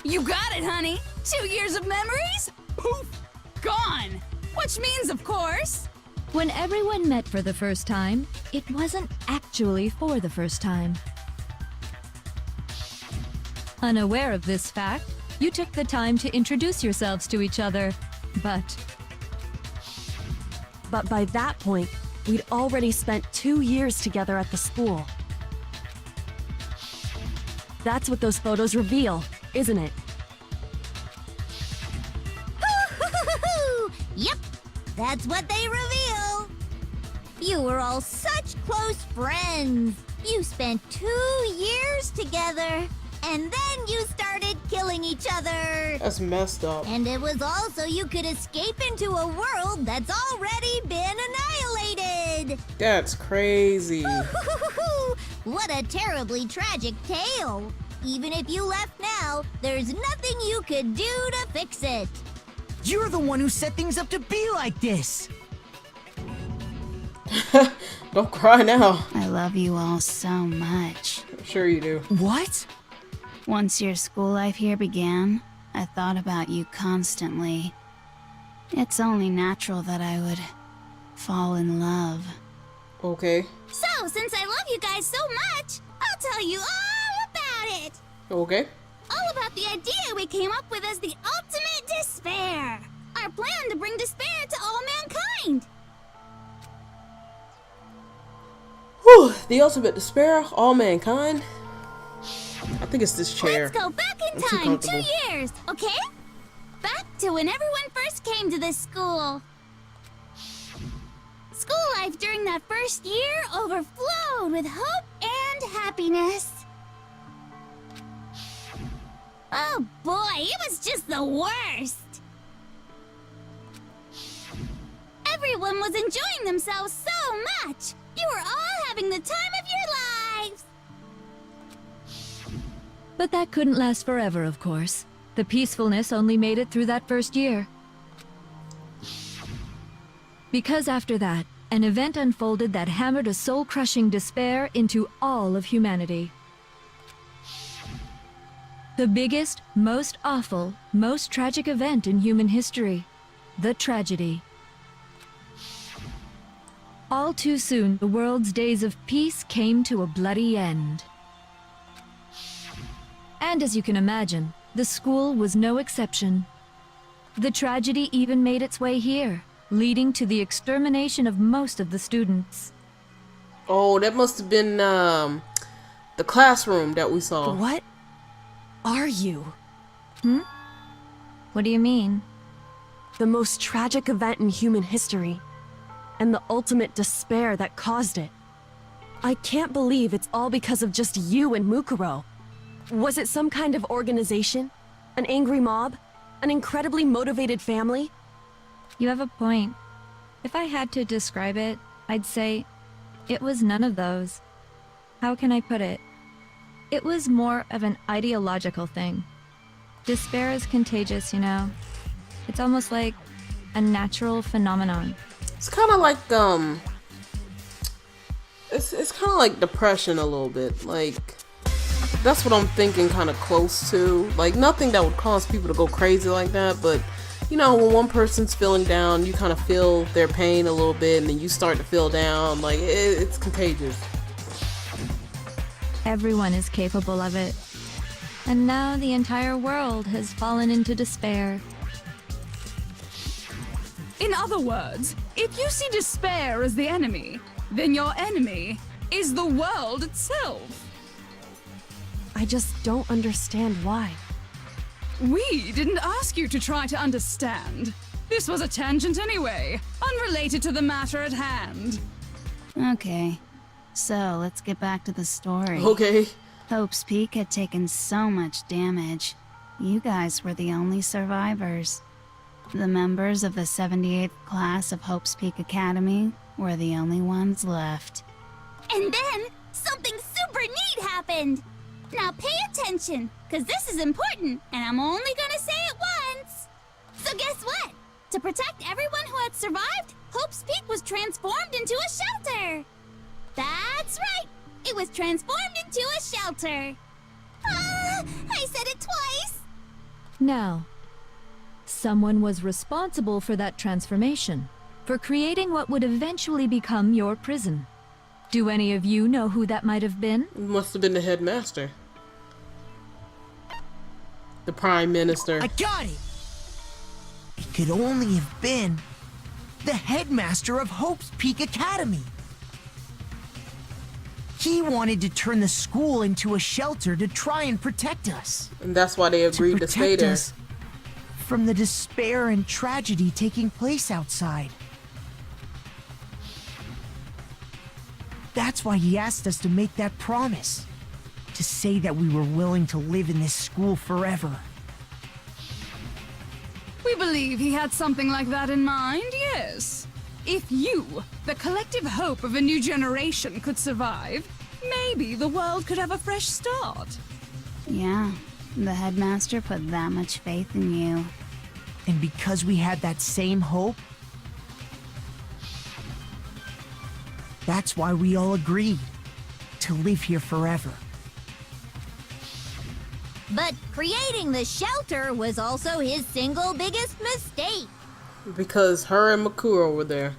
You got it, honey. 2 years of memories? Poof! Gone! Which means, of course... When everyone met for the first time, it wasn't actually for the first time. Unaware of this fact, you took the time to introduce yourselves to each other, But by that point, we'd already spent 2 years together at the school. That's what those photos reveal, isn't it? Yep, that's what they reveal. You were all such close friends. You spent 2 years together, and then you started killing each other. That's messed up. And it was all so you could escape into a world that's already been annihilated. That's crazy. What a terribly tragic tale. Even if you left now, there's nothing you could do to fix it. You're the one who set things up to be like this! Don't cry now. I love you all so much. I'm sure you do. What? Once your school life here began, I thought about you constantly. It's only natural that I would fall in love. Okay. So, since I love you guys so much, I'll tell you all about it. Okay. All about the idea we came up with as the ultimate despair. Our plan to bring despair to all mankind. Whew, the ultimate despair, all mankind. I think it's this chair. Let's go back in I'm too time 2 comfortable. years, okay? Back to when everyone first came to this school. School life during that first year overflowed with hope and happiness. Oh boy, it was just the worst. Everyone was enjoying themselves so much. You were all having the time of your lives. But that couldn't last forever, of course. The peacefulness only made it through that first year. Because after that, an event unfolded that hammered a soul-crushing despair into all of humanity. The biggest, most awful, most tragic event in human history. The tragedy. All too soon, the world's days of peace came to a bloody end. And as you can imagine, the school was no exception. The tragedy even made its way here, leading to the extermination of most of the students. Oh, that must have been the classroom that we saw. What are you? What do you mean? The most tragic event in human history, and the ultimate despair that caused it. I can't believe it's all because of just you and Mukuro. Was it some kind of organization? An angry mob? An incredibly motivated family? You have a point. If I had to describe it, I'd say it was none of those. How can I put it? It was more of an ideological thing. Despair is contagious, you know. It's almost like a natural phenomenon. It's kind of like it's kind of like depression a little bit. Like that's what I'm thinking, kind of close to. Like nothing that would cause people to go crazy like that, but you know, when one person's feeling down, you kind of feel their pain a little bit, and then you start to feel down. Like it's contagious. Everyone is capable of it. And now the entire world has fallen into despair. In other words, if you see despair as the enemy, then your enemy is the world itself. I just don't understand why. We didn't ask you to try to understand. This was a tangent anyway, unrelated to the matter at hand. Okay, so let's get back to the story. Okay. Hope's Peak had taken so much damage. You guys were the only survivors. The members of the 78th class of Hope's Peak Academy were the only ones left. And then, something super neat happened. Now pay attention, because this is important, and I'm only gonna say it once. So guess what? To protect everyone who had survived, Hope's Peak was transformed into a shelter. That's right. It was transformed into a shelter. I said it twice. Now, someone was responsible for that transformation, for creating what would eventually become your prison. Do any of you know who that might have been? It must have been the headmaster. The prime minister. I got it! It could only have been the headmaster of Hope's Peak Academy. He wanted to turn the school into a shelter to try and protect us. And that's why they agreed to stay protect there. us from the despair and tragedy taking place outside. That's why he asked us to make that promise. To say that we were willing to live in this school forever. We believe he had something like that in mind, yes. If you, the collective hope of a new generation, could survive, maybe the world could have a fresh start. Yeah, the headmaster put that much faith in you. And because we had that same hope, that's why we all agreed to live here forever. But creating the shelter was also his single biggest mistake. Because her and Makuro were there.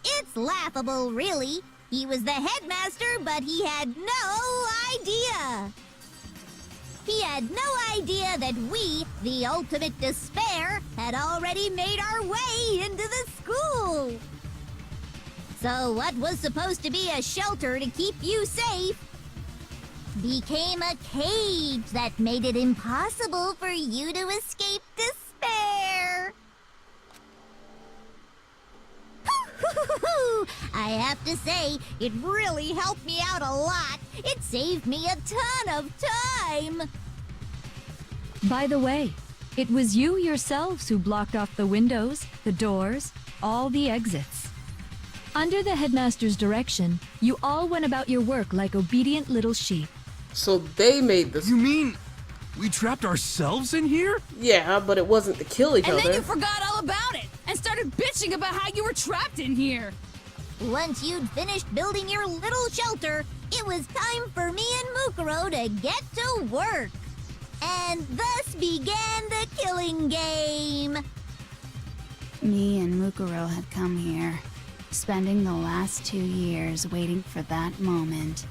It's laughable, really. He was the headmaster, but he had no idea. He had no idea that we, the ultimate despair, had already made our way into the school. So what was supposed to be a shelter to keep you safe became a cage that made it impossible for you to escape despair. I have to say, it really helped me out a lot. It saved me a ton of time. By the way, it was you yourselves who blocked off the windows, the doors, all the exits. Under the headmaster's direction, you all went about your work like obedient little sheep. So they made this. You mean we trapped ourselves in here? Yeah, but it wasn't to kill each And other. then you forgot all about it and started bitching about how you were trapped in here. Once you'd finished building your little shelter, it was time for me and Mukuro to get to work. And thus began the killing game. Me and Mukuro had come here, spending the last 2 years waiting for that moment.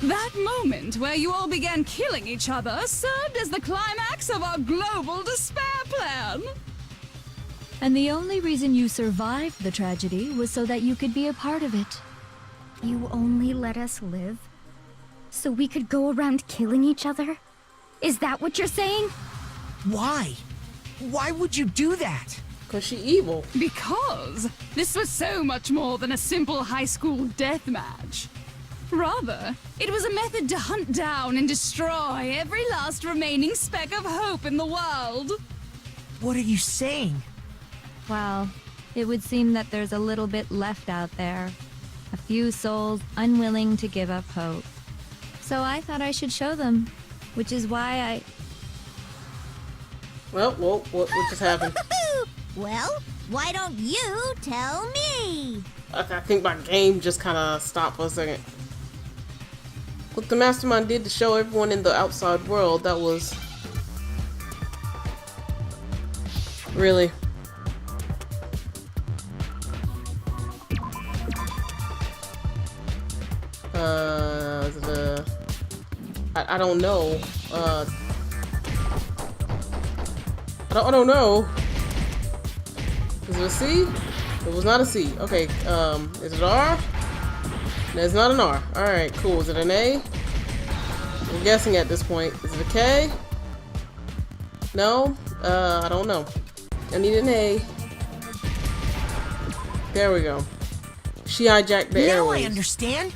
That moment where you all began killing each other served as the climax of our global despair plan. And the only reason you survived the tragedy was so that you could be a part of it. You only let us live? So we could go around killing each other? Is that what you're saying? Why? Why would you do that? Because she evil. Because this was so much more than a simple high school death match. Rather, it was a method to hunt down and destroy every last remaining speck of hope in the world. What are you saying? Well, it would seem that there's a little bit left out there. A few souls unwilling to give up hope. So I thought I should show them, which is why I... Well, what just happened? Well, why don't you tell me? I think my game just kind of stopped for a second. What the Mastermind did to show everyone in the outside world, that was... really... I don't know. I don't know. Is it a C? It was not a C. Okay, is it R? No, it's not an R. Alright, cool. Is it an A? I'm guessing at this point. Is it a K? No? I don't know. I need an A. There we go. She hijacked the Now airways. I understand.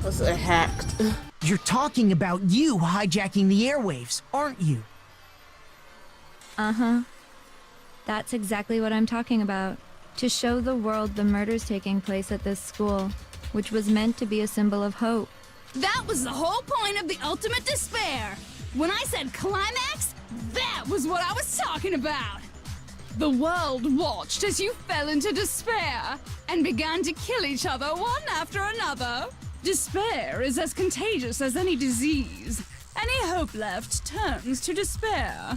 What's it hacked? You're talking about you hijacking the airwaves, aren't you? Uh-huh. That's exactly what I'm talking about. To show the world the murders taking place at this school, which was meant to be a symbol of hope. That was the whole point of the ultimate despair. When I said climax, that was what I was talking about. The world watched as you fell into despair and began to kill each other one after another. Despair is as contagious as any disease. Any hope left turns to despair.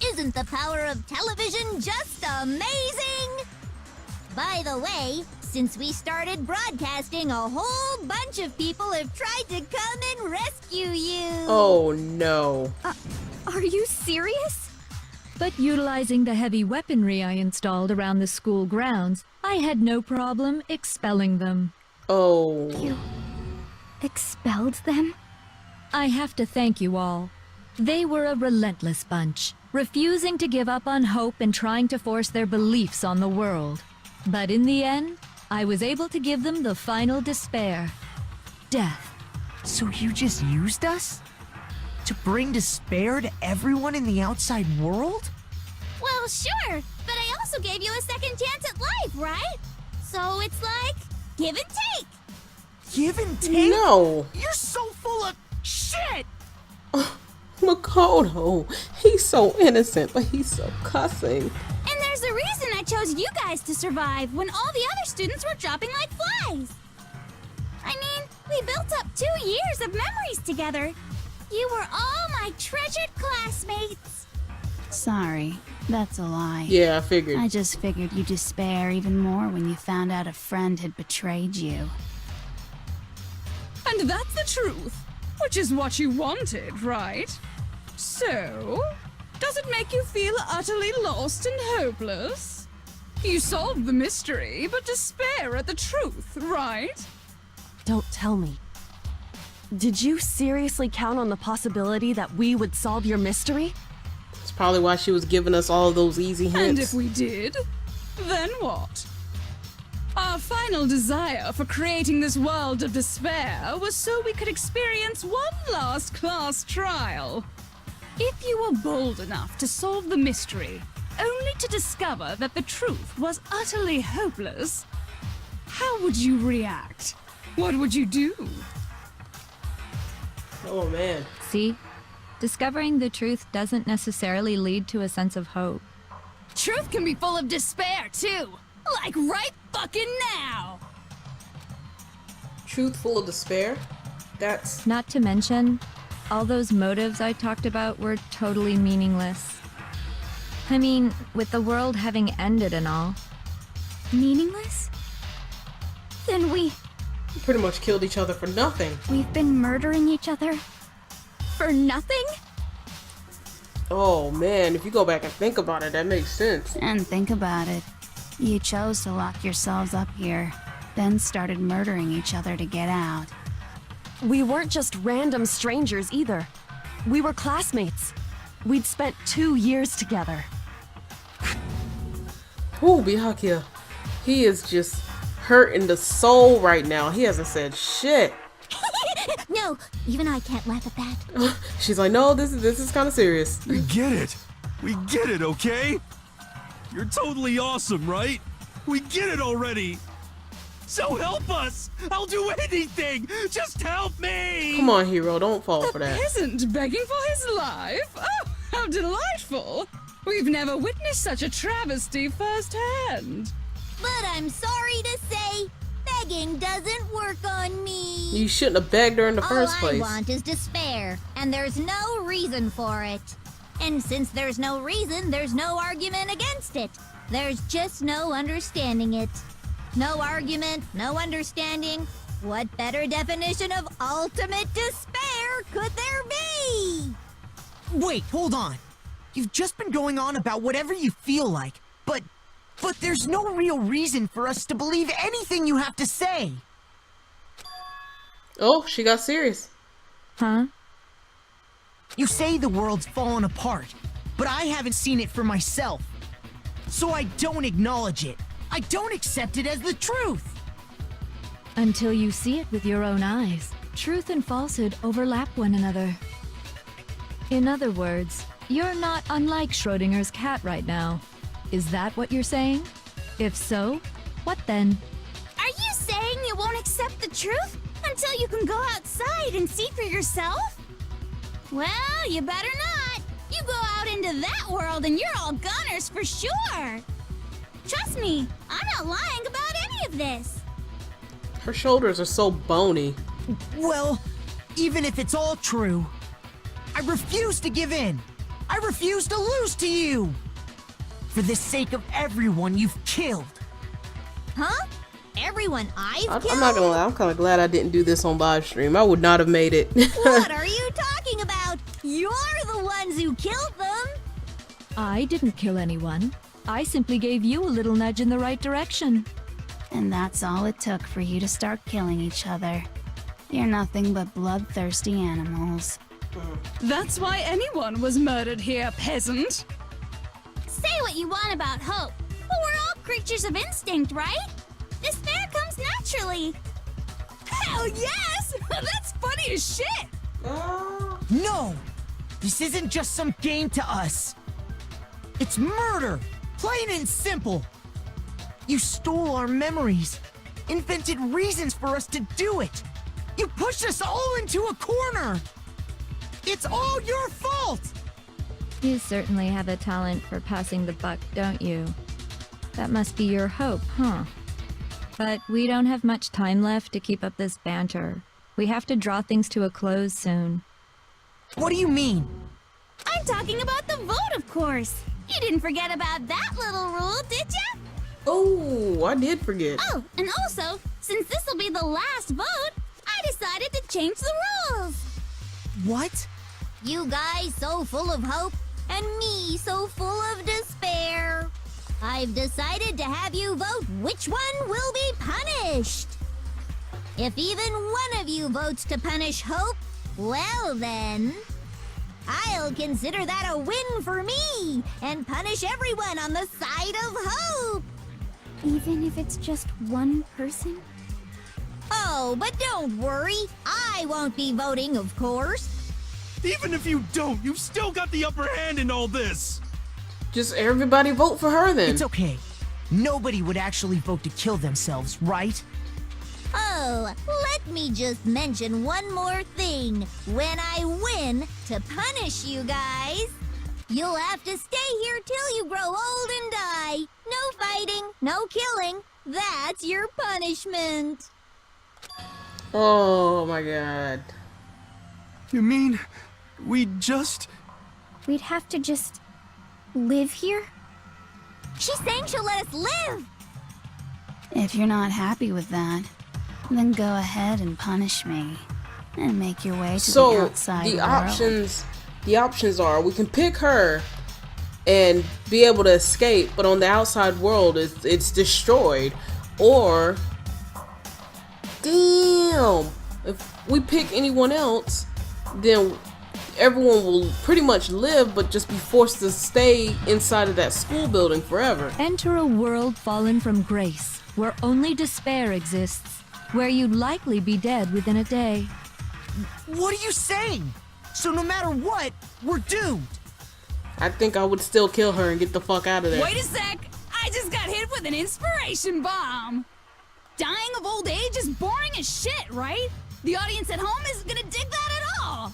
Isn't the power of television just amazing? By the way, since we started broadcasting, a whole bunch of people have tried to come and rescue you. Oh no. Are you serious? But utilizing the heavy weaponry I installed around the school grounds, I had no problem expelling them. Oh. You expelled them? I have to thank you all. They were a relentless bunch, refusing to give up on hope and trying to force their beliefs on the world. But in the end, I was able to give them the final despair. Death. So you just used us? To bring despair to everyone in the outside world? Well, sure, but I also gave you a second chance at life, right? So it's like, give and take. Give and take? No. You're so full of shit! Makoto. He's so innocent, but he's so cussing. And there's There's a reason I chose you guys to survive when all the other students were dropping like flies. I mean, we built up 2 years of memories together. You were all my treasured classmates. Sorry, that's a lie. Yeah, I figured. I just figured you'd despair even more when you found out a friend had betrayed you. And that's the truth, which is what you wanted, right? So, does it make you feel utterly lost and hopeless? You solved the mystery, but despair at the truth, right? Don't tell me. Did you seriously count on the possibility that we would solve your mystery? It's probably why she was giving us all of those easy hints. And if we did, then what? Our final desire for creating this world of despair was so we could experience one last class trial. If you were bold enough to solve the mystery, only to discover that the truth was utterly hopeless, how would you react? What would you do? Oh man. See? Discovering the truth doesn't necessarily lead to a sense of hope. Truth can be full of despair, too. Like right fucking now. Truth full of despair? That's... Not to mention, all those motives I talked about were totally meaningless. I mean, with the world having ended and all. Meaningless? Then We pretty much killed each other for nothing. we've been murdering each other for nothing? Oh man, if you go back and think about it, that makes sense. And think about it. You chose to lock yourselves up here, then started murdering each other to get out. We weren't just random strangers either. We were classmates. We'd spent 2 years together. Ooh, Byakuya. He is just hurt in the soul right now. He hasn't said shit. No, even I can't laugh at that. She's like, no, this is kind of serious. We get it. We get it, okay? You're totally awesome, right? We get it already. So help us. I'll do anything. Just help me. Come on, hero, don't fall for that. Peasant begging for his life? Oh, how delightful! We've never witnessed such a travesty firsthand. But I'm sorry to say, begging doesn't work on me. You shouldn't have begged her in the first place. All I want is despair, and there's no reason for it. And since there's no reason, there's no argument against it. There's just no understanding it. No argument, no understanding. What better definition of ultimate despair could there be? Wait, hold on. You've just been going on about whatever you feel like, but there's no real reason for us to believe anything you have to say. Oh, she got serious. Huh? You say the world's fallen apart, but I haven't seen it for myself. So I don't acknowledge it. I don't accept it as the truth. Until you see it with your own eyes, truth and falsehood overlap one another. In other words, you're not unlike Schrodinger's cat right now. Is that what you're saying? If so, what then? Are you saying you won't accept the truth until you can go outside and see for yourself? Well, you better not. You go out into that world and you're all gunners for sure. Trust me, I'm not lying about any of this. Her shoulders are so bony. Well, even if it's all true, I refuse to give in. I refuse to lose to you. For the sake of everyone you've killed. Huh? Everyone I've killed? I'm not gonna lie, I'm kind of glad I didn't do this on live stream. I would not have made it. What are you talking about? You're the ones who killed them. I didn't kill anyone. I simply gave you a little nudge in the right direction. And that's all it took for you to start killing each other. You're nothing but bloodthirsty animals. That's why anyone was murdered here, peasant. Say what you want about hope, but we're all creatures of instinct, right? Despair comes naturally. Hell yes! That's funny as shit! No! This isn't just some game to us. It's murder! Plain and simple! You stole our memories, invented reasons for us to do it! You pushed us all into a corner! It's all your fault! You certainly have a talent for passing the buck, don't you? That must be your hope, huh? But we don't have much time left to keep up this banter. We have to draw things to a close soon. What do you mean? I'm talking about the vote, of course. You didn't forget about that little rule, did ya? Oh, I did forget. Oh, and also, since this will be the last vote, I decided to change the rules. What? You guys so full of hope, and me so full of despair. I've decided to have you vote which one will be punished. If even one of you votes to punish Hope, well then, I'll consider that a win for me and punish everyone on the side of Hope. Even if it's just one person? Oh, but don't worry. I won't be voting, of course. Even if you don't, you've still got the upper hand in all this. Just everybody vote for her then. It's okay. Nobody would actually vote to kill themselves, right? Oh, let me just mention one more thing. When I win to punish you guys, you'll have to stay here till you grow old and die. No fighting, no killing. That's your punishment. Oh my god. You mean we just... We'd have to just live here? She's saying she'll let us live. If you're not happy with that, then go ahead and punish me. And make your way to the outside world. The options are we can pick her and be able to escape, but on the outside world it's destroyed. Or damn, if we pick anyone else, then everyone will pretty much live but just be forced to stay inside of that school building forever. Enter a world fallen from grace, where only despair exists, where you'd likely be dead within a day. What are you saying? So no matter what, we're doomed. I think I would still kill her and get the fuck out of there. Wait a sec! I just got hit with an inspiration bomb! Dying of old age is boring as shit, right? The audience at home isn't gonna dig that at all!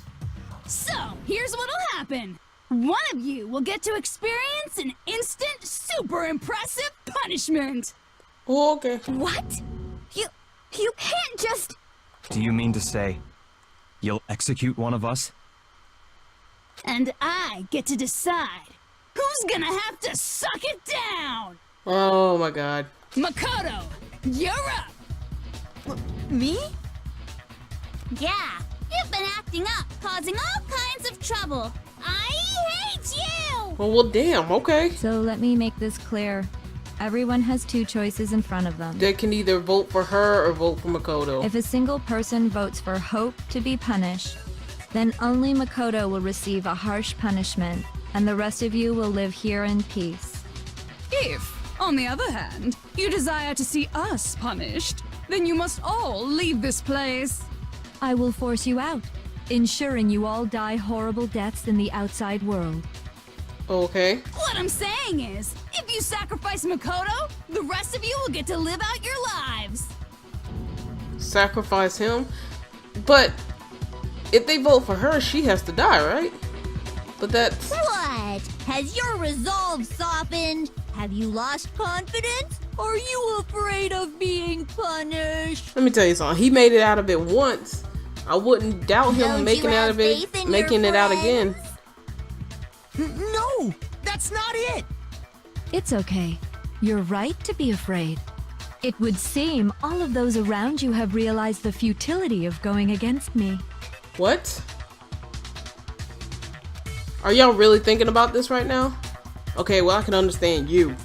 So, here's what'll happen. One of you will get to experience an instant, super impressive punishment! Oh, okay. What? You can't just... Do you mean to say you'll execute one of us? And I get to decide who's gonna have to suck it down! Oh my god. Makoto, you're up! Me? Yeah, you've been acting up, causing all kinds of trouble. I hate you! Oh, well, damn, okay. So let me make this clear. Everyone has two choices in front of them. They can either vote for her or vote for Makoto. If a single person votes for Hope to be punished, then only Makoto will receive a harsh punishment, and the rest of you will live here in peace. If, on the other hand, you desire to see us punished, then you must all leave this place. I will force you out, ensuring you all die horrible deaths in the outside world. Okay. What I'm saying is, if you sacrifice Makoto, the rest of you will get to live out your lives. Sacrifice him? But if they vote for her, she has to die, right? But that's... What? Has your resolve softened? Have you lost confidence? Are you afraid of being punished? Let me tell you something. He made it out of it once. I wouldn't doubt him Don't making you it out have of it, faith in making your it out friends? again. No, that's not it. It's okay. You're right to be afraid. It would seem all of those around you have realized the futility of going against me. What? Are y'all really thinking about this right now? Okay, well, I can understand you.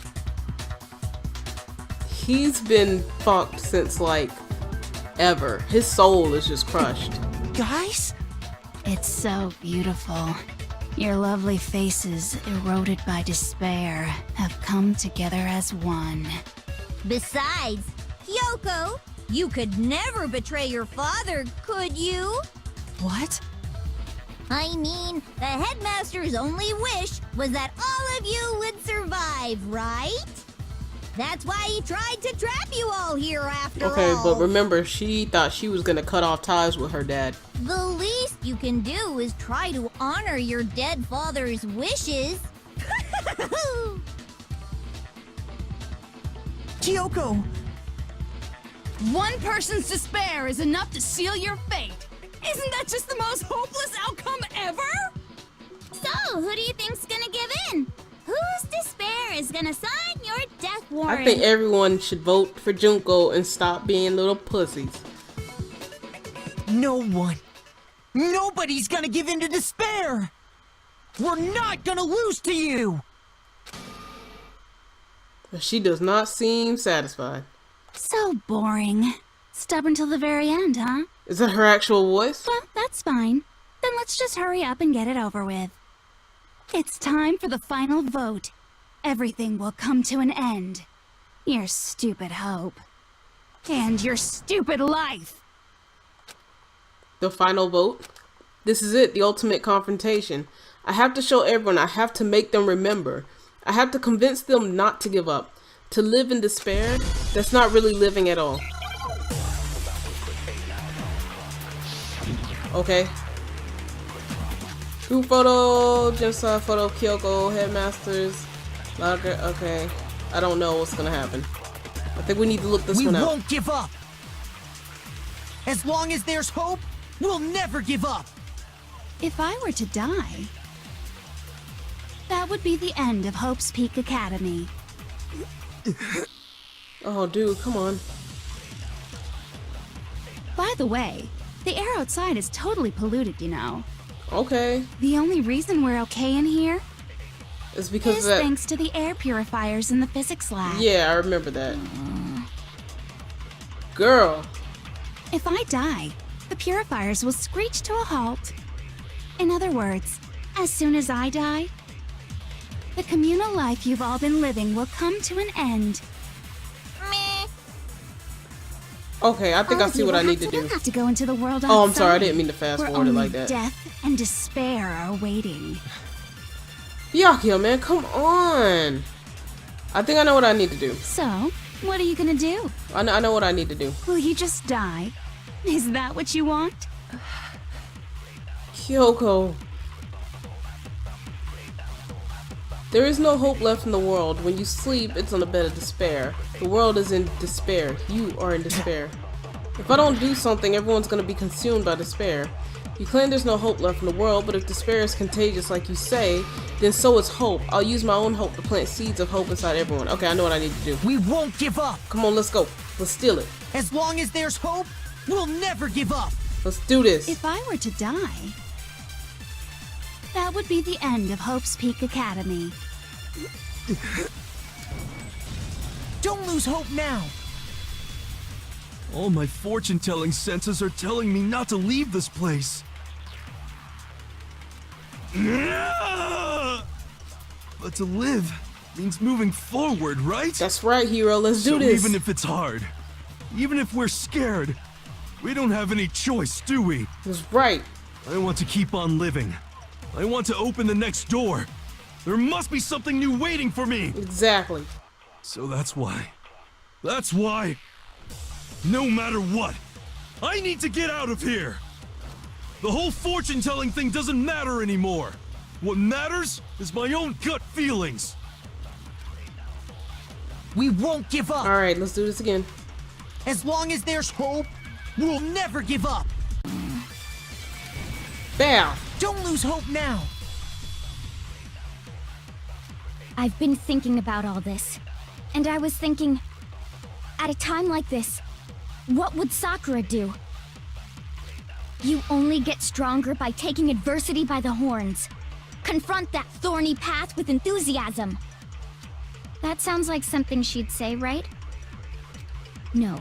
He's been fucked since, like, ever. His soul is just crushed. Guys? It's so beautiful. Your lovely faces, eroded by despair, have come together as one. Besides, Kyoko, you could never betray your father, could you? What? I mean, the headmaster's only wish was that all of you would survive, right? That's why he tried to trap you all here after all. Okay, but remember, she thought she was gonna cut off ties with her dad. The least you can do is try to honor your dead father's wishes. Kyoko! One person's despair is enough to seal your fate. Isn't that just the most hopeless outcome ever? So, who do you think's gonna give in? Whose despair is gonna sign your death warrant? I think everyone should vote for Junko and stop being little pussies. No one. Nobody's gonna give in to despair! We're not gonna lose to you! She does not seem satisfied. So boring. Stubborn till the very end, huh? Is that her actual voice? Well, that's fine. Then let's just hurry up and get it over with. It's time for the final vote. Everything will come to an end. Your stupid hope. And your stupid life. The final vote? This is it, the ultimate confrontation. I have to show everyone, I have to make them remember. I have to convince them not to give up. To live in despair, that's not really living at all. Okay. Group photo, genocide photo, Kyoko, headmasters, logger, okay. I don't know what's gonna happen. I think we need to look this one We up. won't give up! As long as there's hope, we'll never give up! If I were to die, that would be the end of Hope's Peak Academy. Oh, dude, come on. By the way, the air outside is totally polluted, you know. Okay. The only reason we're okay in here It's because is of that. thanks to the air purifiers in the physics lab. Yeah, I remember that. Girl. If I die, the purifiers will screech to a halt. In other words, as soon as I die, the communal life you've all been living will come to an end. Meh. Okay, I think All I of see you what I will need to have do. You'll have to go into the world outside. Oh, I'm sorry, I didn't mean to fast where forward it only like that. death and despair are waiting. Byakuya, man, come on. I think I know what I need to do. So, what are you gonna do? I know what I need to do. Will you just die? Is that what you want? Kyoko. There is no hope left in the world. When you sleep, it's on a bed of despair. The world is in despair. You are in despair. If I don't do something, everyone's gonna be consumed by despair. You claim there's no hope left in the world, but if despair is contagious like you say, then so is hope. I'll use my own hope to plant seeds of hope inside everyone. Okay, I know what I need to do. We won't give up! Come on, let's go. Let's steal it. As long as there's hope, we'll never give up! Let's do this. If I were to die, that would be the end of Hope's Peak Academy. Don't lose hope now! All my fortune-telling senses are telling me not to leave this place. But to live means moving forward, right? That's right, hero. Let's do So this. even if it's hard, even if we're scared, we don't have any choice, do we? That's right. I want to keep on living. I want to open the next door. There must be something new waiting for me. Exactly. So that's why, no matter what, I need to get out of here. The whole fortune-telling thing doesn't matter anymore. What matters is my own gut feelings. We won't give up! Alright, let's do this again. As long as there's hope, we'll never give up! Bam! Don't lose hope now! I've been thinking about all this, and I was thinking, at a time like this, what would Sakura do? You only get stronger by taking adversity by the horns. Confront that thorny path with enthusiasm. That sounds like something she'd say, right? No.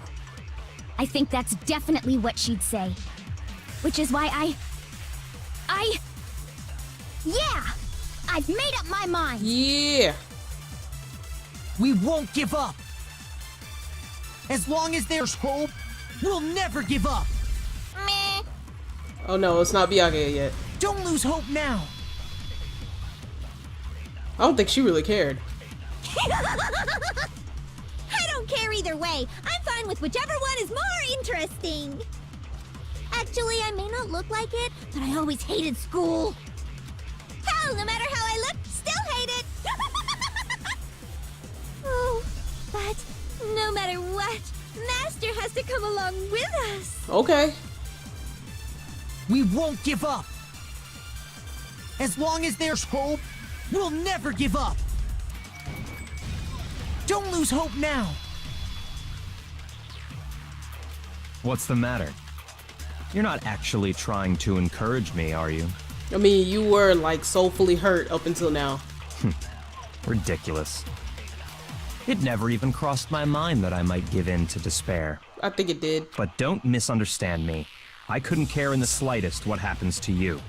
I think that's definitely what she'd say. Which is why yeah! I've made up my mind! Yeah! We won't give up! As long as there's hope, we'll never give up! Meh. Oh no, it's not Byakuya yet. Don't lose hope now! I don't think she really cared. I don't care either way. I'm fine with whichever one is more interesting. Actually, I may not look like it, but I always hated school. Hell, no matter how I look, still hate it. Oh, but No matter what, Master has to come along with us. Okay. We won't give up. As long as there's hope, we'll never give up. Don't lose hope now. What's the matter? You're not actually trying to encourage me, are you? I mean, you were like soulfully hurt up until now. Ridiculous. It never even crossed my mind that I might give in to despair. I think it did. But don't misunderstand me. I couldn't care in the slightest what happens to you.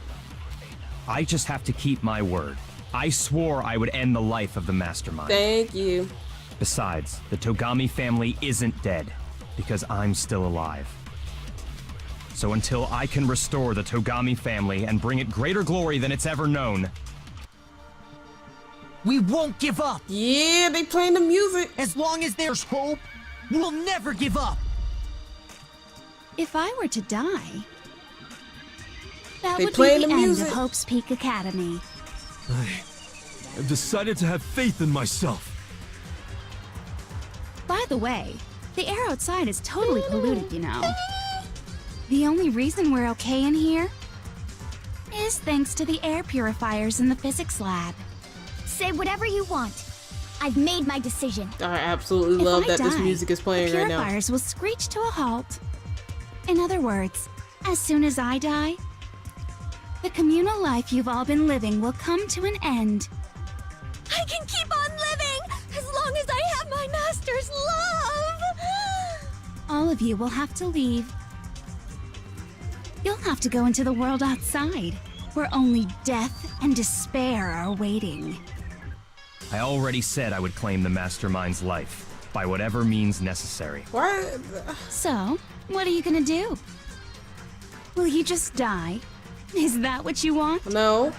I just have to keep my word. I swore I would end the life of the Mastermind. Thank you. Besides, the Togami family isn't dead, because I'm still alive. So until I can restore the Togami family and bring it greater glory than it's ever known, we won't give up. Yeah, they playing the music. As long as there's hope, we'll never give up. If I were to die, that They would be playing the the end music. of Hope's Peak Academy. I've decided to have faith in myself. By the way, the air outside is totally polluted, you know. The only reason we're okay in here is thanks to the air purifiers in the physics lab. Say whatever you want. I've made my decision. I absolutely If love I that this die, music is playing the right now. purifiers will screech to a halt. In other words, as soon as I die, the communal life you've all been living will come to an end. I can keep on living as long as I have my master's love. All of you will have to leave. You'll have to go into the world outside, where only death and despair are waiting. I already said I would claim the Mastermind's life, by whatever means necessary. Why? So, what are you gonna do? Will you just die? Is that what you want? No.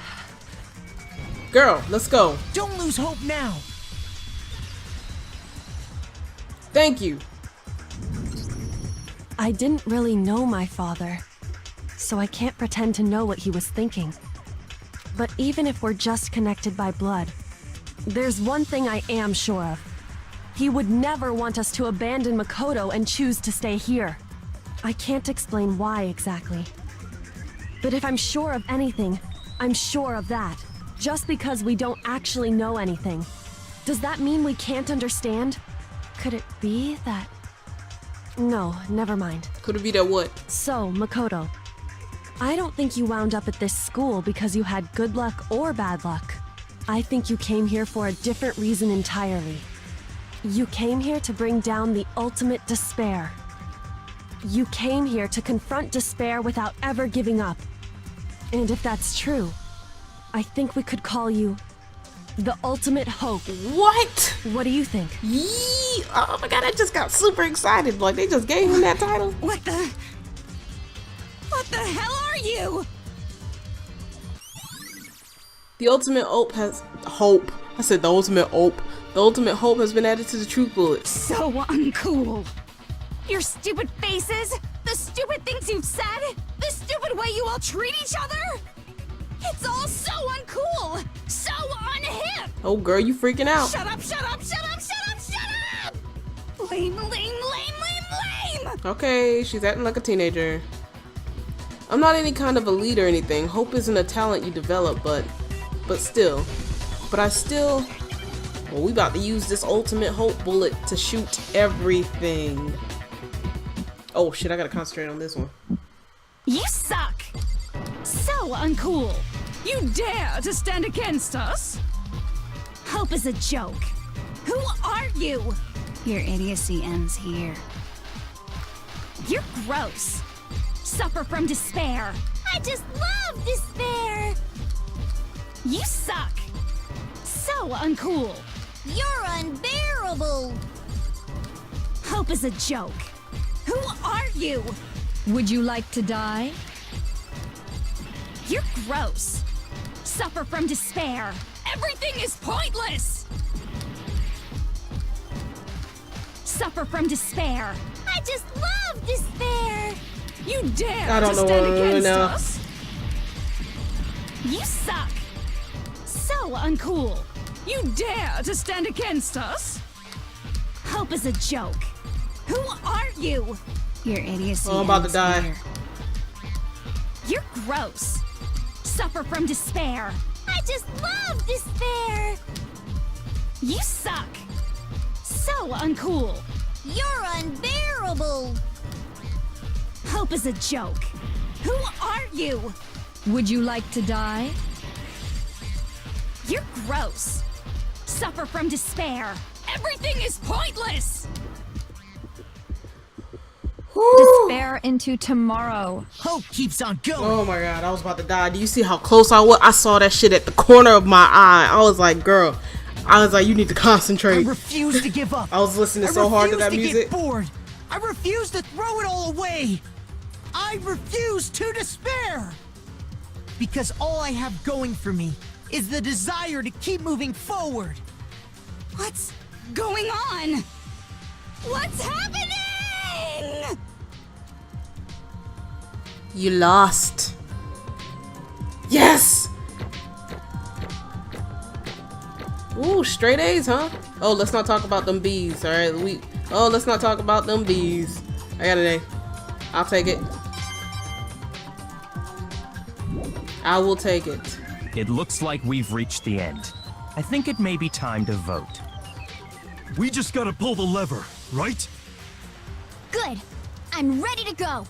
Girl, let's go. Don't lose hope now. Thank you. I didn't really know my father, so I can't pretend to know what he was thinking. But even if we're just connected by blood, there's one thing I am sure of. He would never want us to abandon Makoto and choose to stay here. I can't explain why exactly. But if I'm sure of anything, I'm sure of that. Just because we don't actually know anything. Does that mean we can't understand? Could it be that... No, never mind. Could it be that what? So, Makoto, I don't think you wound up at this school because you had good luck or bad luck. I think you came here for a different reason entirely. You came here to bring down the ultimate despair. You came here to confront despair without ever giving up. And if that's true, I think we could call you the ultimate hope. What? What do you think? Yee! Oh my god, I just got super excited. Like, they just gave him that title. What the hell are you? The ultimate hope has... Hope. I said the ultimate hope. The ultimate hope has been added to the truth bullets. So uncool. Your stupid faces, the stupid things you've said, the stupid way you all treat each other. It's all so uncool, so unhip. Oh, girl, you freaking out. Shut up, shut up, shut up, shut up, shut up! Lame, lame, lame, lame, lame! Okay, she's acting like a teenager. I'm not any kind of a lead or anything. Hope isn't a talent you develop, but still. But I still... Well, we about to use this ultimate hope bullet to shoot everything. Oh shit, I gotta concentrate on this one. You suck. So uncool. You dare to stand against us? Hope is a joke. Who are you? Your idiocy ends here. You're gross. Suffer from despair. I just love despair. You suck. So uncool. You're unbearable. Hope is a joke. Who are you? Would you like to die? You're gross. Suffer from despair. Everything is pointless. Suffer from despair. I just love despair. You dare I don't to know stand what against now. us? You suck. So uncool. You dare to stand against us? Hope is a joke. Who are you? Your idiocy. Oh, I'm about to ends die. here. You're gross. Suffer from despair. I just love despair. You suck. So uncool. You're unbearable. Hope is a joke. Who are you? Would you like to die? You're gross. Suffer from despair. Everything is pointless. Despair into tomorrow. Hope keeps on going. Oh my god, I was about to die. Do you see how close I was? I saw that shit at the corner of my eye. I was like, girl. I was like, you need to I concentrate. refuse to give up. I was listening so hard to that refuse music. Get bored. I refuse to throw it all away. I refuse to despair. Because all I have going for me is the desire to keep moving forward. What's going on? What's happening? You lost. Yes! Ooh, straight A's, huh? Oh, let's not talk about them B's, alright? Let's not talk about them B's. I got an A. I'll take it. I will take it. It looks like we've reached the end. I think it may be time to vote. We just gotta pull the lever, right? Good. I'm ready to go.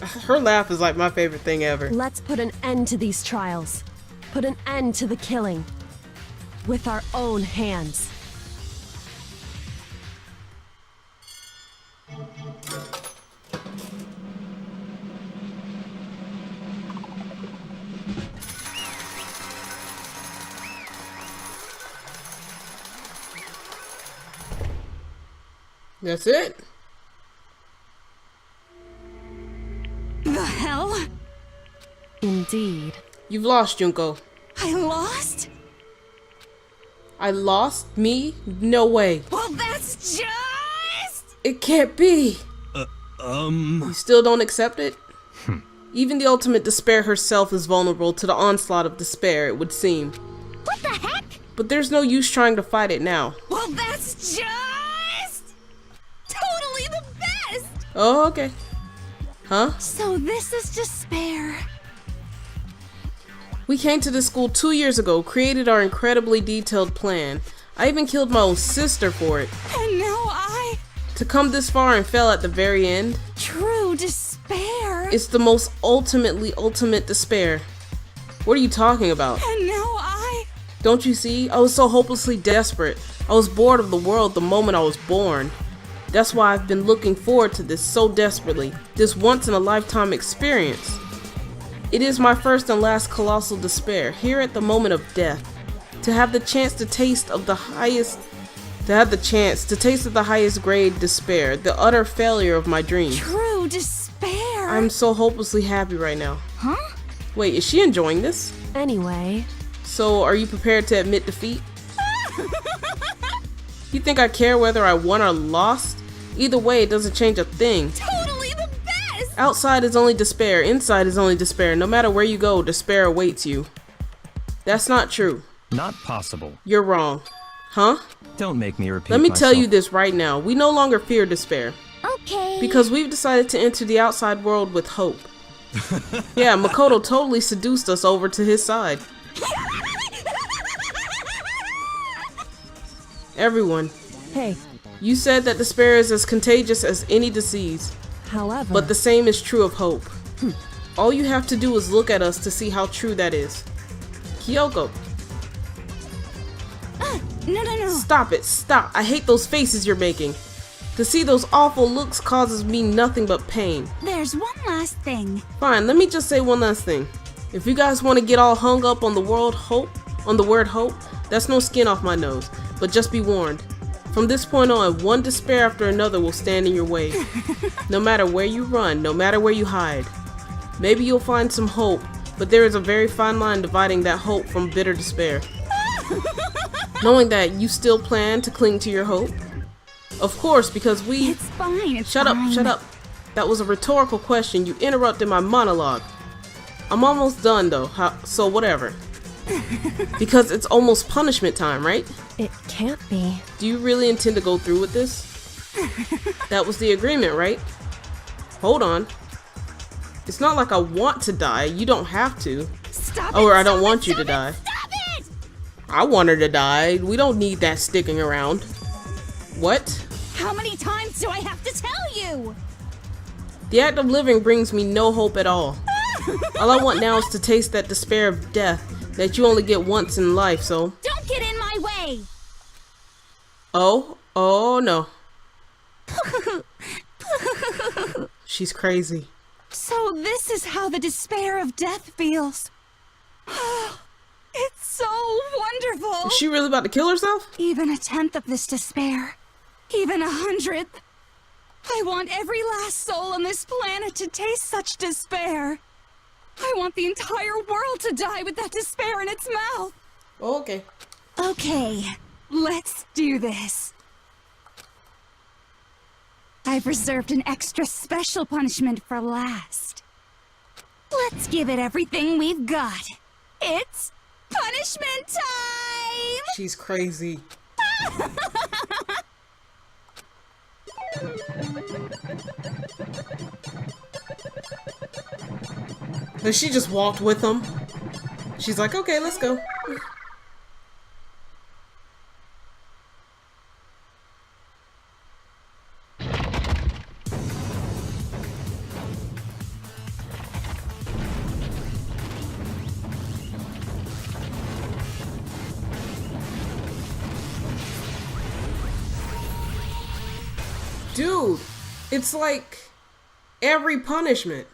Her laugh is like my favorite thing ever. Let's put an end to these trials. Put an end to the killing. With our own hands. That's it. The hell? Indeed. You've lost, Junko. I lost? I lost? Me? No way. Well, that's just... It can't be. You still don't accept it? Even the ultimate despair herself is vulnerable to the onslaught of despair, it would seem. What the heck? But there's no use trying to fight it now. Well, that's just... totally the best! Oh, okay. Huh? So this is despair. We came to this school 2 years ago, created our incredibly detailed plan. I even killed my own sister for it. And now I... To come this far and fail at the very end? True despair. It's the most ultimate despair. What are you talking about? And now I... Don't you see? I was so hopelessly desperate. I was bored of the world the moment I was born. That's why I've been looking forward to this so desperately. This once-in-a-lifetime experience. It is my first and last colossal despair, here at the moment of death. To have the chance to taste of the highest... of the highest grade despair, the utter failure of my dreams. True despair. I'm so hopelessly happy right now. Huh? Wait, is she enjoying this? Anyway. So, are you prepared to admit defeat? You think I care whether I won or lost? Either way, it doesn't change a thing. Totally the best! Outside is only despair, inside is only despair. No matter where you go, despair awaits you. That's not true. Not possible. You're wrong. Huh? Don't make me repeat Let me tell myself. you this right now. We no longer fear despair. Okay. Because we've decided to enter the outside world with hope. Yeah, Makoto totally seduced us over to his side. Everyone, Hey, you said that despair is as contagious as any disease. however... But the same is true of hope. All you have to do is look at us to see how true that is. Kyoko, No. stop it, stop. I hate those faces you're making. To see those awful looks causes me nothing but pain. There's one last thing. Fine, let me just say one last thing. If you guys want to get all hung up on the word hope, that's no skin off my nose. But just be warned. From this point on, one despair after another will stand in your way. No matter where you run, no matter where you hide. Maybe you'll find some hope, but there is a very fine line dividing that hope from bitter despair. Knowing that, you still plan to cling to your hope? Of course, because we... It's fine, it's Shut fine. up. That was a rhetorical question. You interrupted my monologue. I'm almost done though, so whatever. Because it's almost punishment time, right? It can't be. Do you really intend to go through with this? That was the agreement, right? Hold on. It's not like I want to die. You don't have to. Stop Or it, I don't stop want it, you to stop die. it, Stop it! I want her to die. We don't need that sticking around. What? How many times do I have to tell you? The act of living brings me no hope at all. All I want now is to taste that despair of death that you only get once in life, so... Don't get in my way! Oh no. She's crazy. So this is how the despair of death feels. It's so wonderful. Is she really about to kill herself? Even 1/10 of this despair, even 100th. I want every last soul on this planet to taste such despair. I want the entire world to die with that despair in its mouth. Oh, okay. Okay, let's do this. I've reserved an extra special punishment for last. Let's give it everything we've got. It's punishment time! She's crazy. And she just walked with him. She's like, okay, let's go. Dude, it's like every punishment.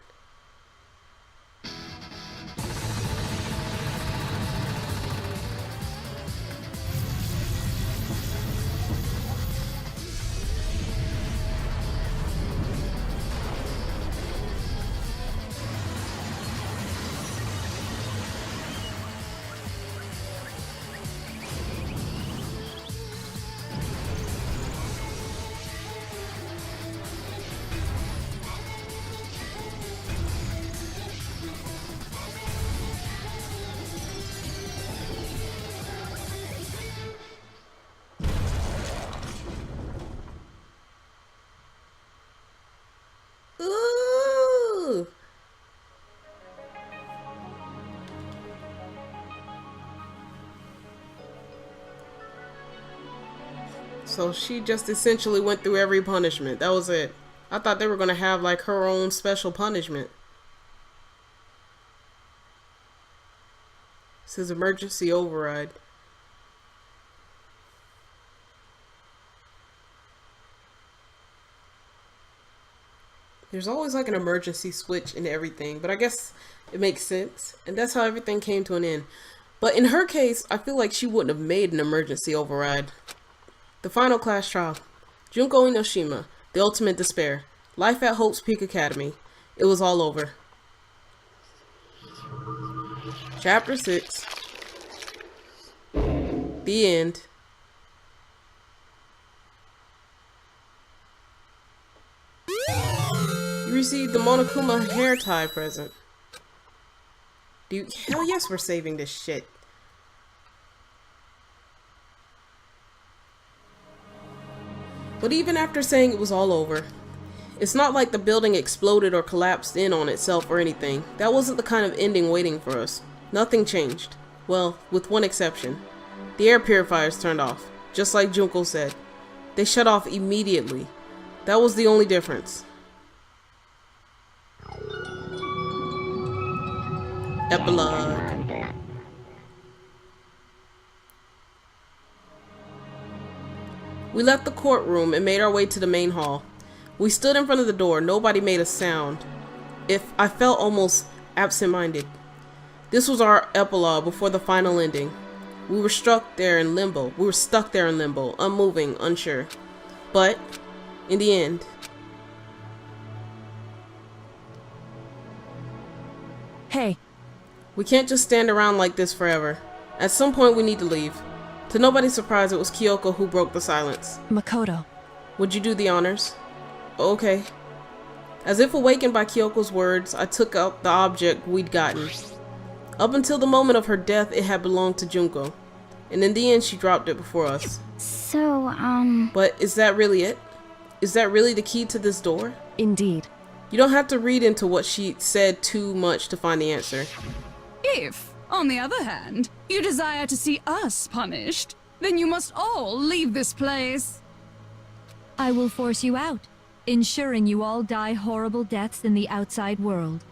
Ooh. So she just essentially went through every punishment. That was it. I thought they were gonna have like her own special punishment. This is emergency override. There's always like an emergency switch in everything, but I guess it makes sense. And that's how everything came to an end. But in her case, I feel like she wouldn't have made an emergency override. The final class trial. Junko Inoshima, the ultimate despair. Life at Hope's Peak Academy. It was all over. Chapter 6. The end. You received the Monokuma hair tie present. Hell yes, we're saving this shit. But even after saying it was all over, it's not like the building exploded or collapsed in on itself or anything. That wasn't the kind of ending waiting for us. Nothing changed. Well, with one exception. The air purifiers turned off, just like Junko said. They shut off immediately. That was the only difference. Epilogue. We left the courtroom and made our way to the main hall. We stood in front of the door. Nobody made a sound. I felt almost absent-minded. This was our epilogue before the final ending. We were stuck there in limbo, unmoving, unsure. But, in the end... Hey. We can't just stand around like this forever. At some point we need to leave. To nobody's surprise, it was Kyoko who broke the silence. Makoto. Would you do the honors? Okay. As if awakened by Kyoko's words, I took out the object we'd gotten. Up until the moment of her death, it had belonged to Junko. And in the end, she dropped it before us. So, But is that really it? Is that really the key to this door? Indeed. You don't have to read into what she said too much to find the answer. If, on the other hand, you desire to see us punished, then you must all leave this place. I will force you out, ensuring you all die horrible deaths in the outside world.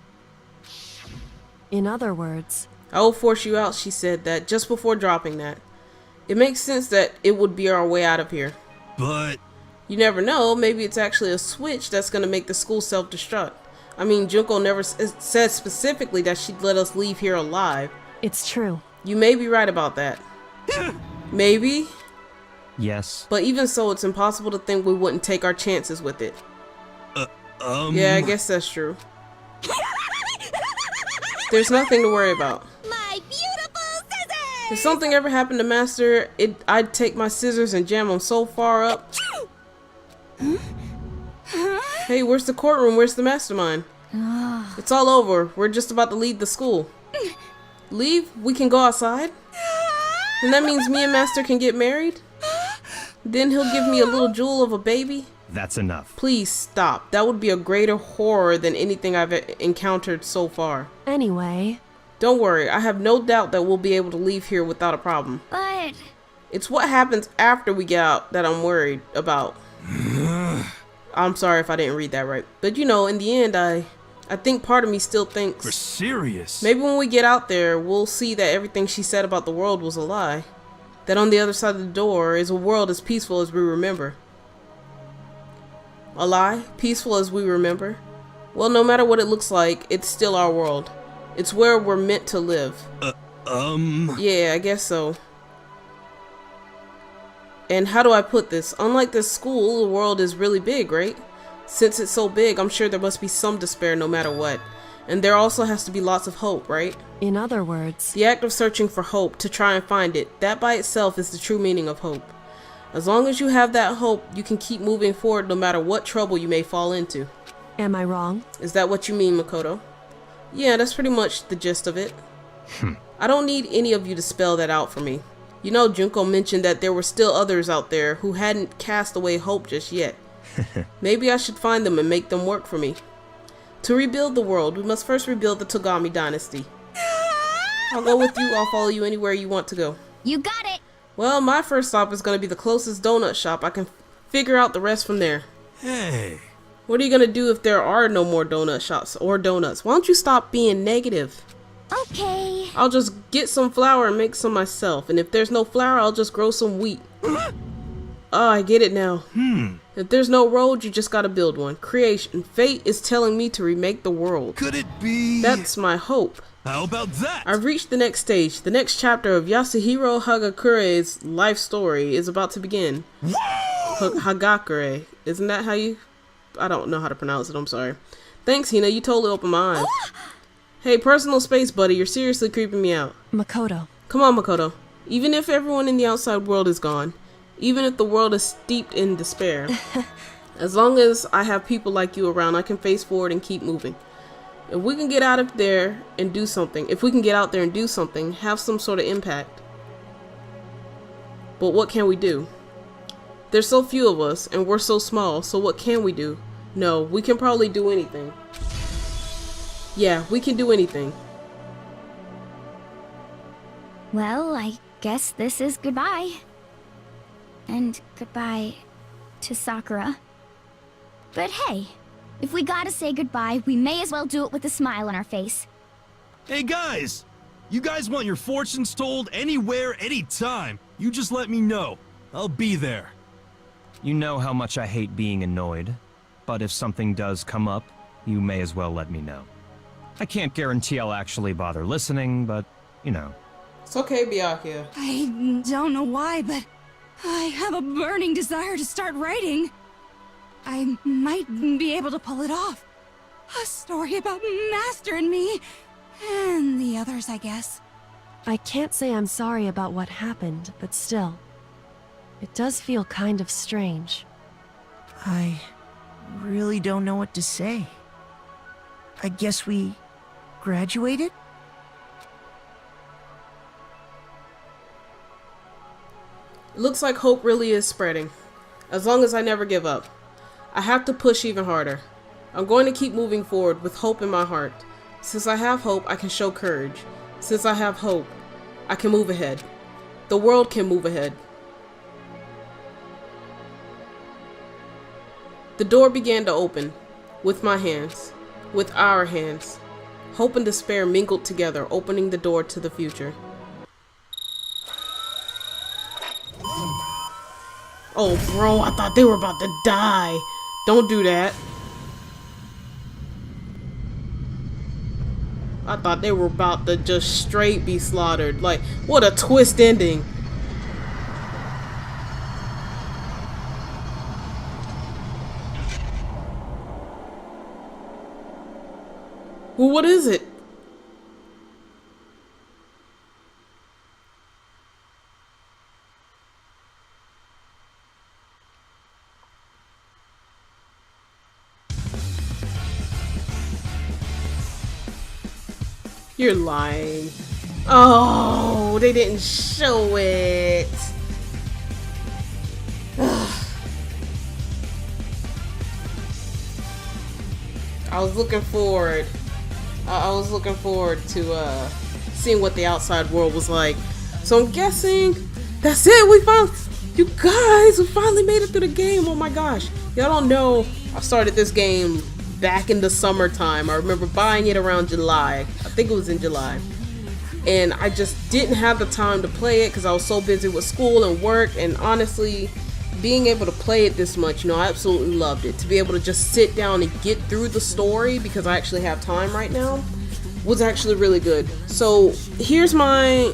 In other words, I will force you out, she said that just before dropping that. It makes sense that it would be our way out of here. But You never know, maybe it's actually a switch that's going to make the school self-destruct. I mean, Junko never said specifically that she'd let us leave here alive. it's true. You may be right about that. Maybe. Yes. But even so, it's impossible to think we wouldn't take our chances with it. Yeah, I guess that's true. There's nothing to worry about. My beautiful scissors! If something ever happened to Master, I'd take my scissors and jam them so far up. Hey, where's the courtroom? Where's the mastermind? It's all over. We're just about to leave the school. Leave? We can go outside? And that means me and Master can get married? Then he'll give me a little jewel of a baby? That's enough. Please stop. That would be a greater horror than anything I've encountered so far. Anyway, Don't worry, I have no doubt that we'll be able to leave here without a problem. but It's what happens after we get out that I'm worried about. I'm sorry if I didn't read that right. But you know, in the end, I think part of me still we're thinks serious. maybe when we get out there, we'll see that everything she said about the world was a lie. That on the other side of the door is a world as peaceful as we remember. A lie? Peaceful as we remember? Well, no matter what it looks like, it's still our world. It's where we're meant to live. Yeah, I guess so. And how do I put this? Unlike this school, the world is really big, right? Since it's so big, I'm sure there must be some despair no matter what. And there also has to be lots of hope, right? in other words, The act of searching for hope, to try and find it, that by itself is the true meaning of hope. As long as you have that hope, you can keep moving forward no matter what trouble you may fall into. am I wrong? Is that what you mean, Makoto? Yeah, that's pretty much the gist of it. I don't need any of you to spell that out for me. You know, Junko mentioned that there were still others out there who hadn't cast away hope just yet. Maybe I should find them and make them work for me. To rebuild the world, we must first rebuild the Togami dynasty. I'll go with you, I'll follow you anywhere you want to go. you got it! Well, my first stop is going to be the closest donut shop. I can figure out the rest from there. Hey, What are you going to do if there are no more donut shops or donuts? Why don't you stop being negative? Okay. I'll just get some flour and make some myself. And if there's no flour, I'll just grow some wheat. Oh, I get it now. If there's no road, you just gotta build one. Creation. Fate is telling me to remake the world. could it be? That's my hope. How about that? I've reached the next stage. The next chapter of Yasuhiro Hagakure's life story is about to begin. Hagakure. Isn't that how you... I don't know how to pronounce it, I'm sorry. Thanks, Hina. You totally opened my eyes. Hey, personal space, buddy. You're seriously creeping me out. Makoto, Come on, Makoto. Even if everyone in the outside world is gone, even if the world is steeped in despair, as long as I have people like you around, I can face forward and keep moving. If we can get out of there and do something, have some sort of impact. But what can we do? There's so few of us, and we're so small, so what can we do? No, we can probably do anything. Yeah, we can do anything. Well, I guess this is goodbye. And goodbye to Sakura. But hey, if we gotta say goodbye, we may as well do it with a smile on our face. Hey guys! You guys want your fortunes told anywhere, anytime. You just let me know. I'll be there. You know how much I hate being annoyed, but if something does come up, you may as well let me know. I can't guarantee I'll actually bother listening, but, you know. It's okay, Byakuya. I don't know why, but I have a burning desire to start writing. I might be able to pull it off. A story about Master and me, and the others, I guess. I can't say I'm sorry about what happened, but still, it does feel kind of strange. I really don't know what to say. I guess we graduated? It looks like hope really is spreading. As long as I never give up. I have to push even harder. I'm going to keep moving forward with hope in my heart. Since I have hope, I can show courage. Since I have hope, I can move ahead. The world can move ahead. The door began to open. With my hands. With our hands. Hope and despair mingled together, opening the door to the future. Oh, bro, I thought they were about to die. Don't do that. I thought they were about to just straight be slaughtered. Like, what a twist ending. Well, what is it? You're lying. Oh, they didn't show it. I was looking forward. I was looking forward to seeing what the outside world was like. So I'm guessing that's it. We finally made it through the game. Oh my gosh. Y'all don't know. I started this game back in the summertime. I remember buying it around July. I think it was in July. And I just didn't have the time to play it because I was so busy with school and work. And honestly, being able to play it this much, I absolutely loved it. To be able to just sit down and get through the story because I actually have time right now was actually really good. So here's my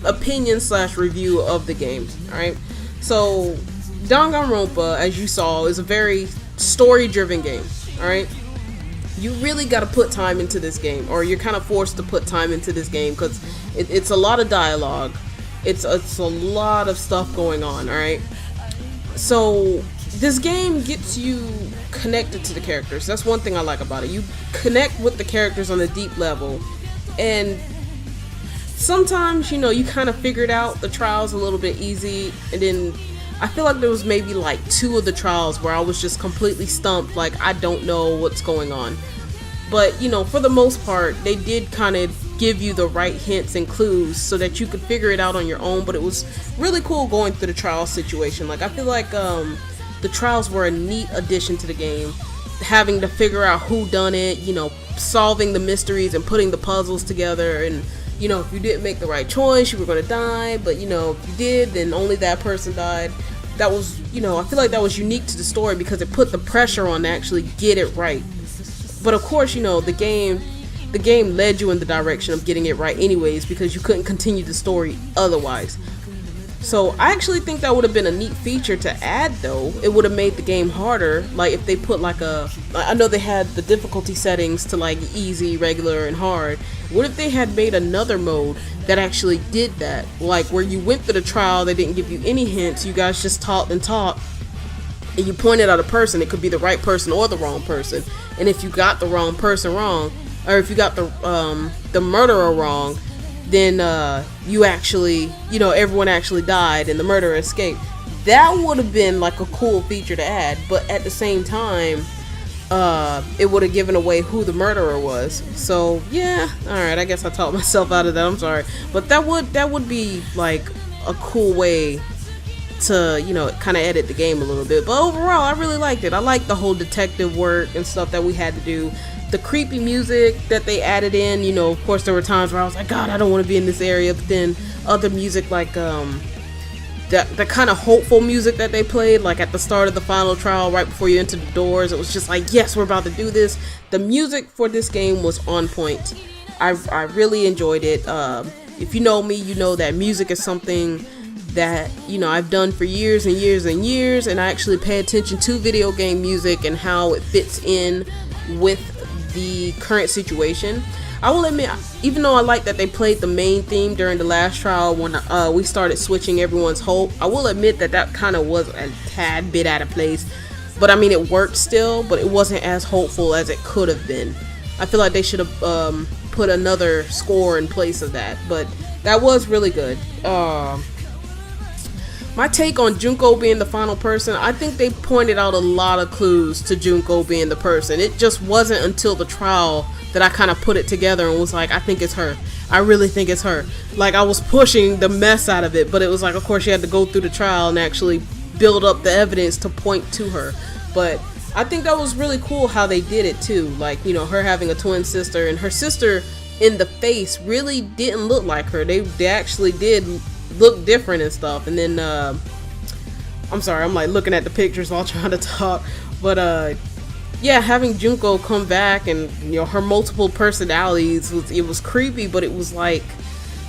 opinion / review of the game. Alright, so Danganronpa, as you saw, is a very story driven game. Alright, you really got to put time into this game, or you're kind of forced to put time into this game because it's a lot of dialogue. It's a lot of stuff going on. Alright, so this game gets you connected to the characters. That's one thing I like about it. You connect with the characters on a deep level, and sometimes you kind of figured out the trials a little bit easy, and then I feel like there was maybe like 2 of the trials where I was just completely stumped, like I don't know what's going on. But for the most part, they did kind of give you the right hints and clues so that you could figure it out on your own. But it was really cool going through the trial situation. Like, I feel like the trials were a neat addition to the game, having to figure out who done it, solving the mysteries and putting the puzzles together. And if you didn't make the right choice, you were going to die, but if you did, then only that person died. That was, I feel like that was unique to the story because it put the pressure on to actually get it right. But of course, the game led you in the direction of getting it right anyways, because you couldn't continue the story otherwise. So I actually think that would have been a neat feature to add, though. It would have made the game harder. Like if they put I know they had the difficulty settings to like easy, regular, and hard. What if they had made another mode that actually did that? Like where you went through the trial, they didn't give you any hints. You guys just talked and talked, and you pointed out a person. It could be the right person or the wrong person. And if you got the wrong person wrong, or if you got the murderer wrong, then you actually, everyone actually died and the murderer escaped. That would have been like a cool feature to add, but at the same time, it would have given away who the murderer was. So yeah, alright, I guess I talked myself out of that, I'm sorry. But that would be like a cool way to, kind of edit the game a little bit. But overall, I really liked it. I liked the whole detective work and stuff that we had to do. The creepy music that they added in, of course there were times where I was like, God, I don't want to be in this area. But then other music like the kind of hopeful music that they played, like at the start of the final trial, right before you enter the doors, it was just like, yes, we're about to do this. The music for this game was on point. I really enjoyed it. If you know me, you know that music is something that I've done for years and years and years, and I actually pay attention to video game music and how it fits in with the current situation. I will admit, even though I like that they played the main theme during the last trial when we started switching everyone's hope, I will admit that kind of was a tad bit out of place. But I mean, it worked still, but it wasn't as hopeful as it could have been. I feel like they should have put another score in place of that, but that was really good. My take on Junko being the final person, I think they pointed out a lot of clues to Junko being the person. It just wasn't until the trial that I kind of put it together and was like, I think it's her. I really think it's her. Like, I was pushing the mess out of it, but it was like, of course, you had to go through the trial and actually build up the evidence to point to her. But I think that was really cool how they did it too. Like, you know, her having a twin sister, and her sister in the face really didn't look like her. They actually did look different and stuff. And then I'm sorry, I'm like looking at the pictures while trying to talk, but yeah, having Junko come back and, you know, her multiple personalities, it was creepy, but it was like,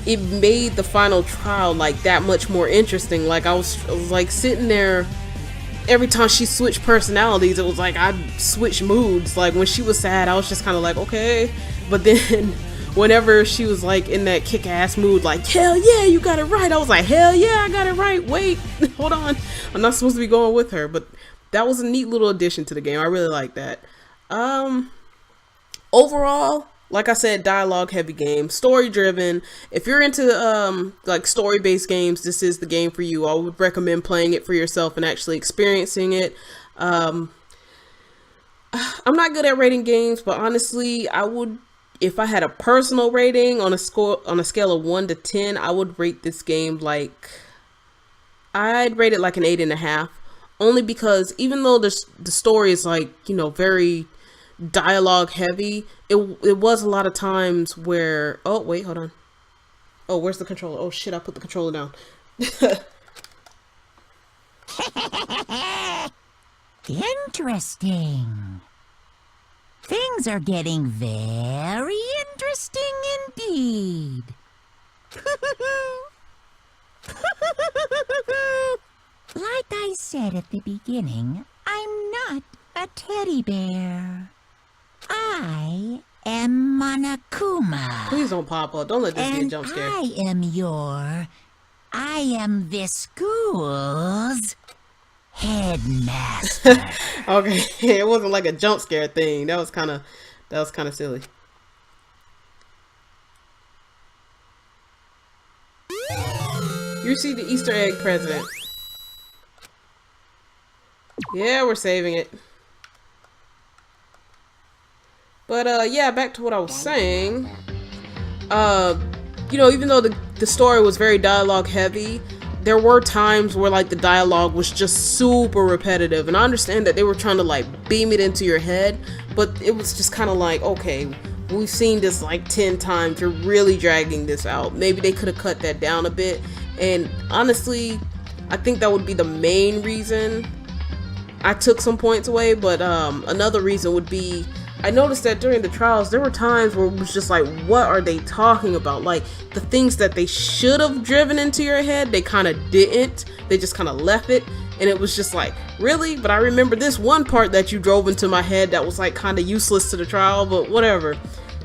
it made the final trial like that much more interesting. Like I was like sitting there, every time she switched personalities, it was like I'd switch moods. Like when she was sad, I was just kind of like, okay, but then whenever she was like in that kick-ass mood, like, hell yeah, you got it right, I was like, hell yeah, I got it right. Wait, hold on, I'm not supposed to be going with her. But that was a neat little addition to the game. I really like that. Overall, like I said, dialogue heavy game, story driven. If you're into like story based games, this is the game for you. I would recommend playing it for yourself and actually experiencing it. I'm not good at rating games, but honestly, I would, if I had a personal rating on a scale of 1 to 10, I would rate this game like, I'd rate it like an 8.5. Only because even though the story is like, you know, very dialogue heavy, it was a lot of times where, oh wait, hold on, oh, where's the controller? Oh shit, I put the controller down. Interesting. Things are getting very interesting indeed. Like I said at the beginning, I'm not a teddy bear. I am Monokuma. Please don't pop up. Don't let this be a jump scare. I am this school's headmaster. Okay, it wasn't like a jump scare thing. That was kind of silly. You received the Easter egg present. Yeah, we're saving it. But yeah, back to what I was saying. You know, even though the story was very dialogue heavy, there were times where like the dialogue was just super repetitive, and I understand that they were trying to like beam it into your head, but it was just kind of like, okay, we've seen this like 10 times, you're really dragging this out. Maybe they could have cut that down a bit. And honestly, I think that would be the main reason I took some points away. But another reason would be, I noticed that during the trials, there were times where it was just like, what are they talking about? Like, the things that they should have driven into your head, they kind of didn't. They just kind of left it. And it was just like, really? But I remember this one part that you drove into my head that was like kind of useless to the trial, but whatever.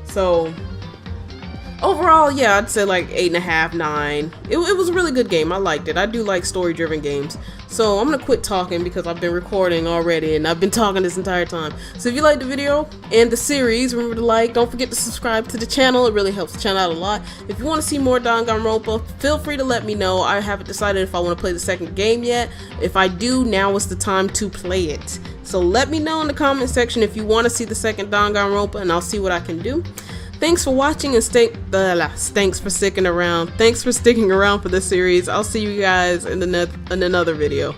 So overall, yeah, I'd say like 8.5, 9. It was a really good game. I liked it. I do like story-driven games. So I'm gonna quit talking because I've been recording already and I've been talking this entire time. So if you liked the video and the series, remember to like. Don't forget to subscribe to the channel. It really helps the channel out a lot. If you want to see more Danganronpa, feel free to let me know. I haven't decided if I want to play the second game yet. If I do, now is the time to play it. So let me know in the comment section if you want to see the second Danganronpa, and I'll see what I can do. Thanks for watching, and thanks for sticking around. Thanks for sticking around for this series. I'll see you guys in another video.